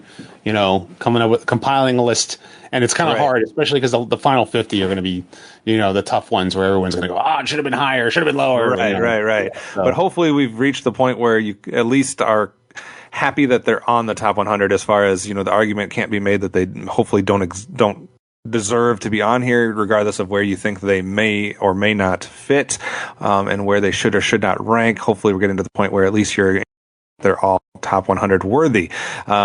compiling a list, and it's kind of hard, especially because the final 50 are going to be, the tough ones where everyone's going to go, it should have been higher, should have been lower. Right. So. But hopefully we've reached the point where you at least are happy that they're on the top 100, as far as, the argument can't be made that they hopefully don't deserve to be on here, regardless of where you think they may or may not fit, and where they should or should not rank. Hopefully we're getting to the point where at least they're all top 100 worthy.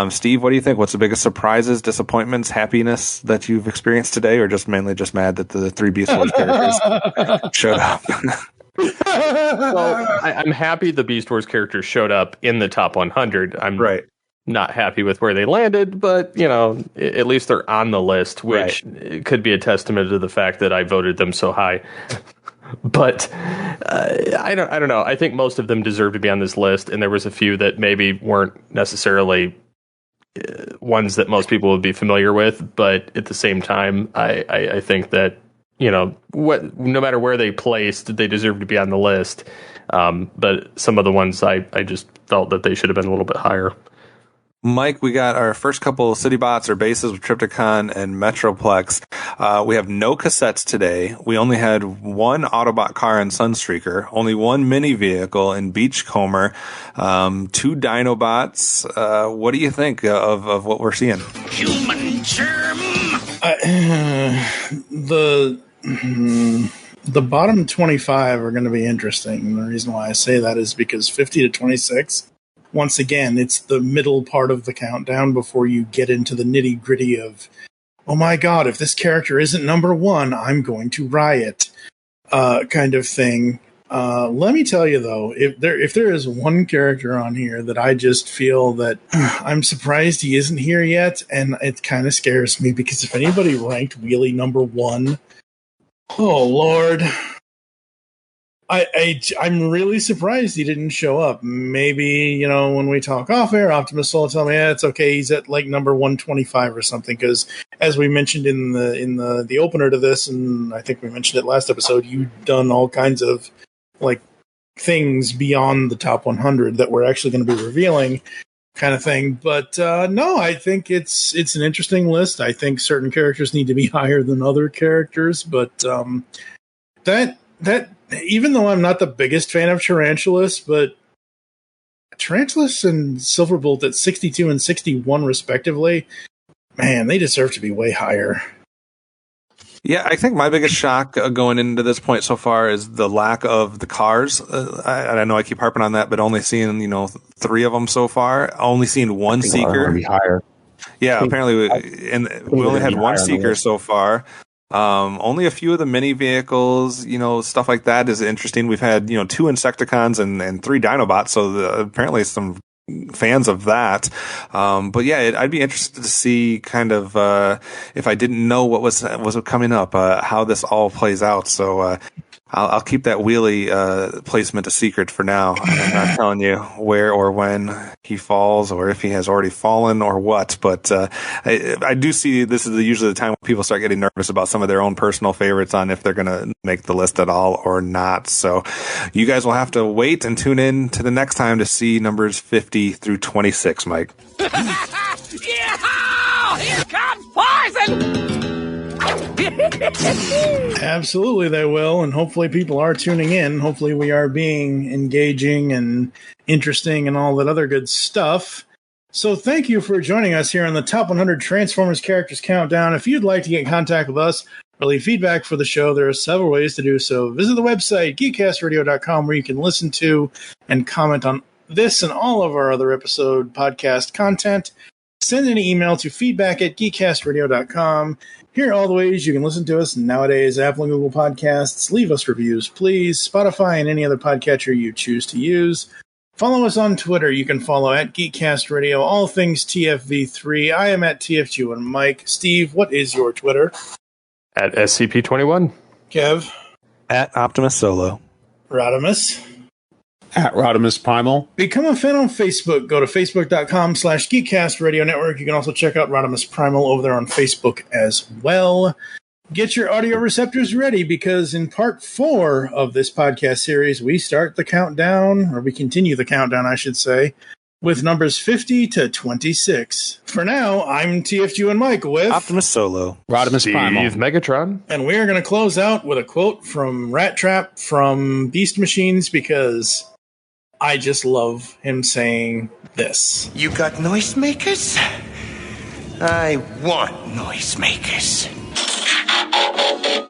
Steve, what do you think? What's the biggest surprises, disappointments, happiness that you've experienced today, or just mainly just mad that the three Beast Wars characters showed up? Well, I'm happy the Beast Wars characters showed up in the top 100. I'm not happy with where they landed, but, at least they're on the list, which could be a testament to the fact that I voted them so high. But I don't know. I think most of them deserve to be on this list, and there was a few that maybe weren't necessarily ones that most people would be familiar with. But at the same time, I think that no matter where they placed, they deserve to be on the list. But some of the ones I just felt that they should have been a little bit higher. Mike, we got our first couple of city bots or bases with Triptychon and Metroplex. We have no cassettes today. We only had one Autobot car in Sunstreaker, only one mini vehicle in Beachcomber, 2 Dinobots. What do you think of what we're seeing? Human germ. The bottom 25 are going to be interesting. The reason why I say that is because 50 to 26 once again, it's the middle part of the countdown before you get into the nitty-gritty of, oh my god, if this character isn't number 1, I'm going to riot, kind of thing. Let me tell you, though, if there is one character on here that I just feel that I'm surprised he isn't here yet, and it kind of scares me, because if anybody ranked Wheelie number 1, oh, Lord, I'm really surprised he didn't show up. Maybe, when we talk off air, Optimus will tell me, it's okay, he's at like number 125 or something, because as we mentioned in the opener to this, and I think we mentioned it last episode, you've done all kinds of like things beyond the top 100 that we're actually going to be revealing, kind of thing. But no, I think it's an interesting list. I think certain characters need to be higher than other characters, but that even though I'm not the biggest fan of Tarantulas, but Tarantulas and Silverbolt at 62 and 61 respectively, man, they deserve to be way higher. Yeah, I think my biggest shock going into this point so far is the lack of the cars. I know I keep harping on that, but only seeing 3 of them so far. Only seeing one Seeker. Be higher. Yeah, apparently, we only had one Seeker so far. Only a few of the mini vehicles, stuff like that is interesting. We've had 2 Insecticons and 3 Dinobots, so apparently some fans of that. But yeah, I'd be interested to see kind of if I didn't know what was coming up, how this all plays out. So I'll keep that wheelie placement a secret for now. I'm not telling you where or when he falls, or if he has already fallen, or what. But I do see this is usually the time when people start getting nervous about some of their own personal favorites on if they're going to make the list at all or not. So you guys will have to wait and tune in to the next time to see numbers 50 through 26, Mike. Yeah! Here comes poison! Absolutely, they will, and hopefully people are tuning in. Hopefully we are being engaging and interesting and all that other good stuff. So thank you for joining us here on the Top 100 Transformers Characters Countdown. If you'd like to get in contact with us or leave feedback for the show, there are several ways to do so. Visit the website, geekcastradio.com, where you can listen to and comment on this and all of our other episode podcast content. Send an email to feedback@geekcastradio.com. Here are all the ways you can listen to us nowadays: Apple and Google Podcasts. Leave us reviews, please. Spotify and any other podcatcher you choose to use. Follow us on Twitter. You can follow @GeekCastRadio, all things TFV3. I am at TFG and Mike. Steve, what is your Twitter? At SCP-21. Kev? At Optimus Solo. Rodimus? At Rodimus Primal. Become a fan on Facebook. Go to facebook.com/Geekcast Radio Network. You can also check out Rodimus Primal over there on Facebook as well. Get your audio receptors ready, because in part 4 of this podcast series, we start the countdown, or we continue the countdown, I should say, with numbers 50 to 26. For now, I'm TFG and Mike with Optimus Solo. Rodimus Primal. Megatron. And we're going to close out with a quote from Rat Trap from Beast Machines, because I just love him saying this. You got noisemakers? I want noisemakers.